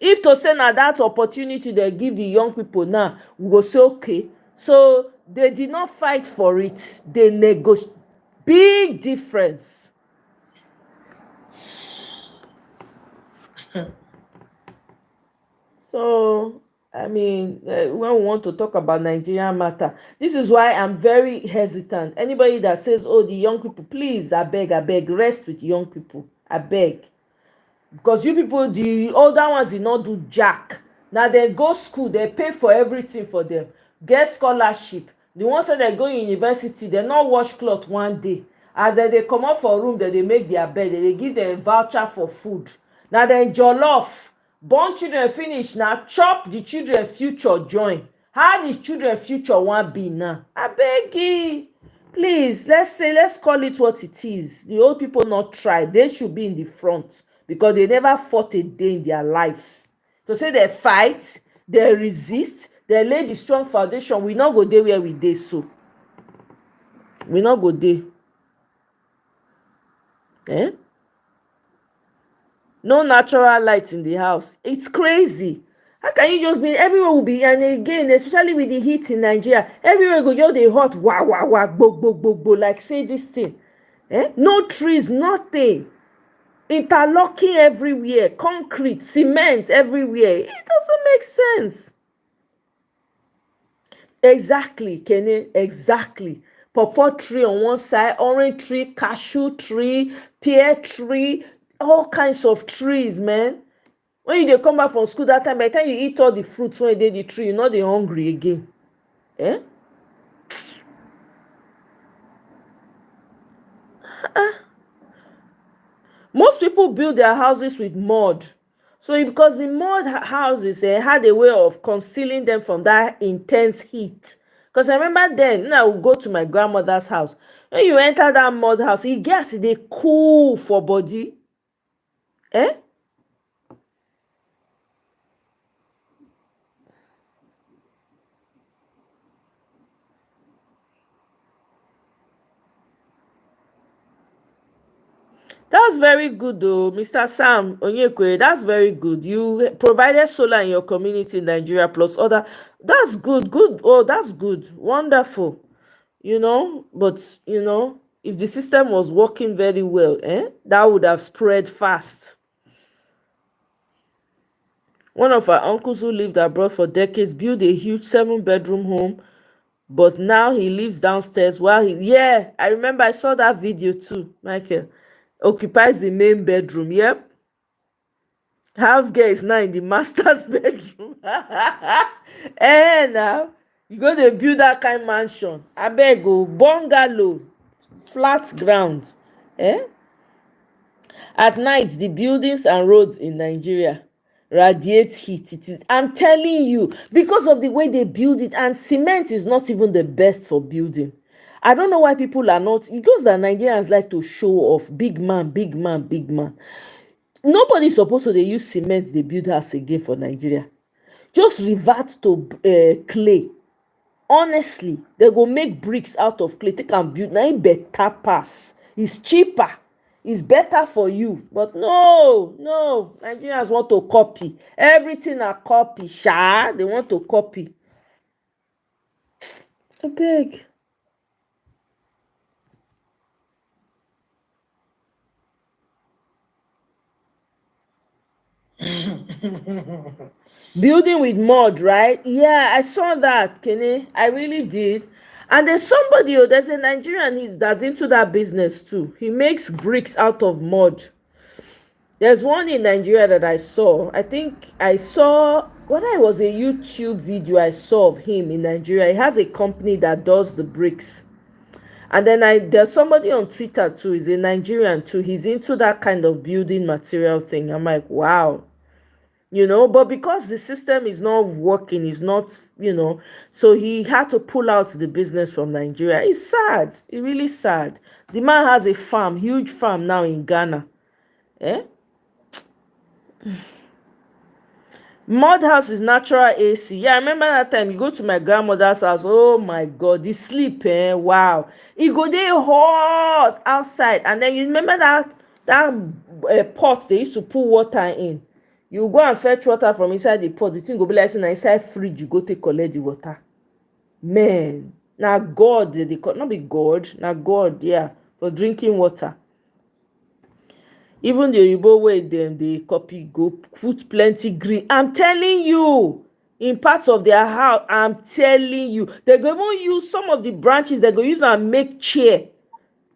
If to say na that opportunity dem give the young people now, we go say okay. So they did not fight for it. They negotiate. Big difference. So, I mean, when we want to talk about Nigerian matter, this is why I'm very hesitant. Anybody that says, oh, the young people, please, I beg, rest with young people. I beg. Because you people, the older ones did not do jack. Now they go school, they pay for everything for them. Get scholarship. The ones that they go university, they not wash cloth one day. As they come out for room, they make their bed, they give them voucher for food. Now they jollof. Born children finish, now chop the children future join. How the children future want be now? I beg you. Please, let's call it what it is. The old people not try. They should be in the front because they never fought a day in their life. To say they fight, they resist, they lay the strong foundation. We not go there where we dey so. We not go there. Eh? No natural light in the house. It's crazy. How can you just be everywhere will be, and again, especially with the heat in Nigeria, everywhere go just dey hot, gbo, like say this thing. No trees, nothing. Interlocking everywhere, concrete, cement everywhere. It doesn't make sense. Exactly, Kenny, exactly. Pawpaw tree on one side, orange tree, cashew tree, pear tree, all kinds of trees, man. When you dey come back from school that time, by the time you eat all the fruits wey dey the tree, you no dey hungry again. Most people build their houses with mud. So because the mud houses had a way of concealing them from that intense heat. Because I remember then, when I would go to my grandmother's house, when you enter that mud house, e get as e dey cool for body. That's very good though, Mr. Sam Onyekwe. That's very good. You provided solar in your community in Nigeria plus other. That's good. Good. Oh, that's good. Wonderful. But if the system was working very well, that would have spread fast. One of our uncles who lived abroad for decades built a huge 7-bedroom home, but now he lives downstairs while I remember I saw that video too, Michael. Occupies the main bedroom. Yep. House girl is now in the master's bedroom. Now you go to build that kind mansion. Abeg o, bungalow, flat ground. At night, the buildings and roads in Nigeria radiate heat. I'm telling you, because of the way they build it, and cement is not even the best for building. I don't know why people are not, because the Nigerians like to show off. Big man, big man, big man. Nobody's supposed to use cement, they build house again for Nigeria. Just revert to clay. Honestly, they go make bricks out of clay. Take and build. Now it better pass. It's cheaper. It's better for you. But no. Nigerians want to copy. Everything a copy. They want to copy. I beg. Building with mud, right? Yeah, I saw that, Kenny. I really did. And there's somebody, oh, there's a Nigerian that's into that business too. He makes bricks out of mud. There's one in Nigeria that I saw. I think I saw, whether it was a YouTube video I saw of him in Nigeria. He has a company that does the bricks. And then there's somebody on Twitter too, he's a Nigerian too. He's into that kind of building material thing. I'm like, wow. But because the system is not working, is not, so he had to pull out the business from Nigeria. It's sad. It's really sad. The man has a farm, huge farm now in Ghana. Mud house is natural AC. Yeah, I remember that time you go to my grandmother's house. Oh my God, the sleep, wow. It go there hot outside, and then you remember that pot they used to put water in. You go and fetch water from inside the pot. The thing go be like saying inside fridge. You go take collect the water. Man, now God they call, not be God, now God, yeah, for drinking water. Even the Oyibo way dem dey copy go put plenty green. I'm telling you, in parts of their house, I'm telling you, they go even use some of the branches. They go use and make chair.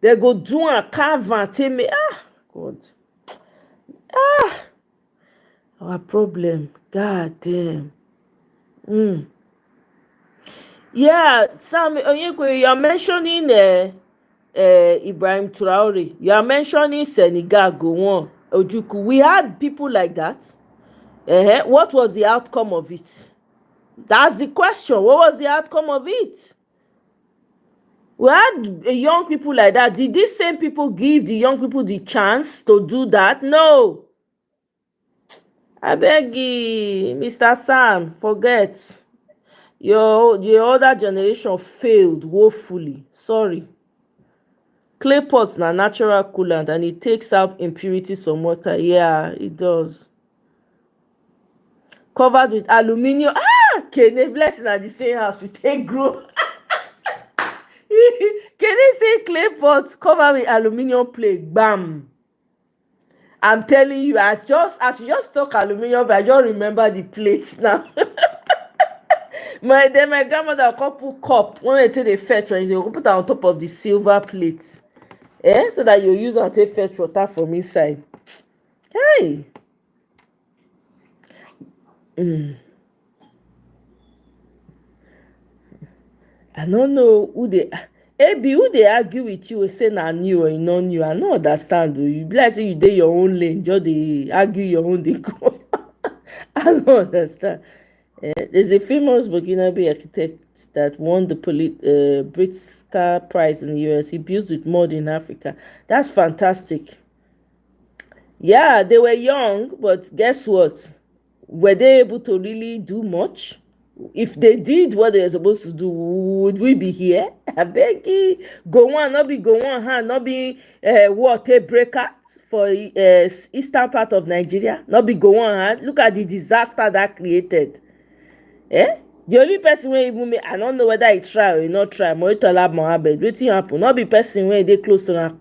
They go do and carve and take me. God. Our problem. God damn. Yeah, Sam Onyekwe, you are mentioning Ibrahim Traore. You are mentioning Senegal Gowon Ojukwu. We had people like that. What was the outcome of it? That's the question. What was the outcome of it? We had young people like that. Did these same people give the young people the chance to do that? No. I beg you, Mr. Sam, forget. The older generation failed woefully. Sorry. Clay pots na natural coolant and it takes out impurities from water. Yeah, it does. Covered with aluminium. Kene blessing at the same house we take grow. Can they say clay pots covered with aluminium plate? Bam. I'm telling you, as you just talk aluminium, I just remember the plates now. My grandmother come put cup when they take the fetch one, they go put it on top of the silver plate. So that you use and take fetch water from inside. Hey. I don't know who they argue with you say na new or not new. I don't understand. You be like say you dey your own lane, just dey argue your own dey go. I don't understand. There's a famous Burkinabe architect that won the Pritzker Prize in the US. He builds with mud in Africa. That's fantastic. Yeah, they were young, but guess what? Were they able to really do much? If they did what they were supposed to do, would we be here? I beg you. Go on, not be go on hand, not be water breaker for eastern part of Nigeria. Not be go on hand. Look at the disaster that created. The only person wey even make, I don't know whether he try or he not try, Moitola Mohammed, wetin happen? Not be person wey dey close to am.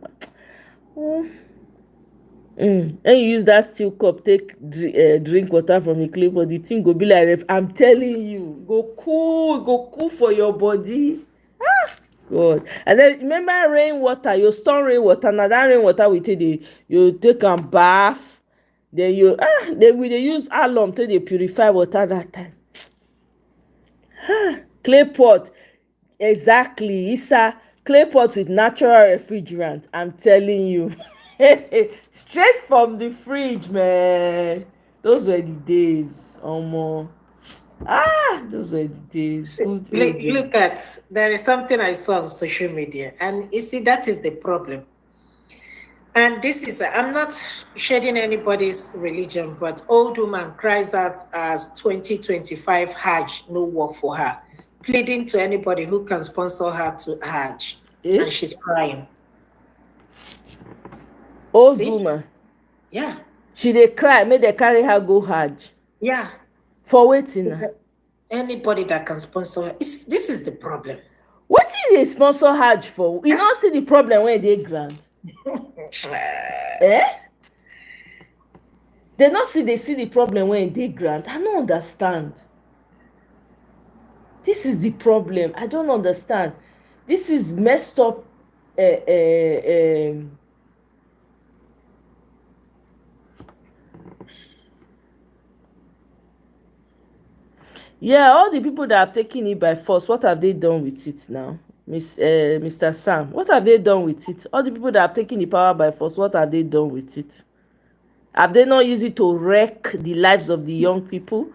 And you use that steel cup take drink water from a clay pot, the thing go be like, I'm telling you, go cool for your body. God. And then remember rainwater, you store rainwater. Now that rainwater we take you take a bath. Then we dey use alum till they purify water that time. Clay pot, exactly. It's a clay pot with natural refrigerant. I'm telling you. Straight from the fridge, man. Those were the days. Those were the days. Look at, there is something I saw on social media, and you see, that is the problem. And this is, I'm not shedding anybody's religion, but old woman cries out as 2025 Hajj no work for her, pleading to anybody who can sponsor her to Hajj. And she's crying. Old woman. Yeah. She dey cry, make they carry her go Hajj. Yeah. For waiting. Anybody that can sponsor her. This is the problem. What is they sponsor Hajj for? You don't see the problem when they grant. They see the problem when they grant. I don't understand. This is the problem. I don't understand. This is messed up. Yeah, all the people that have taken it by force, what have they done with it now? Mr. Sam, what have they done with it? All the people that have taken the power by force, what have they done with it? Have they not used it to wreck the lives of the young people?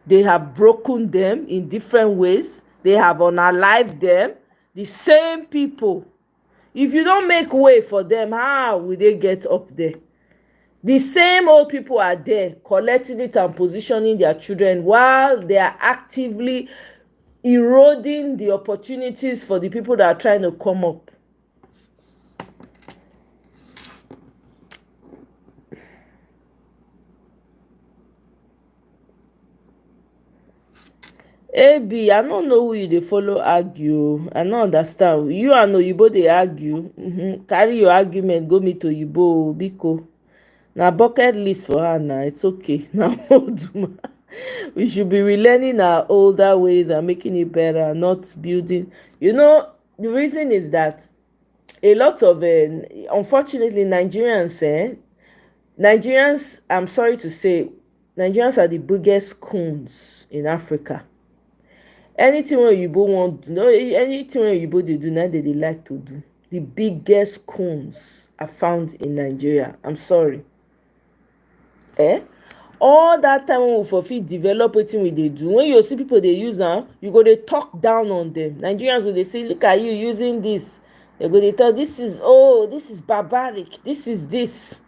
They have broken them in different ways. They have unalived them. The same people. If you don't make way for them, how will they get up there? The same old people are there collecting it and positioning their children while they are actively eroding the opportunities for the people that are trying to come up. AB, I don't know who you dey follow argue. I no understand. You and Oyibo dey argue. Carry your argument go meet Oyibo biko. Na bucket list for her now. It's okay. Now we should be relearning our older ways and making it better, not building. You know, the reason is that a lot of unfortunately Nigerians, I'm sorry to say, Nigerians are the biggest coons in Africa. Anything wey Oyibo wan do, no, anything wey Oyibo dey do, na they like to do. The biggest coons are found in Nigeria. I'm sorry. All that time when we for fit develop wetin we dey do, when you see people dey use am, you go dey talk down on them. Nigerians go dey say, look at you using this. They go dey talk, this is barbaric, this is this.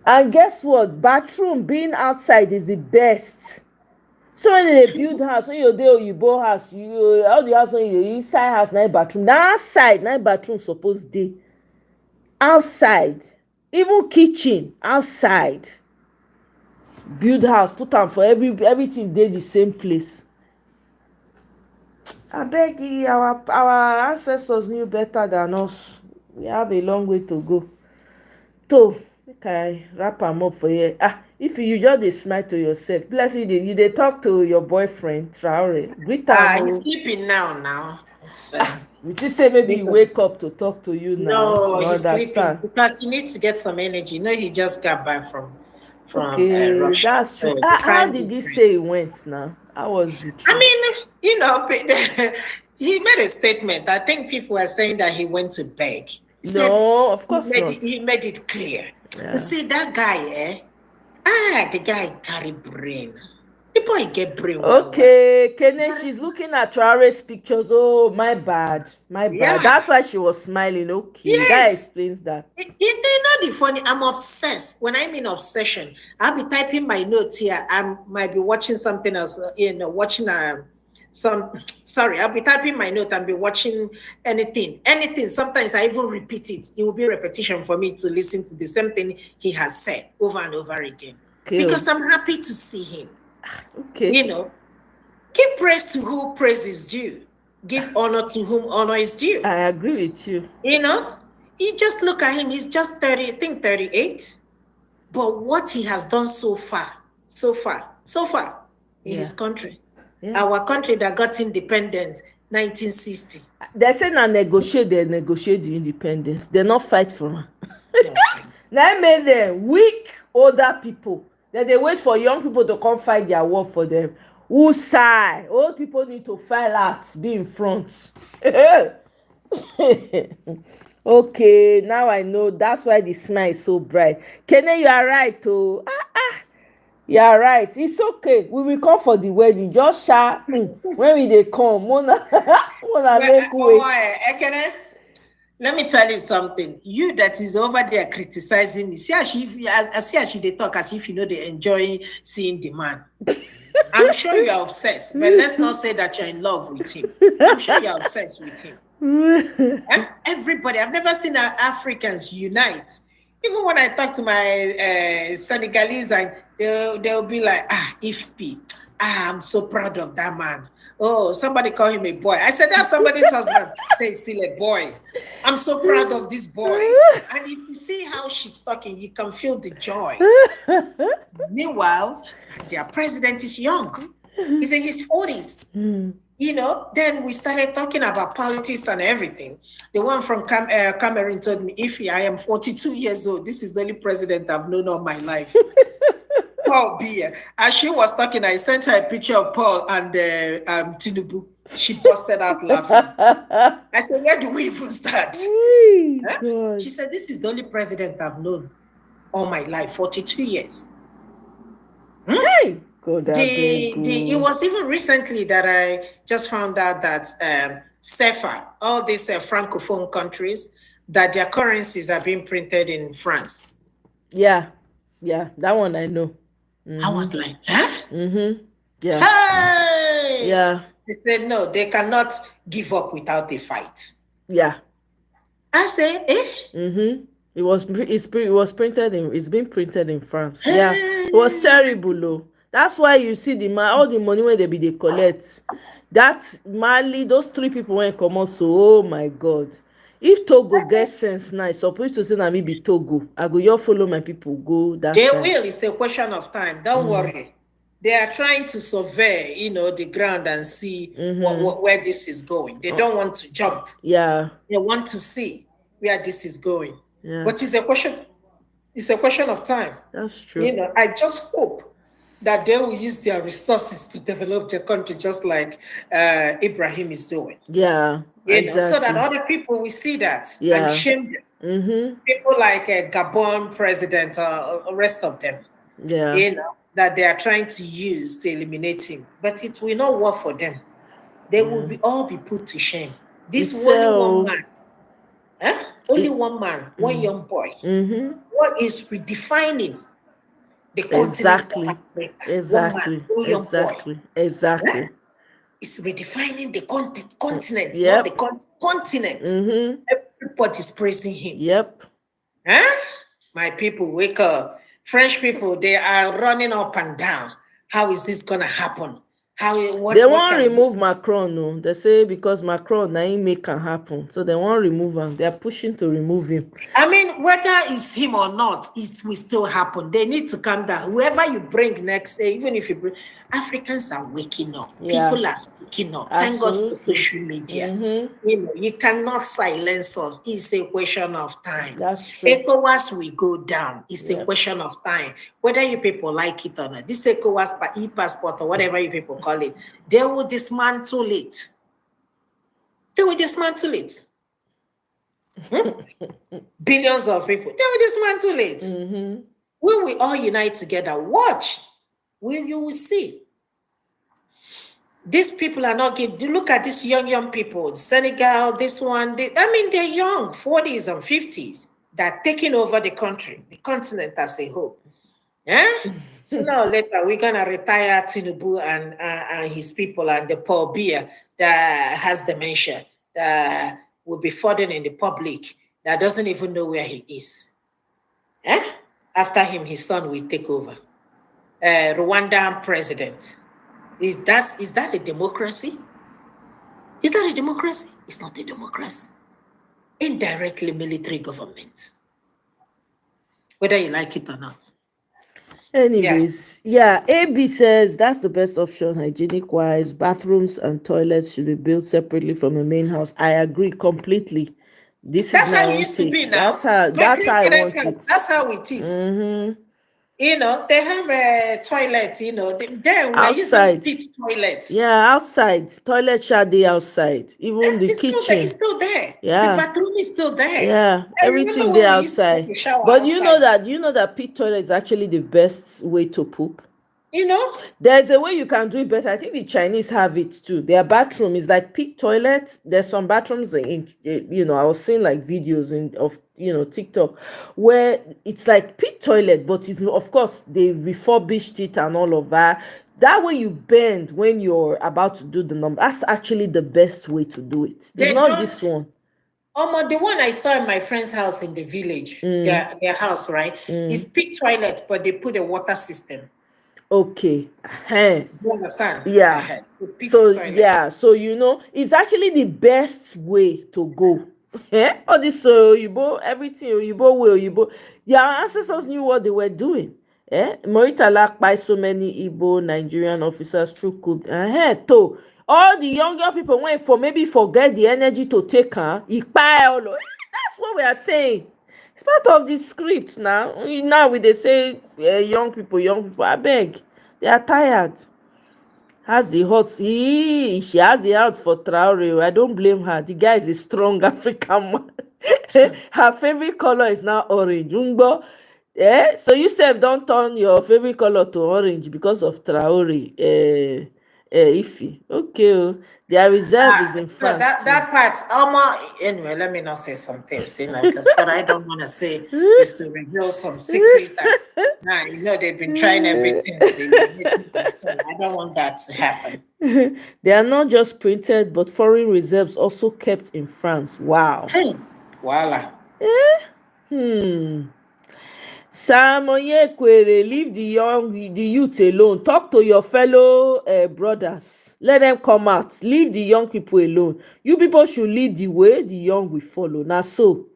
And guess what? Bathroom being outside is the best. So when they build house, when you dey Oyibo house, all the house when you inside house na bathroom, na outside na bathroom suppose dey. Outside, even kitchen outside. Build house, put am for everything dey the same place. Abeg, our ancestors knew better than us. We have a long way to go. So make I wrap am up for here. If you just dey smile to yourself, bless you dey talk to your boyfriend Traore, greet am. He's sleeping now. So. Would you say maybe he wake up to talk to you now? No, he's sleeping because he needs to get some energy. He just got back from okay, Russia. That's true. How did he say he went now? How was it? I mean, he made a statement. I think people were saying that he went to beg. No, of course not. He made it clear. Yeah. See, that guy, the guy carry brain. The boy get brain. Okay, Kene, she's looking at Traore's pictures. Oh, my bad. Yeah. That's why she was smiling. Okay, yes. That explains that. You know the funny, I'm obsessed. When I mean obsession, I'll be typing my notes here. I might be watching something else, watching I'll be typing my note and be watching anything. Sometimes I even repeat it. It will be a repetition for me to listen to the same thing he has said over and over again. Okay. Because I'm happy to see him. Okay. Give praise to who praise is due. Give honor to whom honor is due. I agree with you. You just look at him. He's just 30, I think 38. But what he has done so far in his country. Yeah. Our country that got independent 1960. They say they negotiate the independence. They not fight for it. Now made them weak older people. Then they wait for young people to come fight their war for them. Who sigh? Old people need to file out, be in front. Okay, now I know. That's why the smile is so bright. Kene, you are right, too. You are right. It's okay. We will come for the wedding. Just when we they come. Make way. Let me tell you something. You that is over there criticizing me. See how she they talk as if they enjoy seeing the man. I'm sure you are obsessed, but let's not say that you're in love with him. I'm sure you're obsessed with him. Everybody, I've never seen Africans unite. Even when I talk to my Senegalese, and they'll be like, Ifpi, I'm so proud of that man. Oh, somebody call him a boy. I said, that's somebody's husband. Say he's still a boy. I'm so proud of this boy. And if you see how she's talking, you can feel the joy. Meanwhile, their president is young. He's in his 40s. Then we started talking about politics and everything. The one from Cameroon told me, Ify, I am 42 years old. This is the only president I've known all my life. Paul Biya. As she was talking, I sent her a picture of Paul and Tinubu. She busted out laughing. I said, where do we even start? Huh? She said, this is the only president I've known all my life, 42 years. Hey, God, it was even recently that I just found out that CFA, all these Francophone countries, that their currencies are being printed in France. Yeah, that one I know. I was like, huh? Yeah. Hey! Yeah. They said, no, they cannot give up without a fight. Yeah. I said, eh? It was printed in, it's been printed in France. Yeah. It was terrible though. That's why you see all the money when they collect. That Mali, those 3 people went come out, so oh my God. If Togo gets sense now, it's supposed to say na me be Togo. I go you follow my people go that they side. Will. It's a question of time. Don't worry. They are trying to survey, the ground and see where this is going. They don't want to jump. Yeah. They want to see where this is going. Yeah. But it's a question of time. That's true. I just hope that they will use their resources to develop their country just like Ibrahim is doing. Yeah. Exactly. So that other people will see that and shame them. People like Gabon president, the rest of them. Yeah. That they are trying to use to eliminate him. But it will not work for them. They will all be put to shame. This only one man. Only one man, one young boy. What is redefining the continent of Africa? Exactly. One man, one young boy. Exactly. It's redefining the continent, not the continent. Everybody's praising him. Yep. My people, wake up. French people, they are running up and down. How is this gonna happen? They won't remove Macron, no. They say because Macron now he make can happen. So they won't remove him. They are pushing to remove him. I mean, whether it's him or not, it will still happen. They need to calm down. Whoever you bring next, even if you bring, Africans are waking up. Yeah. People are speaking up. Thank God for social media. You cannot silence us. It's a question of time. That's true. ECOWAS will go down. It's a question of time. Whether you people like it or not, this ECOWAS e-passport or whatever you people call it, they will dismantle it. Billions of people, they will dismantle it. We will all unite together. Watch. You will see. These people are not getting. Look at these young people. Senegal, this one. They're young, 40s and 50s. They're taking over the country, the continent as a whole. Sooner or later, we're gonna retire Tinubu and his people and the Paul Biya that has dementia, that will be falling in the public, that doesn't even know where he is. After him, his son will take over. Rwandan president. Is that a democracy? Is that a democracy? It's not a democracy. Indirectly military government. Whether you like it or not. Anyways, AB says that's the best option hygienic wise. Bathrooms and toilets should be built separately from the main house. I agree completely. That's how it used to be now. That's how I want it. That's how it is. They have a toilet, then we're using pit toilets. Yeah, outside. Toilet shade outside. Even the kitchen. It's still there. Yeah. The bathroom is still there. Yeah. Everything there outside. But you know that pit toilet is actually the best way to poop. There's a way you can do it better. I think the Chinese have it too. Their bathroom is like pit toilet. There's some bathrooms in I was seeing like videos of TikTok where it's like pit toilet, but it's, of course they refurbished it and all of that. That way you bend when you're about to do the number. That's actually the best way to do it. It's not this one. The one I saw in my friend's house in the village, their house, right? It's pit toilet, but they put a water system. Okay. You understand? Yeah. So it's actually the best way to go. All this Oyibo, everything Oyibo way. Their ancestors knew what they were doing. Moritala by so many Igbo Nigerian officers through coup. all the younger people went for maybe forget the energy to take her. That's what we are saying. It's part of the script now. Now we they say young people. I beg, they are tired. Has the hot she has the heart for Traore. I don't blame her. The guy is a strong African man. Her favorite color is now orange. Umbo. So you said don't turn your favorite color to orange because of Traore. Iffy. Okay. Their reserve is in So France too. that part, anyway, let me not say some things, because what I don't want to say is to reveal some secret. Now, they've been trying everything to make me concerned. I don't want that to happen. They are not just printed, but foreign reserves also kept in France. Wow. Voila. Sam Onyekwere, leave the youth alone. Talk to your fellow brothers. Let them come out. Leave the young people alone. You people should lead the way, the young will follow. Now so,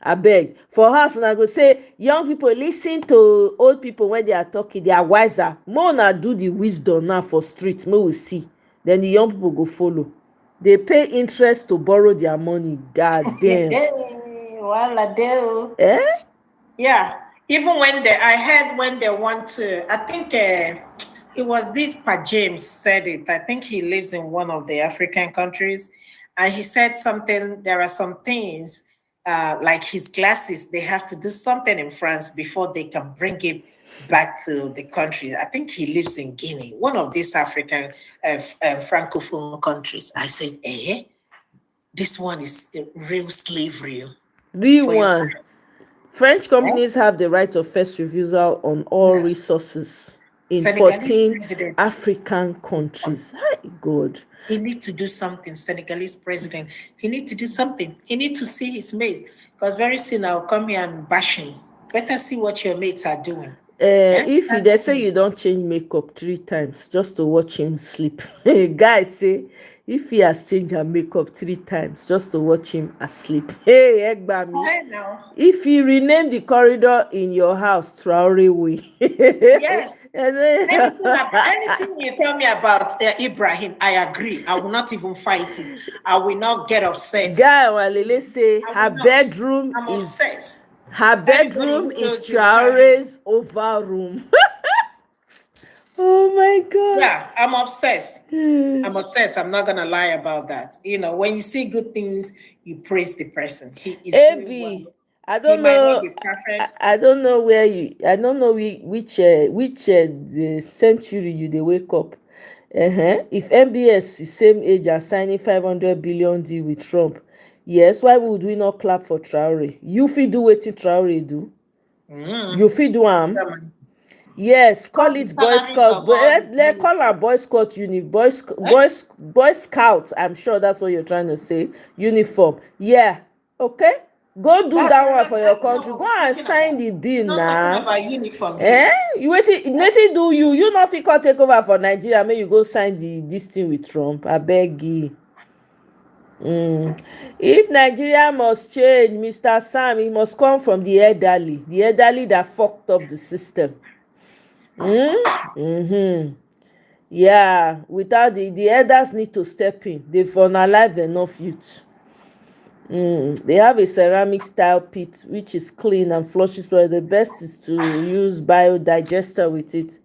I beg. For us, and I go say, young people, listen to old people when they are talking. They are wiser. More now do the wisdom now for street. May we see. Then the young people go follow. They pay interest to borrow their money. God damn. Voila, do. Yeah. Even when I heard when they want to, I think it was this Pa James said it. I think he lives in one of the African countries. And he said something, there are some things like his glasses, they have to do something in France before they can bring him back to the country. I think he lives in Guinea, one of these African Francophone countries. I said, this one is real slavery. Real one. French companies have the right of first refusal on all resources in Senegalese 14 African countries. Hi, God. He needs to do something. Senegalese president. He needs to do something. He needs to see his mates. Because very soon I'll come here and bash him. Better see what your mates are doing. If they say you don't change makeup 3 times just to watch him sleep. Guys say if he has changed her makeup 3 times just to watch him asleep. Hey, Egbami. If you rename the corridor in your house Traore way. Yes. Anything you tell me about Ibrahim, I agree. I will not even fight it. I will not get upset. Guy Walele say her bedroom I'm is obsessed. her bedroom is Traore's oval room. Oh my God. Yeah, I'm obsessed. I'm obsessed. I'm not gonna lie about that. When you see good things, you praise the person. He is doing well. I don't know. I don't know where you. I don't know which the century you they wake up. If MBS is same age as signing 500 billion deal with Trump, yes, why would we not clap for Traore? You fit do wetin Traore do. You fit do am. Yes, call it Boy Scout, but let's call her Boy Scout Boy Scout. I'm sure that's what you're trying to say. Uniform. Yeah. Okay. Go do that one for your country. Go and sign the bill now. About uniform. You waiting do you not fit come take over for Nigeria? May you go sign this thing with Trump. I beg you. If Nigeria must change, Mr. Sam, it must come from the elderly that fucked up the system. Yeah, without the elders need to step in. They've unalive enough youth. They have a ceramic style pit which is clean and flushes, but the best is to use biodigester with it.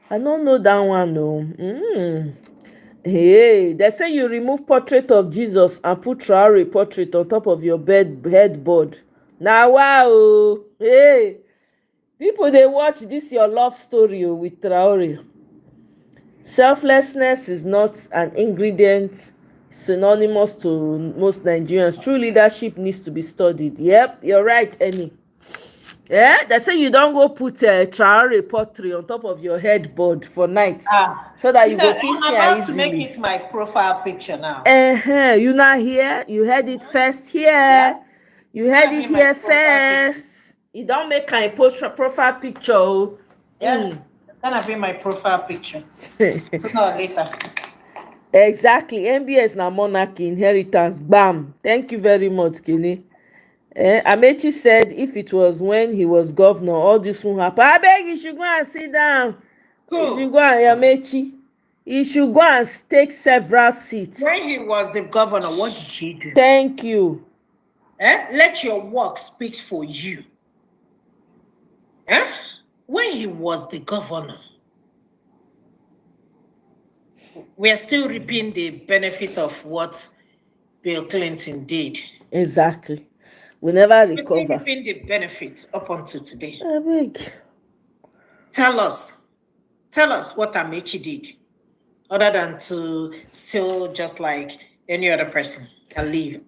I don't know that one, no. Hey, they say you remove portrait of Jesus and put Traore portrait on top of your headboard. Now, wow. Hey, people they watch this your love story with Traore. Selflessness is not an ingredient synonymous to most Nigerians. True leadership needs to be studied. Yep, you're right, Annie. Yeah, they say you don't go put a Traore portrait on top of your headboard for night, so that you go feel see I'm about easily. to make it my profile picture now. You not here? You heard it first here. Yeah. You heard it here first. You don't make a profile picture. Yeah, it's gonna be my profile picture. Sooner or later. Exactly. MBS na monarchy inheritance. Bam. Thank you very much, Kenny. Amechi said if it was when he was governor, all this won't happen. I beg you should go and sit down. Cool. You should go and Amechi. He should go and take several seats. When he was the governor, what did he do? Thank you. Let your work speak for you. When he was the governor, we are still reaping the benefit of what Bill Clinton did. Exactly. We never We're still recover. reaping the benefits up until today. I beg. Tell us what Amechi did, other than to still just like any other person and leave.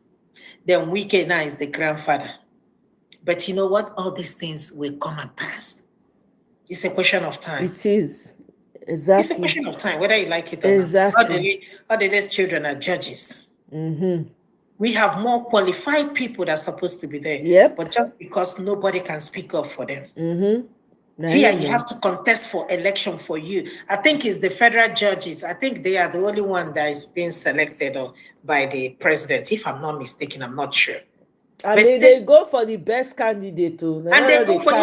Then Wike now is the grandfather. But you know what? All these things will come and pass. It's a question of time. It is. Exactly. It's a question of time, whether you like it or exactly. not. All these children are judges. Mm-hmm. We have more qualified people that are supposed to be there. Yep. But just because nobody can speak up for them. Mm-hmm. Here, you have to contest for election for you. I think it's the federal judges. I think they are the only one that is being selected by the president. If I'm not mistaken, I'm not sure. And they go for the best candidate too. And they go for,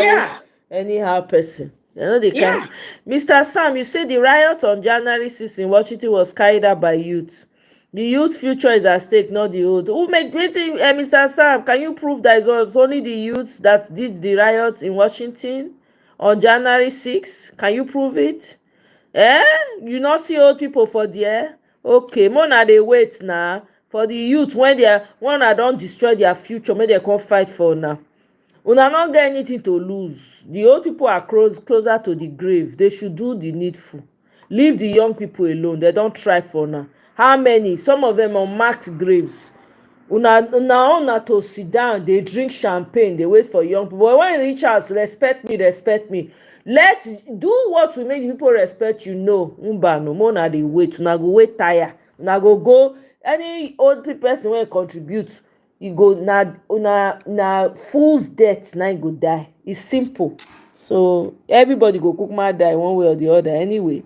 anyhow person. You know they can. Mr. Sam, you say the riot on January 6th in Washington was carried out by youth. The youth future is at stake, not the old. Who make greeting, Mr. Sam? Can you prove that it was only the youth that did the riot in Washington on January 6th? Can you prove it? You not see old people for there? Okay, more na dey wait now for the youth when I don't destroy their future, make they come fight for now. Una not get anything to lose. The old people are closer to the grave. They should do the needful. Leave the young people alone. They don't try for now. How many? Some of them are marked graves. Una to sit down, they drink champagne, they wait for young people. But when you reach house, respect me. Let's do what will make people respect you. No, no more na dey wait. Una go wait tire. Una go any old person wey contribute. You go na fool's death na go die. It's simple. So everybody go kukuma die one way or the other anyway.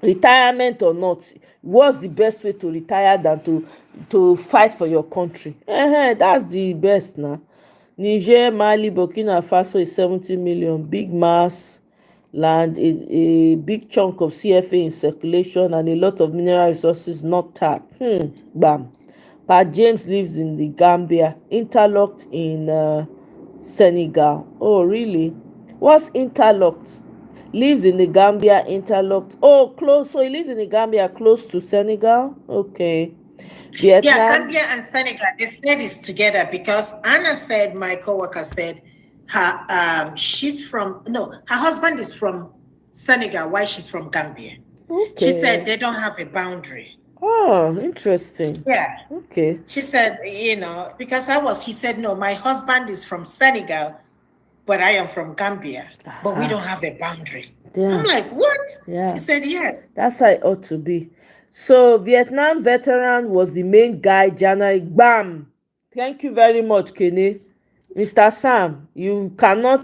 Retirement or not, what's the best way to retire than to fight for your country? That's the best now. Niger, Mali, Burkina Faso is 70 million. Big mass land, a big chunk of CFA in circulation, and a lot of mineral resources not tapped. Bam. Pa James lives in the Gambia, interlocked in Senegal. Oh, really? What's interlocked? Lives in the Gambia, interlocked. Oh, close. So he lives in the Gambia, close to Senegal. Okay. Vietnam. Yeah, Gambia and Senegal. They said it's together because Anna said, my coworker said, her her husband is from Senegal. Why she's from Gambia? Okay. She said they don't have a boundary. Oh, interesting. Yeah. Okay. She said, because she said, no, my husband is from Senegal, but I am from Gambia, but we don't have a boundary. Yeah. I'm like, what? Yeah. She said, yes. That's how it ought to be. So Vietnam veteran was the main guy, January. Bam! Thank you very much, Kenny. Mr. Sam, you cannot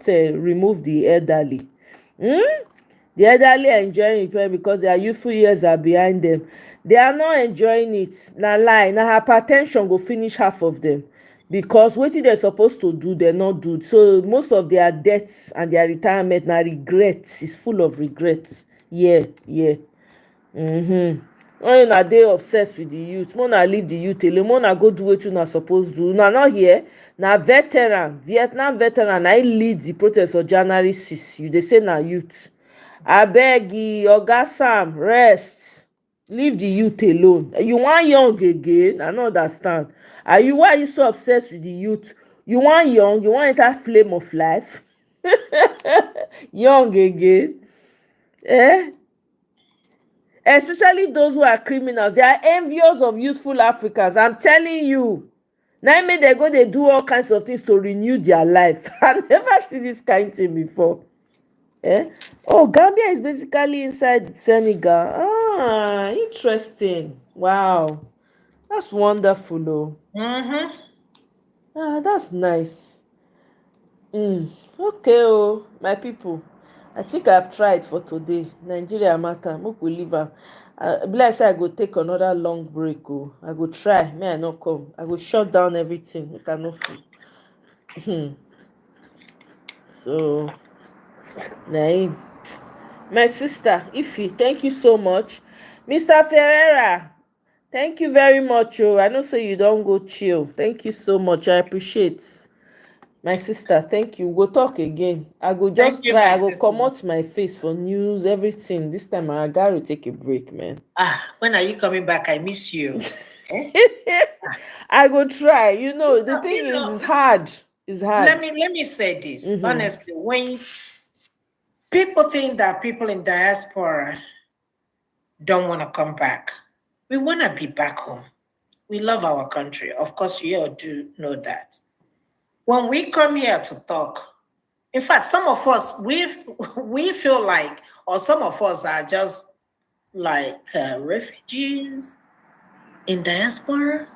remove the elderly. The elderly are enjoying it because their youthful years are behind them. They are not enjoying it. Na lie. Na hypertension go finish half of them. Because wetin they're supposed to do, they're not do. So most of their debts and their retirement na regrets. It's full of regrets. Yeah. When una dey obsessed with the youth, una leave the youth alone. Una go do wetin una suppose do. Una not here. Na Vietnam veteran, na lead the protest of January 6. You dey say na youth. Abeg, Oga Sam, rest. Leave the youth alone. You want young again? I don't understand. Why are you so obsessed with the youth? You want young? You want enter flame of life? Young again? Especially those who are criminals. They are envious of youthful Africans. I'm telling you. Now make they go, they do all kinds of things to renew their life. I never see this kind of thing before. Oh, Gambia is basically inside Senegal. Interesting. Wow. That's wonderful, though. That's nice. Okay, my people. I think I've tried for today. Nigeria matter. Make we leave am. Like I say, I go take another long break. I go try. May I not come? I go shut down everything. I cannot feel. So, naim. My sister, Ify, thank you so much. Mr. Ferreira, thank you very much. Oh, I know so you don't go chill. Thank you so much. I appreciate. My sister, thank you. We'll talk again. I go Thank just you, try. my I go sister. come out my face for news, everything. This time I gotta take a break, man. When are you coming back? I miss you. Eh? I go try. You know, the thing You is, know, it's hard. It's let hard. me say this Mm-hmm. honestly. When people think that people in diaspora don't want to come back, we want to be back home. We love our country. Of course, you all do know that. When we come here to talk, in fact, some of us we feel like, or some of us are just like refugees in diaspora.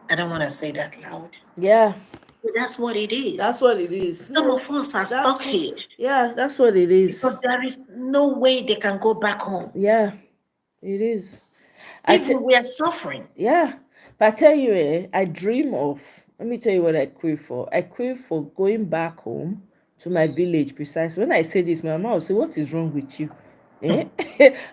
I don't want to say that loud. Yeah, But that's what it is. that's what it is. Some of us are stuck That's what. here Yeah, that's what it is. because there is no way they can go back home. Yeah, it is. Even we are suffering. Yeah. If I tell you, I dream of, let me tell you what I crave for. I crave for going back home to my village, precisely. When I say this, my mom will say, "What is wrong with you?" Eh?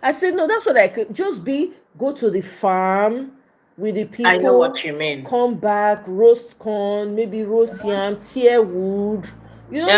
I said, "No, that's what I could just be, go to the farm with the I know people, what you mean. come back, roast corn, maybe roast yam, tear wood,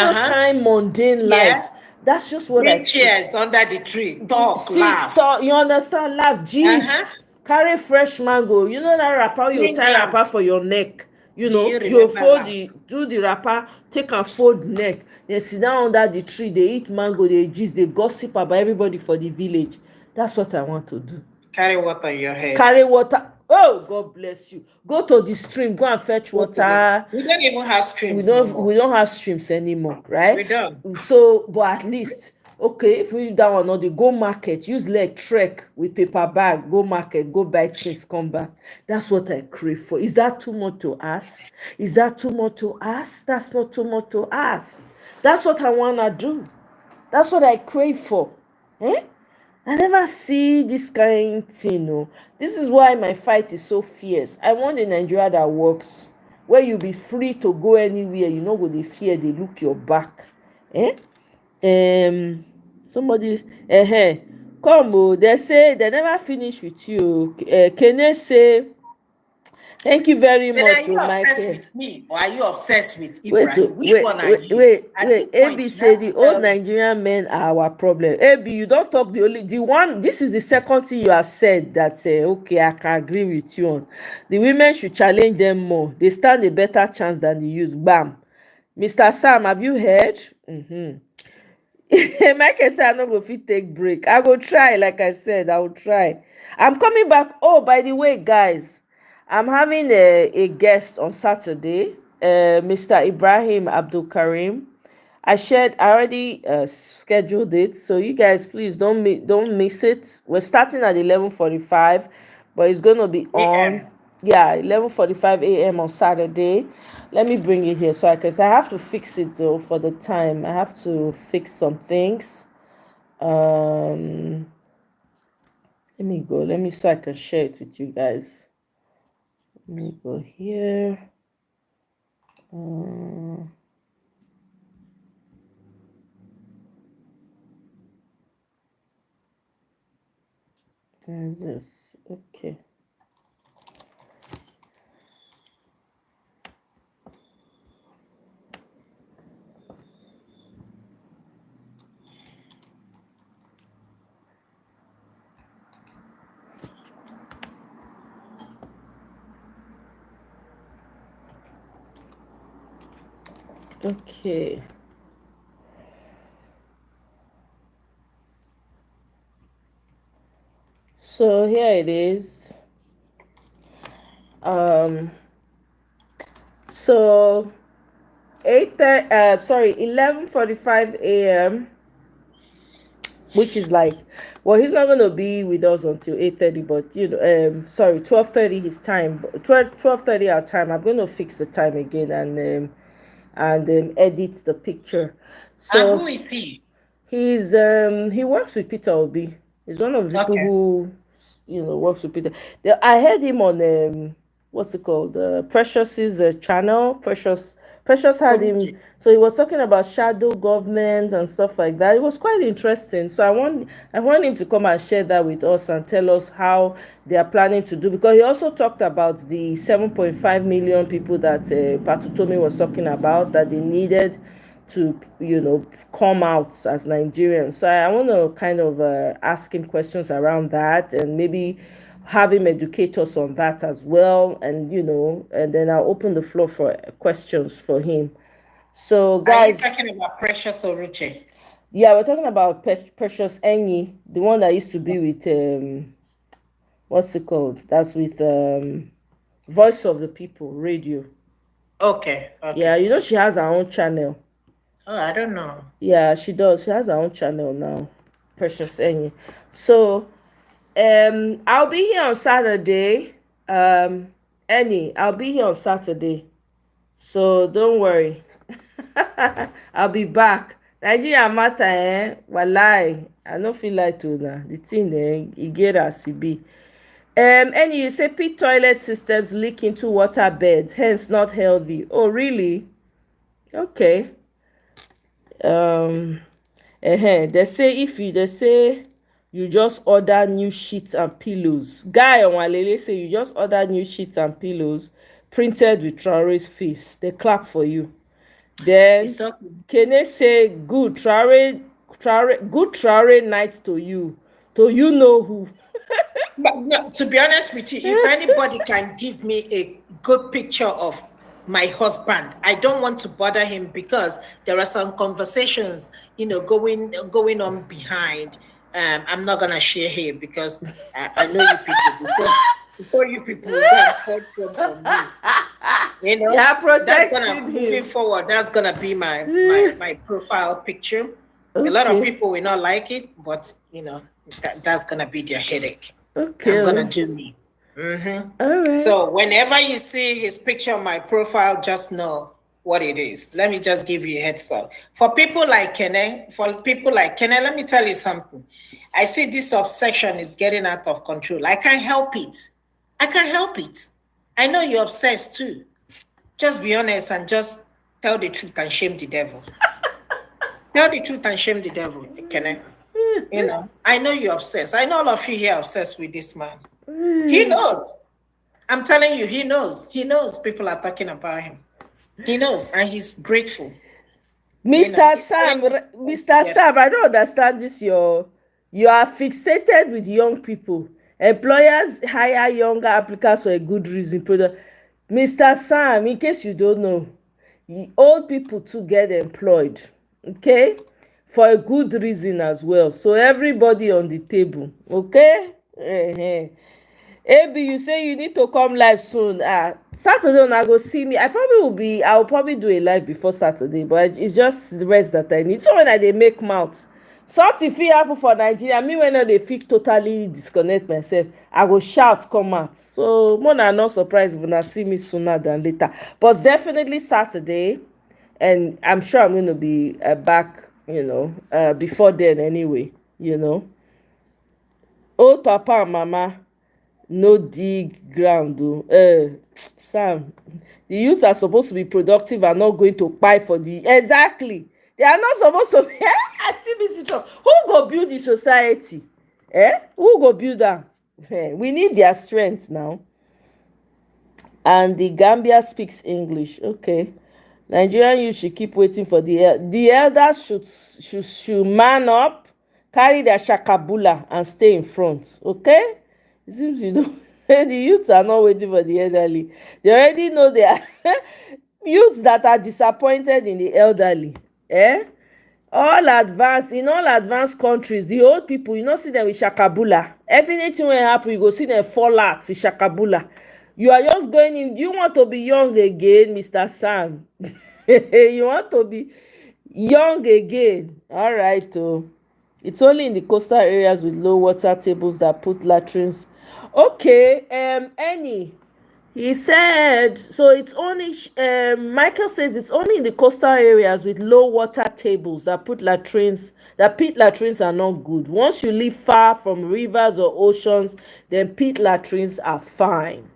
those Uh-huh. kind mundane Yeah. life. That's just what I Big chairs under the tree. Talk, see, laugh. talk, you understand? Laugh, Uh-huh. gist, carry fresh mango. You know that wrapper, you Clean tie yam. wrapper for your neck. Do you You remember fold that? the do the wrapper, take and fold neck. Then sit down under the tree. They eat mango. They gist. They gossip about everybody for the village. That's what I want to do. Carry water on your head. Carry water. Oh, God bless you. Go to the stream. Go and fetch Go to the. water. We don't even have streams no more. We don't have streams anymore, right? We don't. So, but at least, okay, if we do that one, or they go market, use leg trek with paper bag, go market, go buy things, come back. That's what I crave for. Is that too much to ask? Is that too much to ask? That's not too much to ask. That's what I wanna do. That's what I crave for. Eh? I never see this kind thing. No. This is why my fight is so fierce. I want a Nigeria that works, where you be free to go anywhere. You know, go dey fear, they look your back. Eh? Somebody, come, oh, they say they never finish with you. Kene say, thank you very Then are much, you oh, obsessed Michael. with me or are you obsessed with Wait, Ibrahim? Which one are you? At this AB point, you say have the to old tell me. Nigerian men are our problem. AB, you don't talk the one. This is the second thing you have said that okay, I can agree with you on. The women should challenge them more. They stand a better chance than the youth. Bam. Mr. Sam, have you heard? Michael say I no go fit take break. I go try, like I said, I will try. I'm coming back. Oh, by the way, guys, I'm having a guest on Saturday, Mr. Ibrahim Abdul Karim. I already scheduled it, so you guys please don't miss it. We're starting at 11:45, but it's gonna be on, AM. yeah, 11:45 a.m. on Saturday. Let me bring it here so I have to fix it though for the time. I have to fix some things. Let me go. Let me so I can share it with you guys. Let me go here. There's this. Okay. Okay. So here it is. So 11:45 a.m., which is like, well, he's not gonna be with us until 8:30, but 12:30 his time, 12:30 our time. I'm gonna fix the time again and edit the picture. And who So is he? he works with Peter Obi. He's one of the people Okay. who works with Peter. I heard him on what's it called? Precious's channel, Precious had him, Oluchi. so he was talking about shadow government and stuff like that. It was quite interesting. So I want him to come and share that with us and tell us how they are planning to do, because he also talked about the 7.5 million people that Patutomi was talking about, that they needed to, come out as Nigerians. So I want to kind of ask him questions around that, and maybe have him educate us on that as well. And and then I'll open the floor for questions for him. So Are you guys, talking about Precious Oluchi? yeah, we're talking about Precious Enyi, the one that used to be with what's it called? That's with Voice of the People radio. Okay, Yeah, okay. she has her own channel. Oh, I don't know. Yeah, she does. She has her own channel now. Precious Enyi. So I'll be here on Saturday. I'll be here on Saturday. So don't worry. I'll be back. Nigeria matter, Walai. I no feel like to now. The thing, e get as e be. You say pit toilet systems leak into water beds, hence not healthy. Oh, really? Okay. They say you just order new sheets and pillows. Guy on Walele say you just order new sheets and pillows printed with Traore's face. They clap for you. Then It's okay. Kene say good Traore night to you. To you know who. But no, to be honest with you, if anybody can give me a good picture of my husband, I don't want to bother him, because there are some conversations, going on behind. I'm not gonna share here, because I know you people before you people go and hold from me. Yeah, That's gonna, protecting moving him. forward, that's gonna be my profile picture. A lot of Okay. people will not like it, but that's gonna be their headache. Okay. I'm gonna do me. All right. So whenever you see his picture on my profile, just know what it is. Let me just give you a heads up. For people like Kene, let me tell you something. I see this obsession is getting out of control. I can't help it. I can't help it. I know you're obsessed too. Just be honest and just tell the truth and shame the devil. Tell the truth and shame the devil, Kene. I know you're obsessed. I know all of you here are obsessed with this man. He knows. I'm telling you, he knows. He knows people are talking about him. He knows, and he's grateful. Mr. Sam, I don't understand this. You are fixated with young people. Employers hire younger applicants for a good reason. Mr. Sam, in case you don't know, old people too get employed, okay, for a good reason as well. So everybody on the table, okay. Abi, you say you need to come live soon. Saturday una go see me. I will probably do a live before Saturday, but it's just the rest that I need. So when dey make mouth, something fit happen for Nigeria, me when I fit totally disconnect myself, I go shout come out. So more na not surprised if una see me sooner than later, but definitely Saturday, and I'm sure I'm going to be back, before then anyway. Old papa and mama no dig ground o. Sam, the youths are supposed to be productive and not going to kpai for the exactly. They are not supposed to be. I see me situation. Who go build the society? Who go build am? We need their strength now. And the Gambia speaks English. Okay. Nigerian youth should keep waiting for the elders should man up, carry their shakabula and stay in front. Okay. It seems the youths are not waiting for the elderly. They already know they are youths that are disappointed in the elderly. In all advanced countries, the old people, you no see them with shakabula. Anything wey happen, you go see them fall out with shakabula. You are just going in. Do you want to be young again, Mr. Sam? You want to be young again? All right. It's only in the coastal areas with low water tables that put latrines. Okay. He said so. It's only Michael says it's only in the coastal areas with low water tables that pit latrines are not good. Once you live far from rivers or oceans, then pit latrines are fine.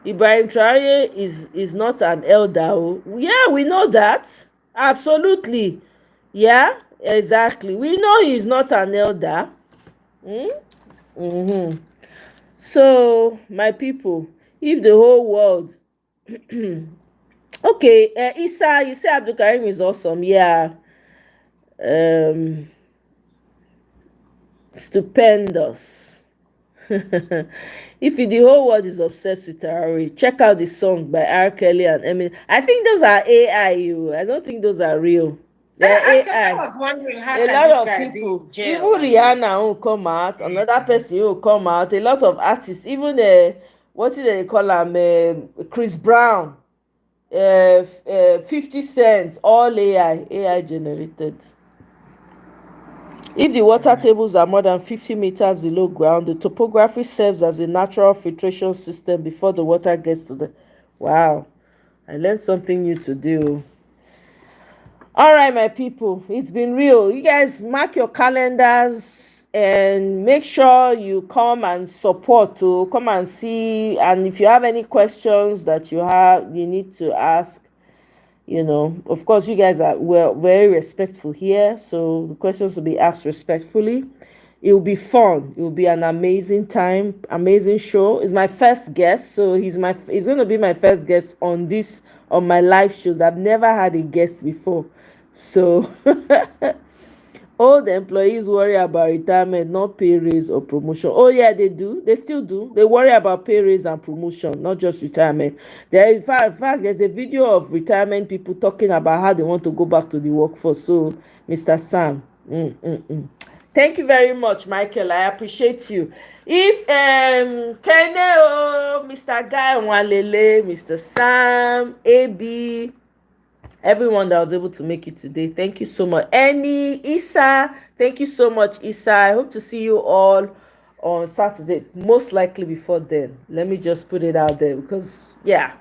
Ibrahim Traore is not an elder. Yeah, we know that. Absolutely. Yeah, exactly. We know he's not an elder. So, my people, if the whole world okay, Isa, you say Abdul Karim is awesome. Yeah. Um Stupendous. If the whole world is obsessed with Traore, check out the song by R. Kelly and Eminem. I think those are AI. I don't think those are real. They're Because I AI. was wondering, how A can lot this of guy be people, in even jail? Rihanna will come out, another person will come out, a lot of artists, even what do they call him, Chris Brown, 50 Cent, all AI generated. If the water tables are more than 50 meters below ground, the topography serves as a natural filtration system before the water gets to the... Wow, I learned something new to do. All right, my people, it's been real. You guys mark your calendars and make sure you come and support, to come and see. And if you have any questions that you need to ask, of course, you guys are very respectful here, so the questions will be asked respectfully. It will be fun. It will be an amazing time, amazing show. It's my first guest, so he's going to be my first guest on my live shows. I've never had a guest before, so all the employees worry about retirement, not pay raise or promotion. Oh yeah, they do. They still do. They worry about pay raise and promotion, not just retirement. In fact, there's a video of retirement people talking about how they want to go back to the workforce. So, Mr. Sam, thank you very much, Michael. I appreciate you. If Kene, Mr. Guy Wanlele, Mr. Sam, AB, everyone that was able to make it today, thank you so much. Isa, thank you so much, Isa. I hope to see you all on Saturday, most likely before then. Let me just put it out there, because yeah,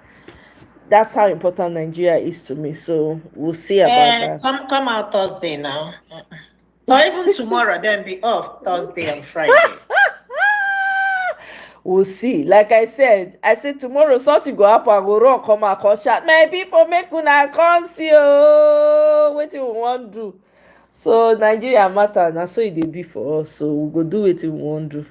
that's how important Nigeria is to me, so we'll see about that. Come out Thursday now. Or even tomorrow, then be off Thursday and Friday. We'll see. Like I said tomorrow something go happen, I go run come out, come shout, my people, make una come see wetin we wan do. So Nigeria matter, na so e dey be for us, so we go do wetin we wan do.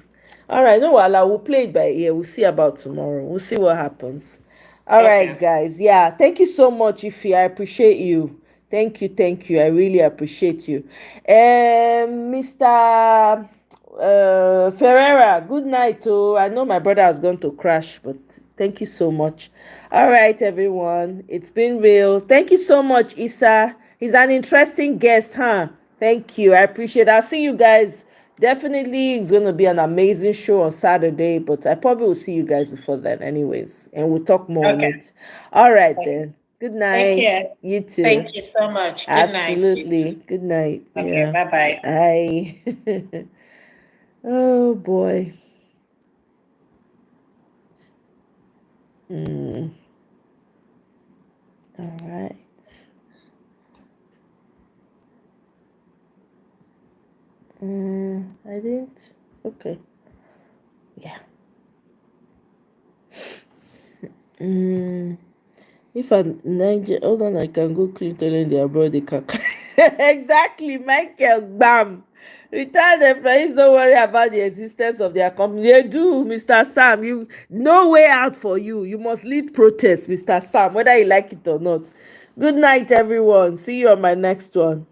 All right, no wahala, we'll play it by ear. We'll see about tomorrow. We'll see what happens. All right, guys. Yeah, thank you so much, Ify. I appreciate you. Thank you. I really appreciate you. Mr. Ferreira, good night. I know my brother has gone to crash, but thank you so much. All right, everyone. It's been real. Thank you so much, Isa. He's an interesting guest, huh? Thank you. I appreciate it. I'll see you guys. Definitely, it's going to be an amazing show on Saturday, but I probably will see you guys before then, anyways, and we'll talk more on it. All right, then. Good night. Thank you. You too. Thank you so much. Good Absolutely. night. Good night. Okay, Yeah. bye-bye. Bye. Oh boy. All right. I didn't. Okay. Yeah. If I Niger, hold on, I can go clean telling their abroad they can. Exactly, Michael. Bam. Retired employees don't worry about the existence of their company. They do, Mr. Sam. You no way out for you. You must lead protests, Mr. Sam, whether you like it or not. Good night, everyone. See you on my next one.